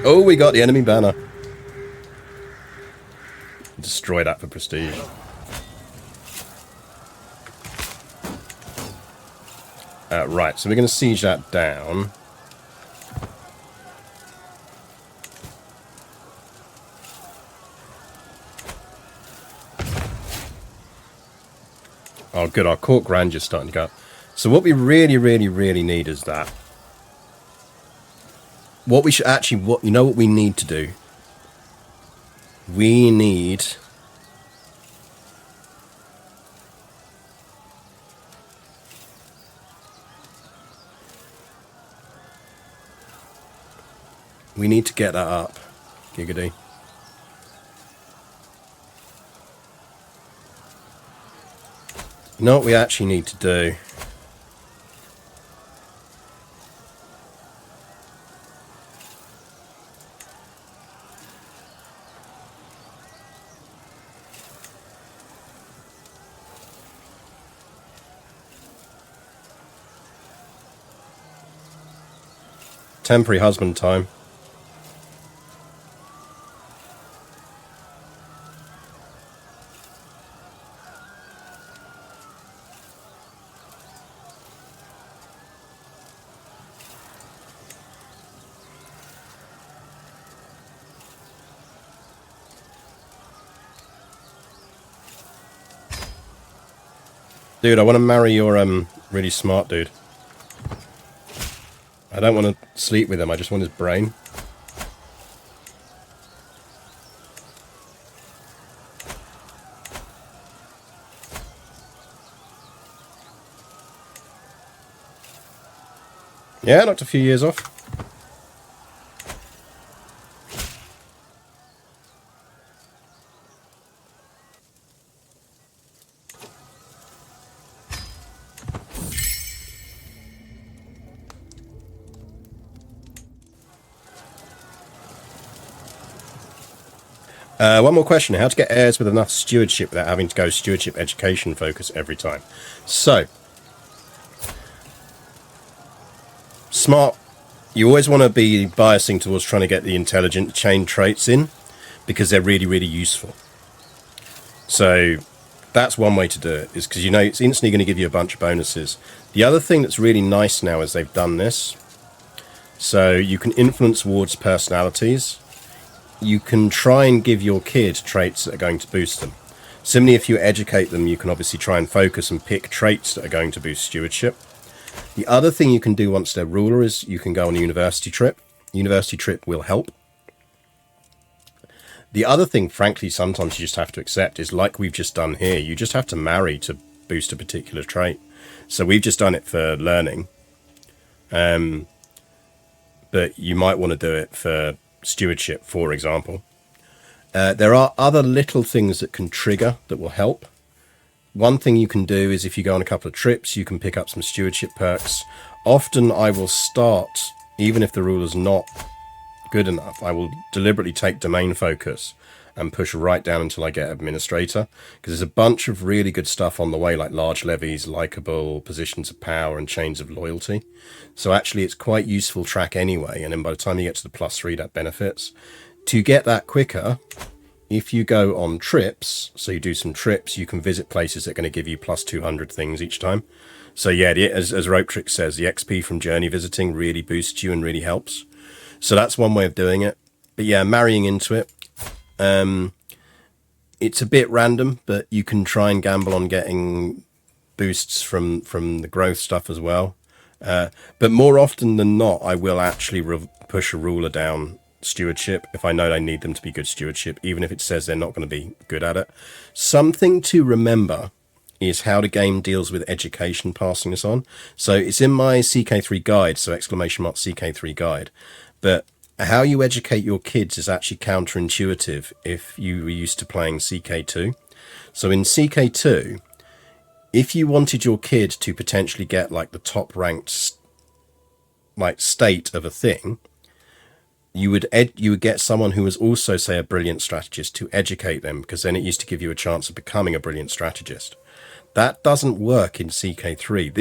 Oh, we got the enemy banner. Destroy that for prestige. Right, so we're going to siege that down. Oh, good, our court grandure's starting to go up. So what we really, really, really need is that. What we should actually, you know what we need to do? We need... We need to get that up. Giggity. You know what we actually need to do? Temporary husband time. Dude, I want to marry your really smart dude. I don't want to sleep with him, I just want his brain. Yeah, knocked a few years off. One more question. How to get heirs with enough stewardship without having to go stewardship education focus every time. So, smart. You always want to be biasing towards trying to get the intelligent chain traits in because they're really, really useful. So, that's one way to do it, is because you know it's instantly going to give you a bunch of bonuses. The other thing that's really nice now is they've done this. So, you can influence wards' personalities. You can try and give your kid traits that are going to boost them. Similarly, if you educate them, you can obviously try and focus and pick traits that are going to boost stewardship. The other thing you can do once they're ruler is you can go on a university trip. University trip will help. The other thing, frankly, sometimes you just have to accept is like we've just done here. You just have to marry to boost a particular trait. So we've just done it for learning. But you might want to do it for stewardship, for example. There are other little things that can trigger that will help. One thing you can do is if you go on a couple of trips, you can pick up some stewardship perks. Often I will start, even if the ruler's not good enough, I will deliberately take domain focus and push right down until I get administrator, because there's a bunch of really good stuff on the way, like large levies, likable, positions of power, and chains of loyalty. So actually it's quite useful track anyway, and then by the time you get to the +3, that benefits. To get that quicker, if you go on trips, so you do some trips, you can visit places that are going to give you +200 things each time. So yeah, as Rope Trick says, the XP from journey visiting really boosts you and really helps. So that's one way of doing it. But yeah, marrying into it. It's a bit random, but you can try and gamble on getting boosts from the growth stuff as well. But more often than not, I will actually push a ruler down stewardship if I know I need them to be good stewardship, even if it says they're not going to be good at it. Something to remember is how the game deals with education passing this on. So it's in my CK3 guide, so !CK3 guide. But how you educate your kids is actually counterintuitive if you were used to playing CK2. So in CK2, if you wanted your kid to potentially get like the top ranked like state of a thing, you would get someone who was also, say, a brilliant strategist to educate them, because then it used to give you a chance of becoming a brilliant strategist. That doesn't work in CK3.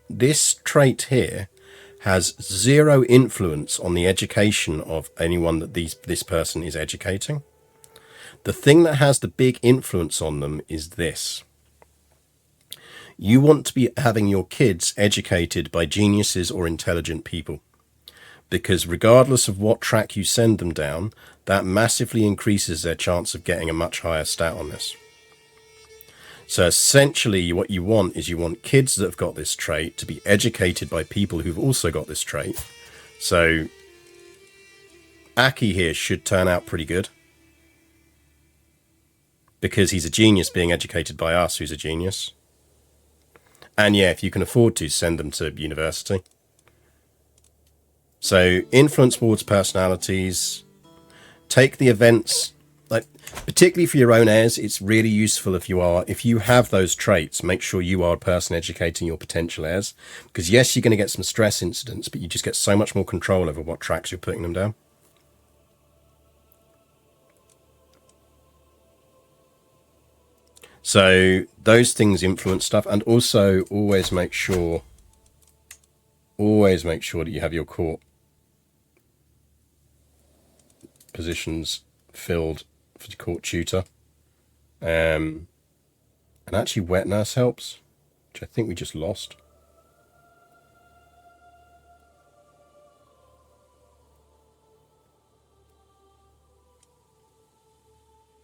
This trait here has zero influence on the education of anyone that this person is educating. The thing that has the big influence on them is this. You want to be having your kids educated by geniuses or intelligent people, because regardless of what track you send them down, that massively increases their chance of getting a much higher stat on this. So essentially what you want is you want kids that have got this trait to be educated by people who've also got this trait. So Aki here should turn out pretty good, because he's a genius being educated by us, who's a genius. And yeah, if you can afford to, send them to university. So influence wards personalities, take the events, like particularly for your own heirs, it's really useful if you have those traits, make sure you are a person educating your potential heirs, because yes, you're going to get some stress incidents, but you just get so much more control over what tracks you're putting them down. So those things influence stuff, and also always make sure that you have your court positions filled for the court tutor. And actually wet nurse helps, which I think we just lost.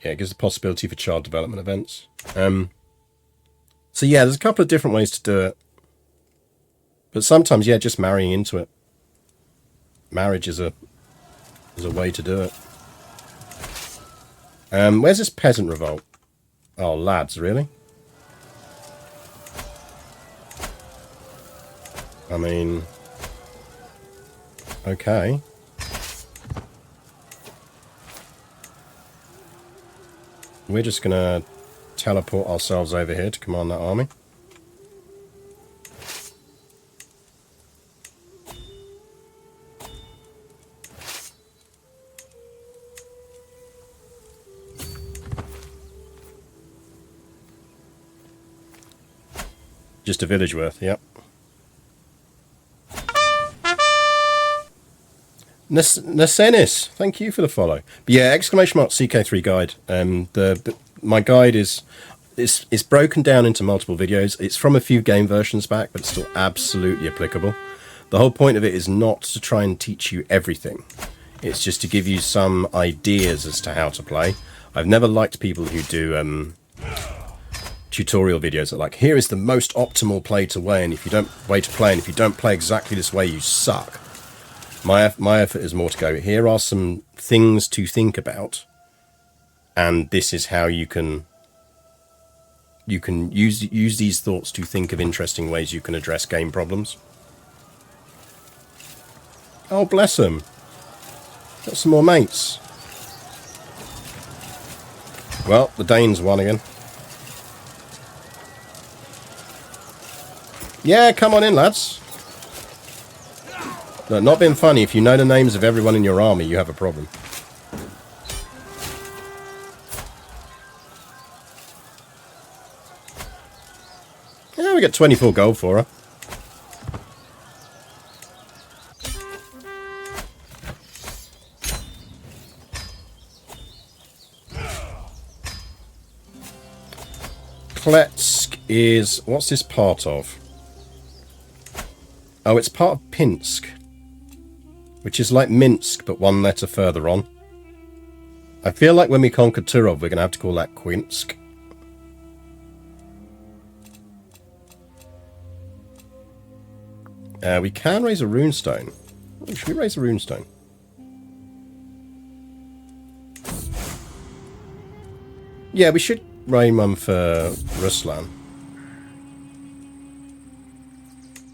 Yeah, it gives the possibility for child development events. So yeah, there's a couple of different ways to do it. But sometimes, yeah, just marrying into it. Marriage is a way to do it. Where's this peasant revolt? Oh, lads, really? I mean, okay. We're just gonna teleport ourselves over here to command that army. Just a village worth, yep. Nasenis, thank you for the follow. But yeah, exclamation mark CK3 guide. My guide is it's broken down into multiple videos. It's from a few game versions back, but it's still absolutely applicable. The whole point of it is not to try and teach you everything. It's just to give you some ideas as to how to play. I've never liked people who do tutorial videos that are like, here is the most optimal play to play, and if you don't play exactly this way, you suck. My effort is more to go, here are some things to think about, and this is how you can use these thoughts to think of interesting ways you can address game problems. Oh, bless them. Got some more mates. Well, the Danes won again. Yeah, come on in, lads. Look, not being funny, if you know the names of everyone in your army, you have a problem. Yeah, we got 24 gold for her. Kletsk is... what's this part of? Oh, it's part of Pinsk, which is like Minsk, but one letter further on. I feel like when we conquer Turov, we're going to have to call that Quinsk. We can raise a runestone. Oh, should we raise a runestone? Yeah, we should raise one for Ruslan.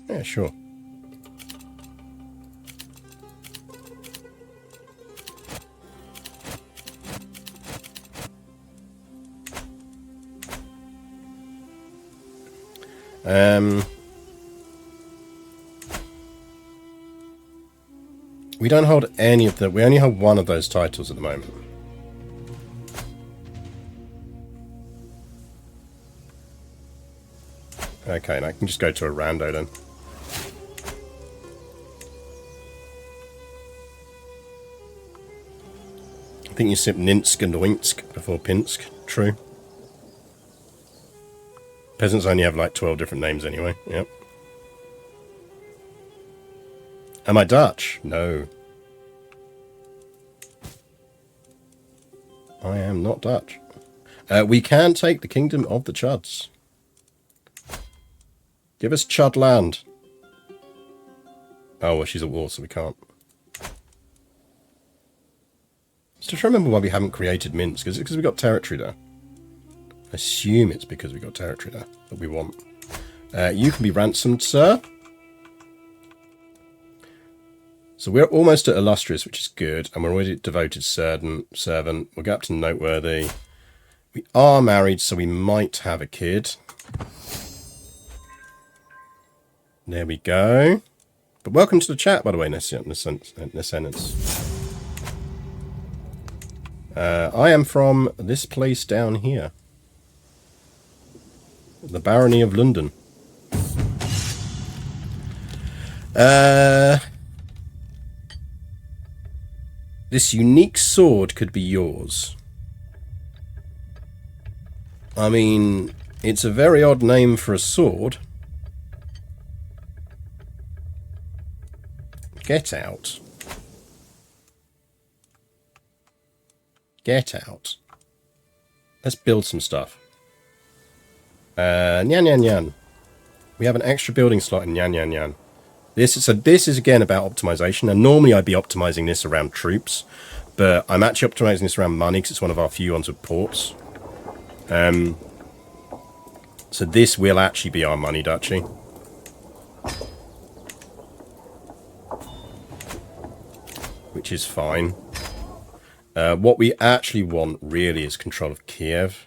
Yeah, sure. We don't hold any of the... we only hold one of those titles at the moment. Okay, and I can just go to a rando then. I think you sip Ninsk and Winsk before Pinsk. True. Peasants only have like 12 different names anyway. Yep. Am I Dutch? No. I am not Dutch. We can take the Kingdom of the Chuds. Give us Chud land. Oh, well, she's at war, so we can't. Just trying to remember why we haven't created Minsk. Is it because we got territory there? I assume it's because we got territory there that we want. You can be ransomed, sir. So we're almost at illustrious, which is good, and we're already at devoted servant. We'll get up to noteworthy. We are married, so we might have a kid. There we go. But welcome to the chat, by the way, Nescendants. I am from this place down here. The Barony of London. This unique sword could be yours. I mean, it's a very odd name for a sword. Get out. Get out. Let's build some stuff. Nyan Nyan Nyan. We have an extra building slot in Nyan Nyan Nyan. This is again about optimization. And normally I'd be optimizing this around troops, but I'm actually optimizing this around money because it's one of our few ones with ports. So this will actually be our money duchy. Which is fine. What we actually want really is control of Kiev.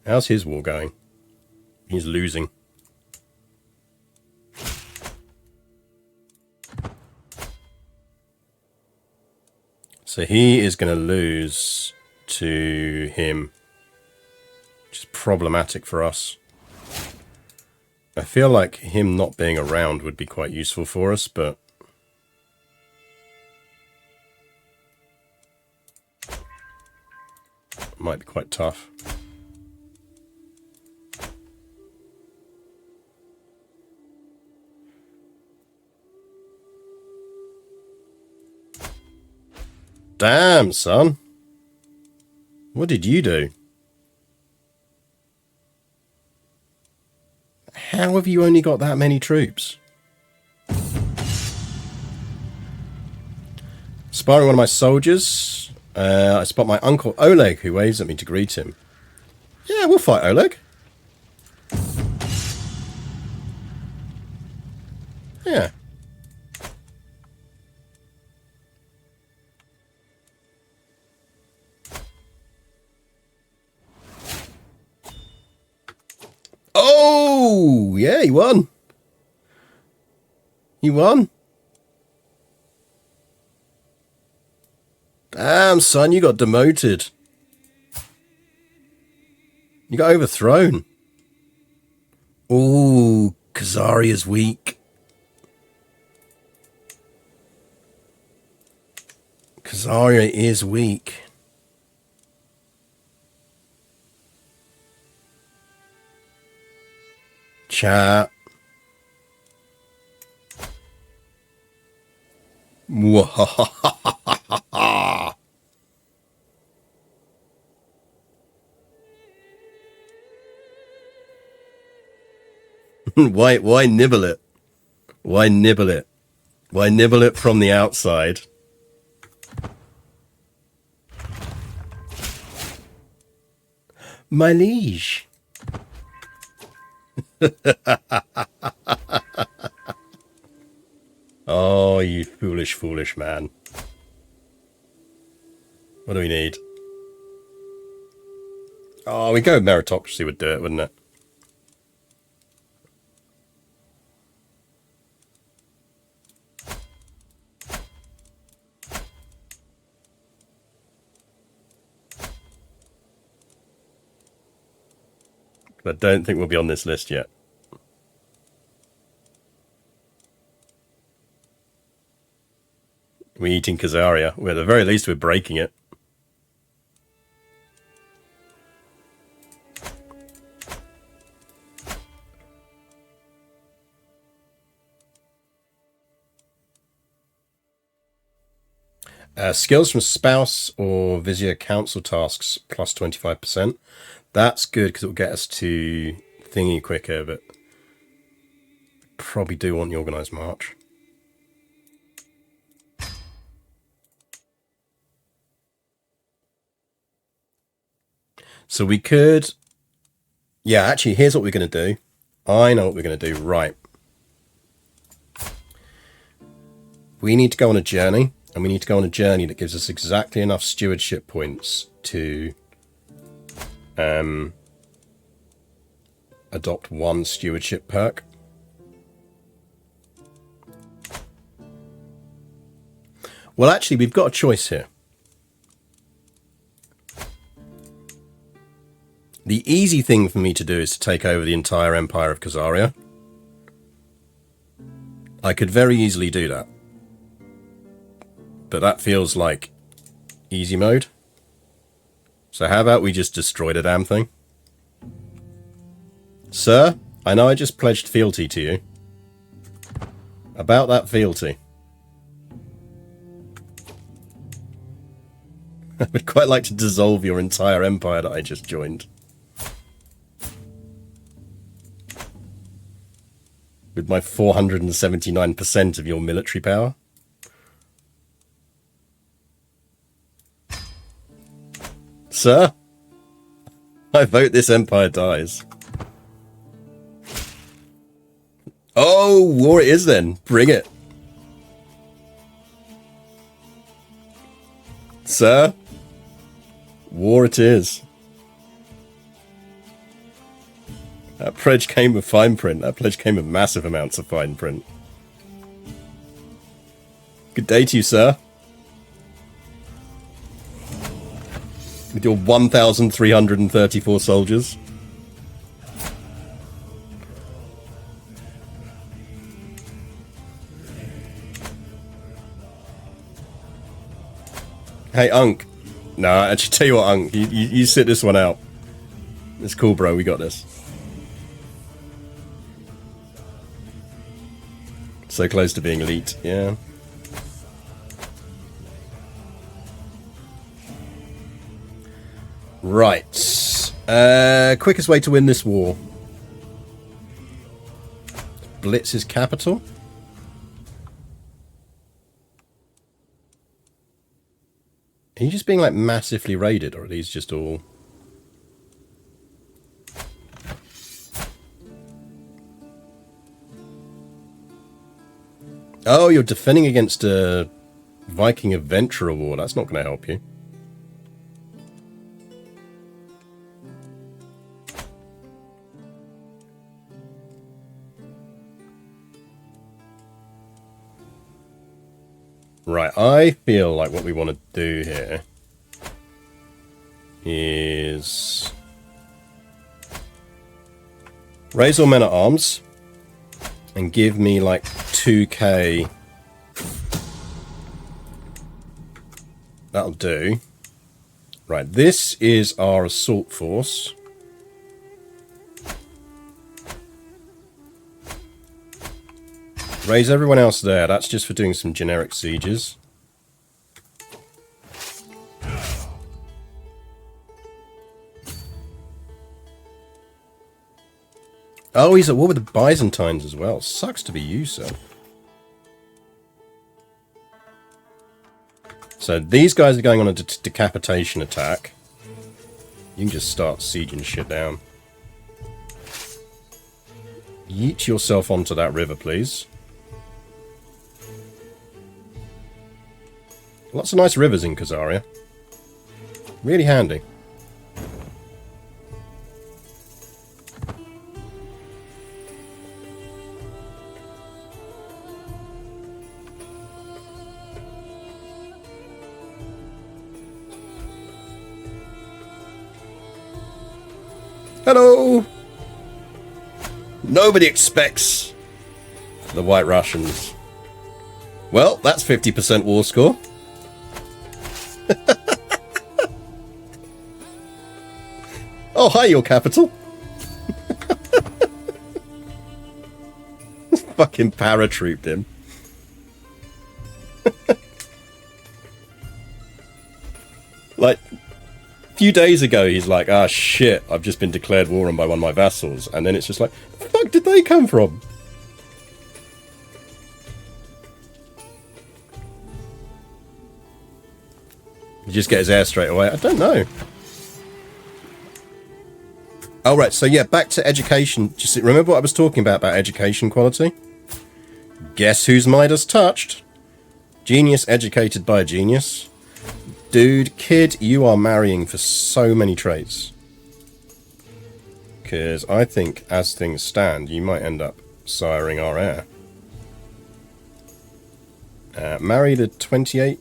How's his war going? He's losing. So he is going to lose to him, which is problematic for us. I feel like him not being around would be quite useful for us, but it might be quite tough. Damn, son. What did you do? How have you only got that many troops? Sparring one of my soldiers. I spot my uncle Oleg, who waves at me to greet him. Yeah, we'll fight Oleg. Yeah. Oh, yeah, he won. He won. Damn, son, you got demoted. You got overthrown. Ooh, Khazaria's weak. Khazaria is weak. Chat. Mwahahahaha. Why nibble it? Why nibble it? Why nibble it from the outside? My liege. Oh, you foolish, foolish man. What do we need? Oh, we go meritocracy would do it, wouldn't it? I don't think we'll be on this list yet. We're eating Khazaria. Well, at the very least, we're breaking it. Skills from spouse or vizier council tasks plus 25%. That's good because it will get us to thingy quicker, but probably do want the organised march. So we could... Yeah, actually, here's what we're going to do. I know what we're going to do. Right. We need to go on a journey, and we need to go on a journey that gives us exactly enough stewardship points to adopt one stewardship perk. Well, actually, we've got a choice here. The easy thing for me to do is to take over the entire Empire of Khazaria. I could very easily do that. But that feels like easy mode. So how about we just destroy the damn thing? Sir, I know I just pledged fealty to you. About that fealty. I would quite like to dissolve your entire empire that I just joined. With my 479% of your military power. Sir, I vote this empire dies. Oh, war it is then. Bring it. Sir, war it is. That pledge came with fine print. That pledge came with massive amounts of fine print. Good day to you, sir. With your 1,334 soldiers. Hey, Unk. Nah, actually, tell you what, Unk. You sit this one out. It's cool, bro. We got this. So close to being elite, yeah. Right. Quickest way to win this war. Blitz his capital. Are you just being like massively raided, or are these just all... Oh, you're defending against a Viking adventurer war. That's not going to help you. Right, I feel like what we want to do here is raise all men at arms and give me like 2k. That'll do. Right, this is our assault force. Raise everyone else there. That's just for doing some generic sieges. Oh, he's at war with the Byzantines as well. Sucks to be you, sir. So these guys are going on a decapitation attack. You can just start sieging shit down. Yeet yourself onto that river, please. Lots of nice rivers in Khazaria. Really handy. Hello! Nobody expects the White Russians. Well, that's 50% war score. Oh, hi, your capital. Fucking paratrooped him. Like, a few days ago, he's like, ah, shit, I've just been declared war on by one of my vassals. And then it's just like, where the fuck did they come from? You just get his air straight away? I don't know. Oh, right, so yeah, back to education. Just remember what I was talking about education quality? Guess whose Midas touched? Genius educated by a genius. Dude, kid, you are marrying for so many traits. Because I think, as things stand, you might end up siring our heir. Marry the 28...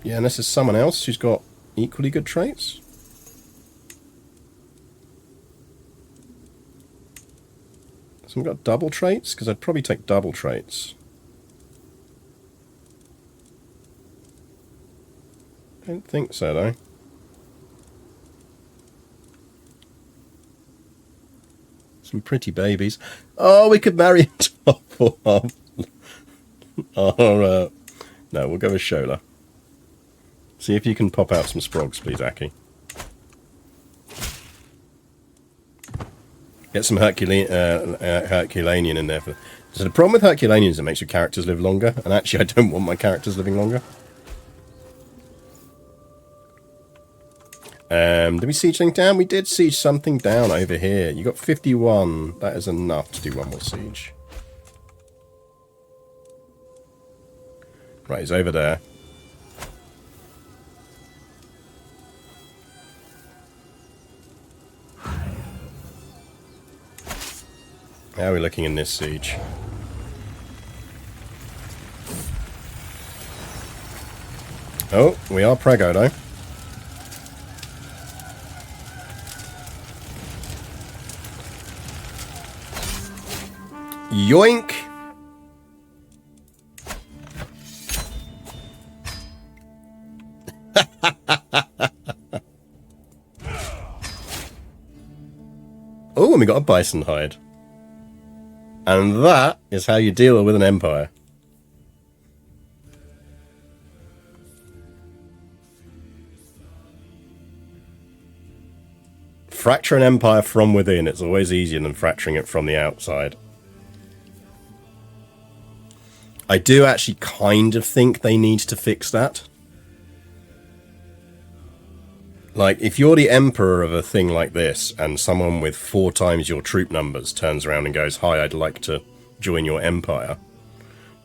Yeah, unless there's someone else who's got equally good traits. Someone got double traits? Because I'd probably take double traits. I don't think so, though. Some pretty babies. Oh, we could marry top or no, we'll go with Shola. See if you can pop out some sprogs, please, Aki. Get some Herculanean in there. So the problem with Herculanean is it makes your characters live longer. And actually, I don't want my characters living longer. Did we siege something down? We did siege something down over here. You got 51. That is enough to do one more siege. Right, he's over there. How are we looking in this siege? Oh, we are prego though. Yoink! Oh, and we got a bison hide. And that is how you deal with an empire. Fracture an empire from within. It's always easier than fracturing it from the outside. I do actually kind of think they need to fix that. Like, if you're the emperor of a thing like this, and someone with 4 times your troop numbers turns around and goes, "Hi, I'd like to join your empire,"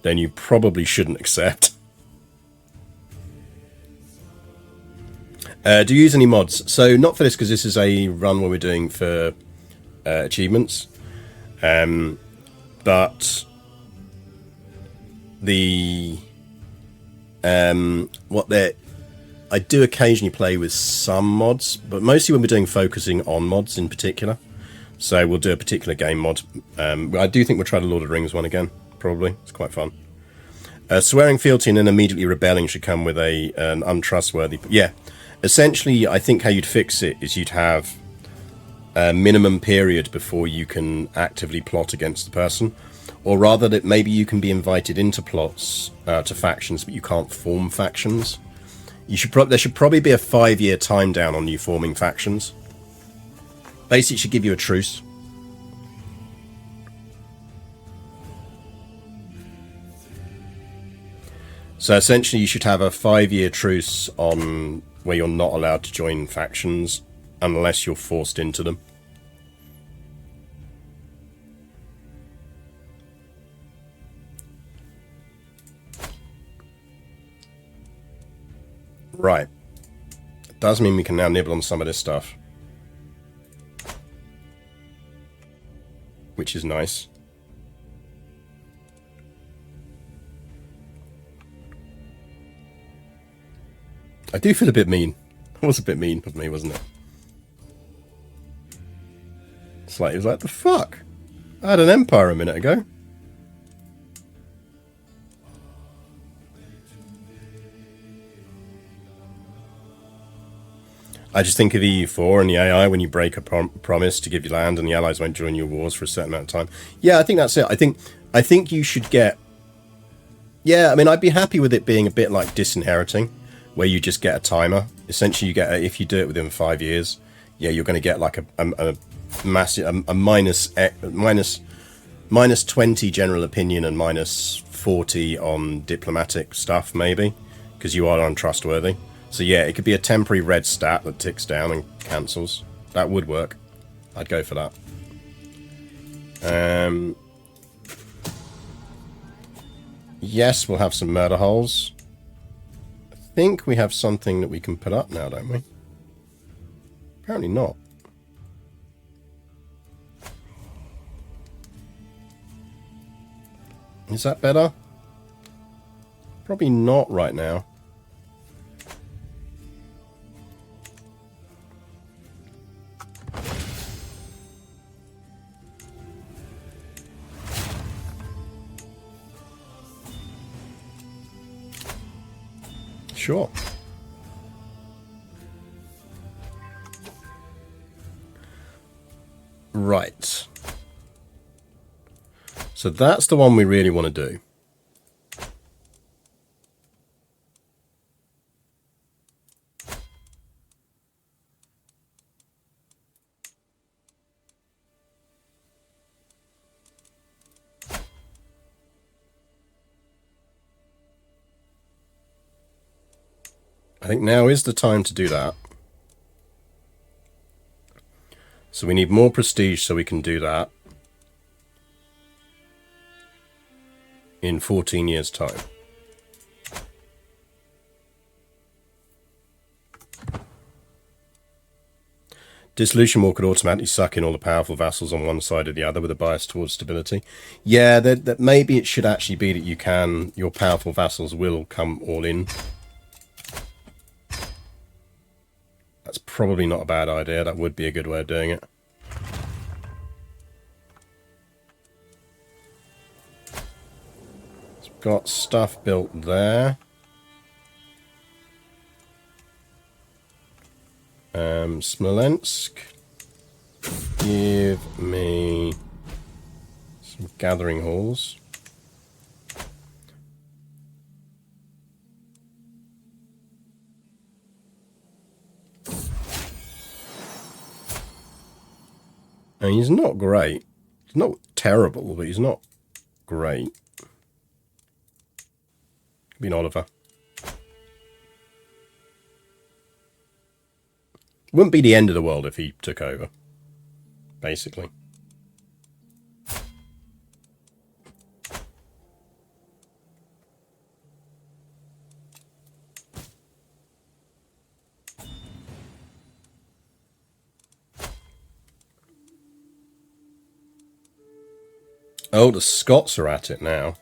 then you probably shouldn't accept. Do you use any mods? So, not for this, because this is a run where we're doing for achievements. But the I do occasionally play with some mods, but mostly when we're doing focusing on mods in particular. So we'll do a particular game mod. I do think we'll try the Lord of the Rings one again, probably. It's quite fun. Swearing fealty and then immediately rebelling should come with an untrustworthy... Yeah, essentially, I think how you'd fix it is you'd have a minimum period before you can actively plot against the person. Or rather, that maybe you can be invited into plots to factions, but you can't form factions. There should probably be a 5-year time down on you forming factions. Basically, it should give you a truce. So essentially, you should have a 5-year truce on where you're not allowed to join factions unless you're forced into them. Right. It does mean we can now nibble on some of this stuff. Which is nice. I do feel a bit mean. It was a bit mean of me, wasn't it? It's like, it was like, the fuck? I had an empire a minute ago. I just think of EU4 and the AI when you break a promise to give you land and the allies won't join your wars for a certain amount of time. Yeah, I think that's it. I think you should get... Yeah, I mean, I'd be happy with it being a bit like disinheriting, where you just get a timer. Essentially, you get if you do it within 5 years, yeah, you're going to get like a massive minus 20 general opinion and minus 40 on diplomatic stuff, maybe, because you are untrustworthy. So yeah, it could be a temporary red stat that ticks down and cancels. That would work. I'd go for that. Yes, we'll have some murder holes. I think we have something that we can put up now, don't we? Apparently not. Is that better? Probably not right now. Sure. Right. So that's the one we really want to do. I think now is the time to do that. So we need more prestige so we can do that in 14 years' time. Dissolution War could automatically suck in all the powerful vassals on one side or the other with a bias towards stability. Yeah, that maybe it should actually be that your powerful vassals will come all in. That's probably not a bad idea. That would be a good way of doing it. So we've got stuff built there. Smolensk. Give me some gathering halls. And he's not great. He's not terrible, but he's not great. Could be an Oliver. Wouldn't be the end of the world if he took over, basically. Oh, the Scots are at it now.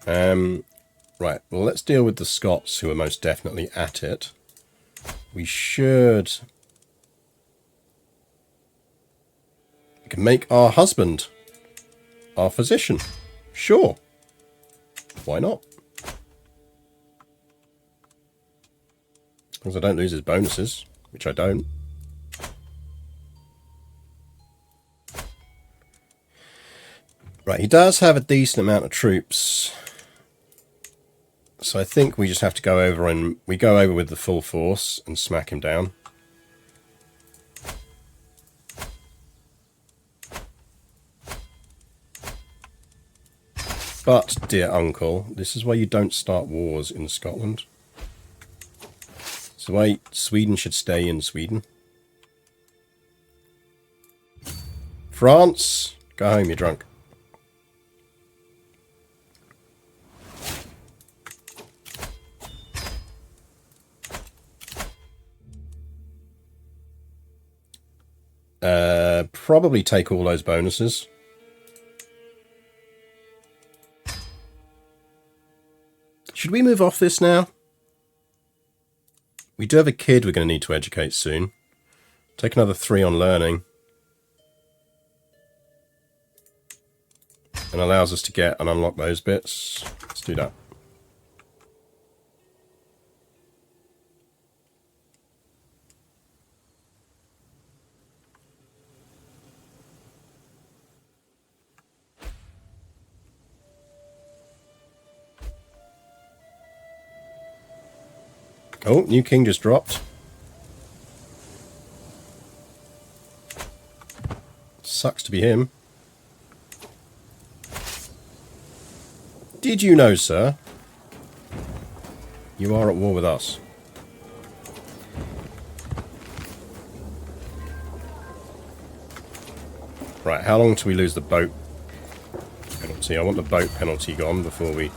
Right, well, let's deal with the Scots, who are most definitely at it. We should... We can make our husband our physician. Sure. Why not? As long as I don't lose his bonuses, which I don't. Right, he does have a decent amount of troops. So I think we just have to go over and we go over with the full force and smack him down. But, dear uncle, this is why you don't start wars in Scotland. It's the way Sweden should stay in Sweden. France, go home, you're drunk. Probably take all those bonuses. Should we move off this now? We do have a kid we're going to need to educate soon. Take another 3 on learning. And allows us to get and unlock those bits. Let's do that. Oh, new king just dropped. Sucks to be him. Did you know, sir? You are at war with us. Right, how long till we lose the boat penalty? I want the boat penalty gone before we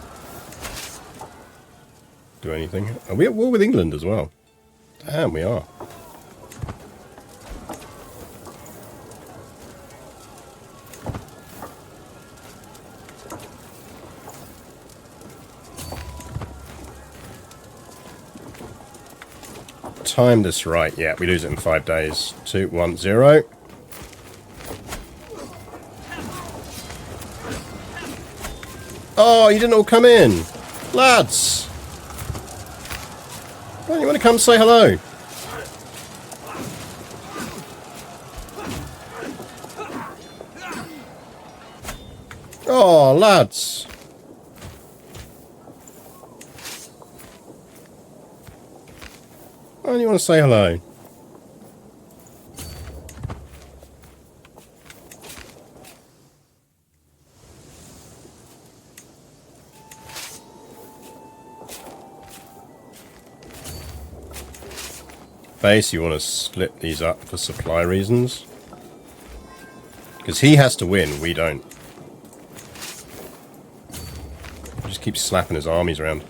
do anything. Are we at war with England as well? Damn, we are. Time this right. Yeah, we lose it in 5 days. 2, 1, 0. Oh, you didn't all come in. Lads. Don't you want to come say hello? Oh, lads. Why don't you want to say hello? Base, you want to split these up for supply reasons. Because he has to win, we don't. He just keeps slapping his armies around.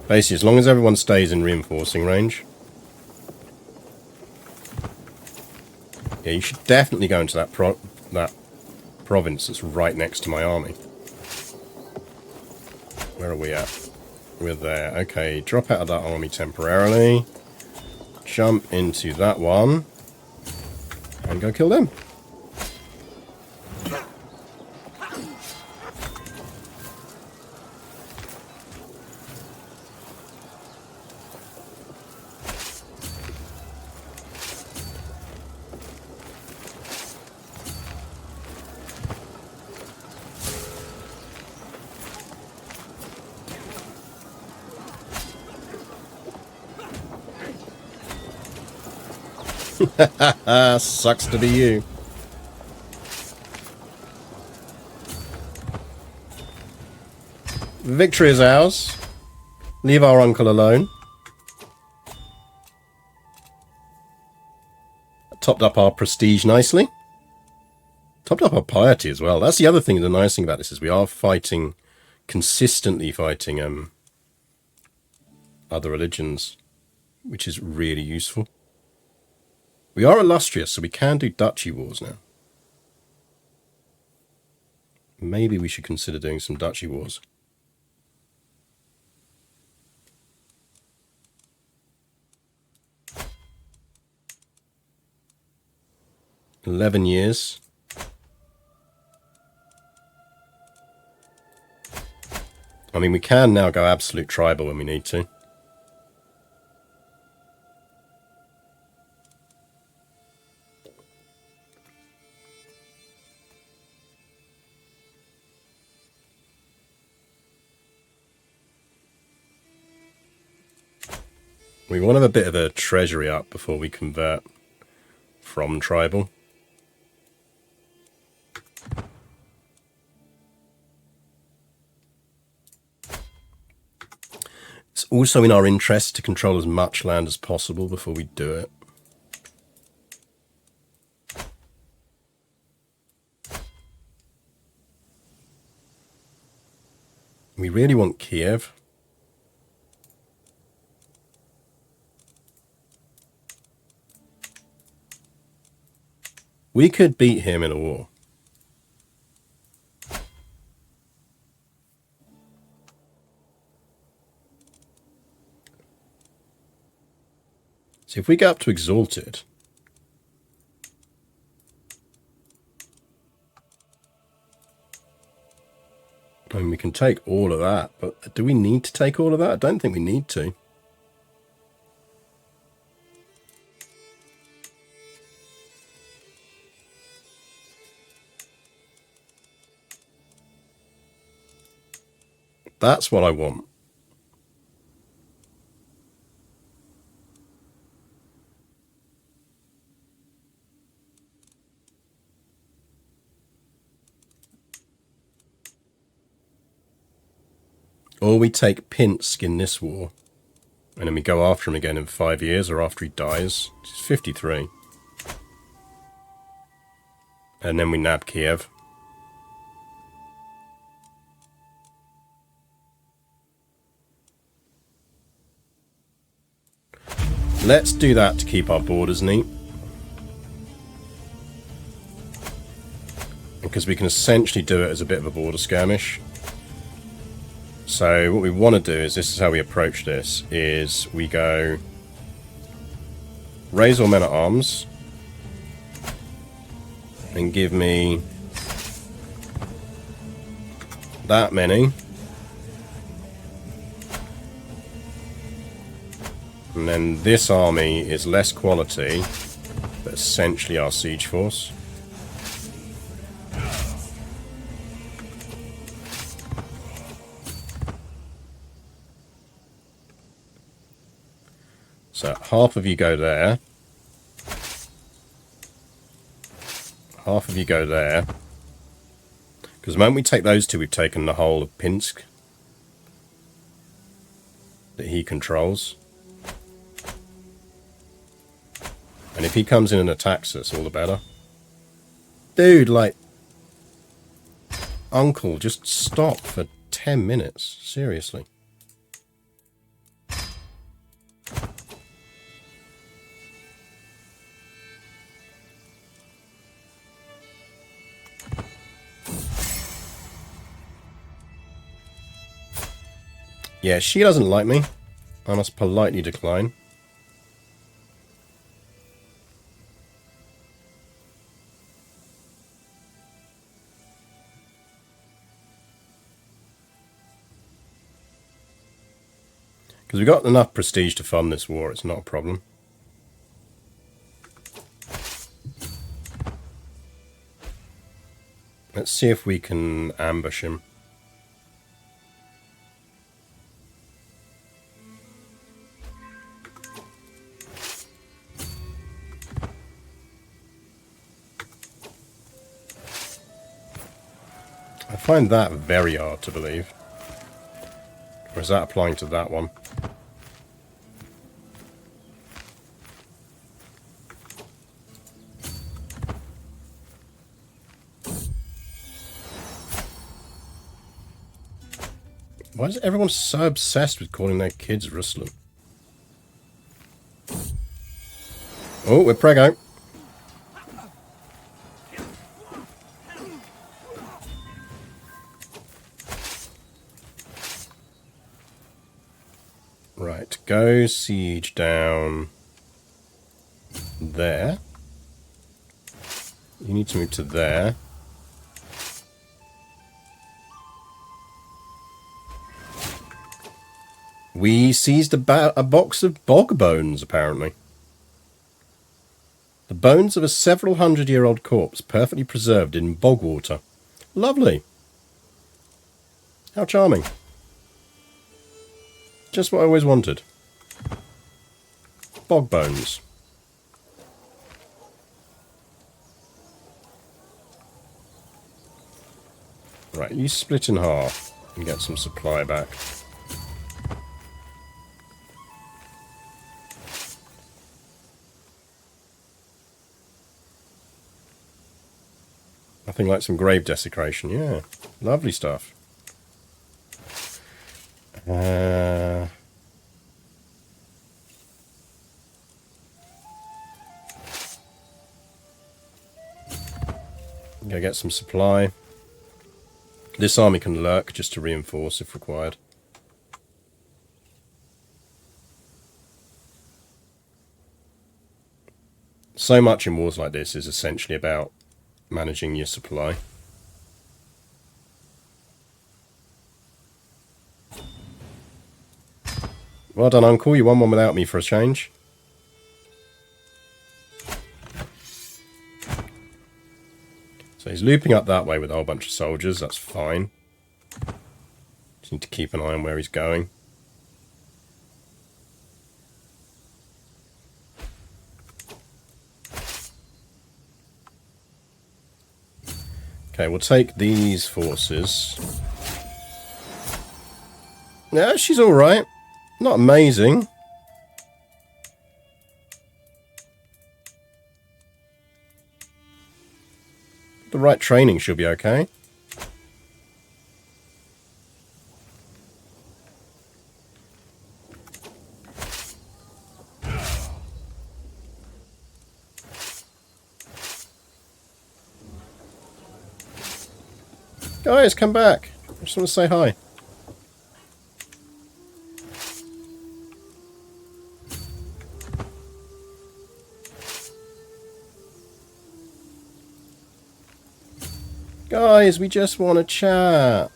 Basically, as long as everyone stays in reinforcing range. Yeah, you should definitely go into that province that's right next to my army. Where are we at? We're there. Okay, drop out of that army temporarily. Jump into that one. And go kill them. Sucks to be you. Victory is ours. Leave our uncle alone. Topped up our prestige nicely. Topped up our piety as well. That's the other thing, the nice thing about this is we are fighting, consistently fighting other religions, which is really useful. We are illustrious, so we can do duchy wars now. Maybe we should consider doing some duchy wars. $11 years. I mean, we can now go absolute tribal when we need to. We want to have a bit of a treasury up before we convert from tribal. It's also in our interest to control as much land as possible before we do it. We really want Kiev. We could beat him in a war. So if we go up to Exalted, I mean, we can take all of that, but do we need to take all of that? I don't think we need to. That's what I want. Or we take Pinsk in this war, and then we go after him again in 5 years, or after he dies. He's 53. And then we nab Kiev. Let's do that to keep our borders neat. Because we can essentially do it as a bit of a border skirmish. So what we want to do is, this is how we approach this, is we go raise all men at arms and give me that many. And then this army is less quality, but essentially our siege force. So half of you go there. Half of you go there. Because the moment we take those two, we've taken the whole of Pinsk that he controls. And if he comes in and attacks us, all the better. Dude, like... Uncle, just stop for 10 minutes. Seriously. Yeah, she doesn't like me. I must politely decline. Because we've got enough prestige to fund this war, it's not a problem. Let's see if we can ambush him. I find that very hard to believe. Or is that applying to that one? Why is everyone so obsessed with calling their kids Ruslan? Oh, we're preggo. Right, go siege down there. You need to move to there. We seized a box of bog bones, apparently. The bones of a several hundred-year-old corpse, perfectly preserved in bog water. Lovely. How charming. Just what I always wanted. Bog bones. Right, you split in half and get some supply back. Nothing like some grave desecration, yeah. Lovely stuff. Gotta get some supply. This army can lurk just to reinforce if required. So much in wars like this is essentially about managing your supply. Well done, Uncle. You won one without me for a change. So he's looping up that way with a whole bunch of soldiers. That's fine. Just need to keep an eye on where he's going. Okay, we'll take these forces. Yeah, she's alright. Not amazing. The right training should be okay. Guys, come back. I just want to say hi. Guys, we just want to chat.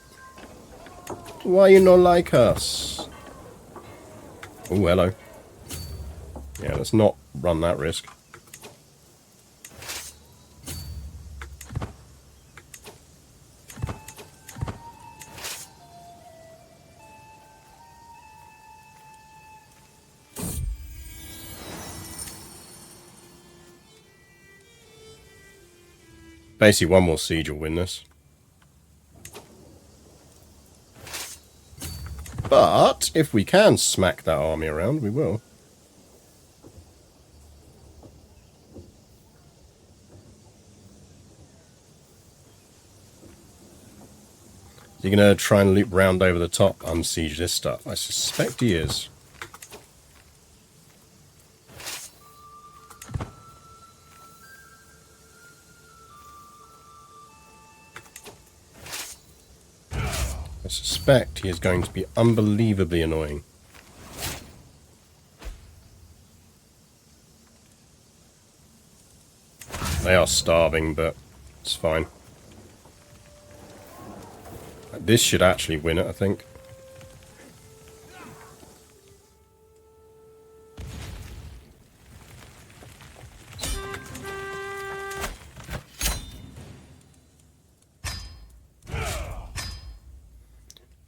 Why you not like us? Oh, hello. Yeah, let's not run that risk. Basically, one more siege will win this. But if we can smack that army around, we will. Is he going to try and loop round over the top, unsiege this stuff? I suspect he is. I suspect he is going to be unbelievably annoying. They are starving, but it's fine. This should actually win it, I think.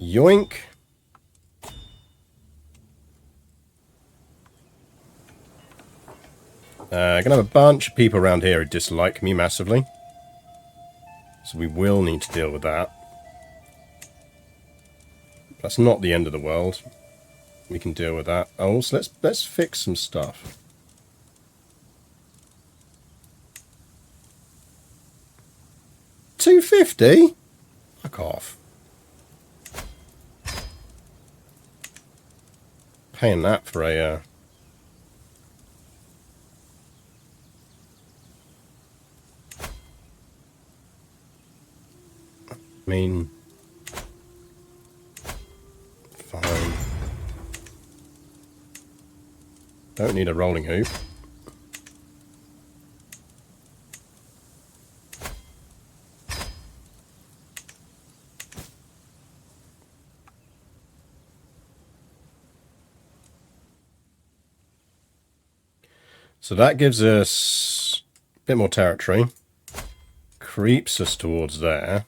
Yoink. Gonna have a bunch of people around here who dislike me massively. So we will need to deal with that. That's not the end of the world. We can deal with that. Oh, so let's fix some stuff. $250? Fuck off. Paying that for a I mean, fine. Don't need a rolling hoop. So that gives us a bit more territory. Creeps us towards there.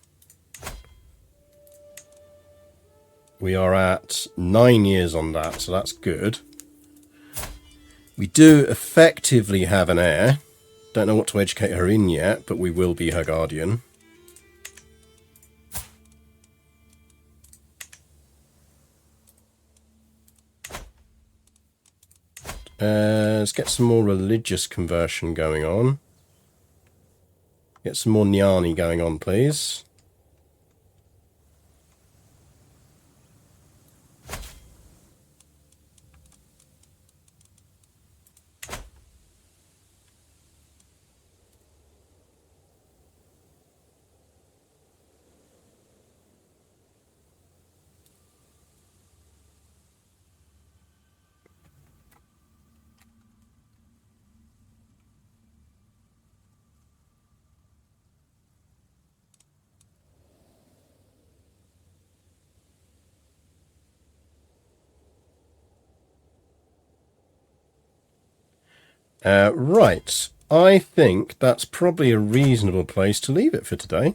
We are at 9 years on that, so that's good. We do effectively have an heir. Don't know what to educate her in yet, but we will be her guardian. Let's get some more religious conversion going on. Get some more Nyani going on, please. Right, I think that's probably a reasonable place to leave it for today.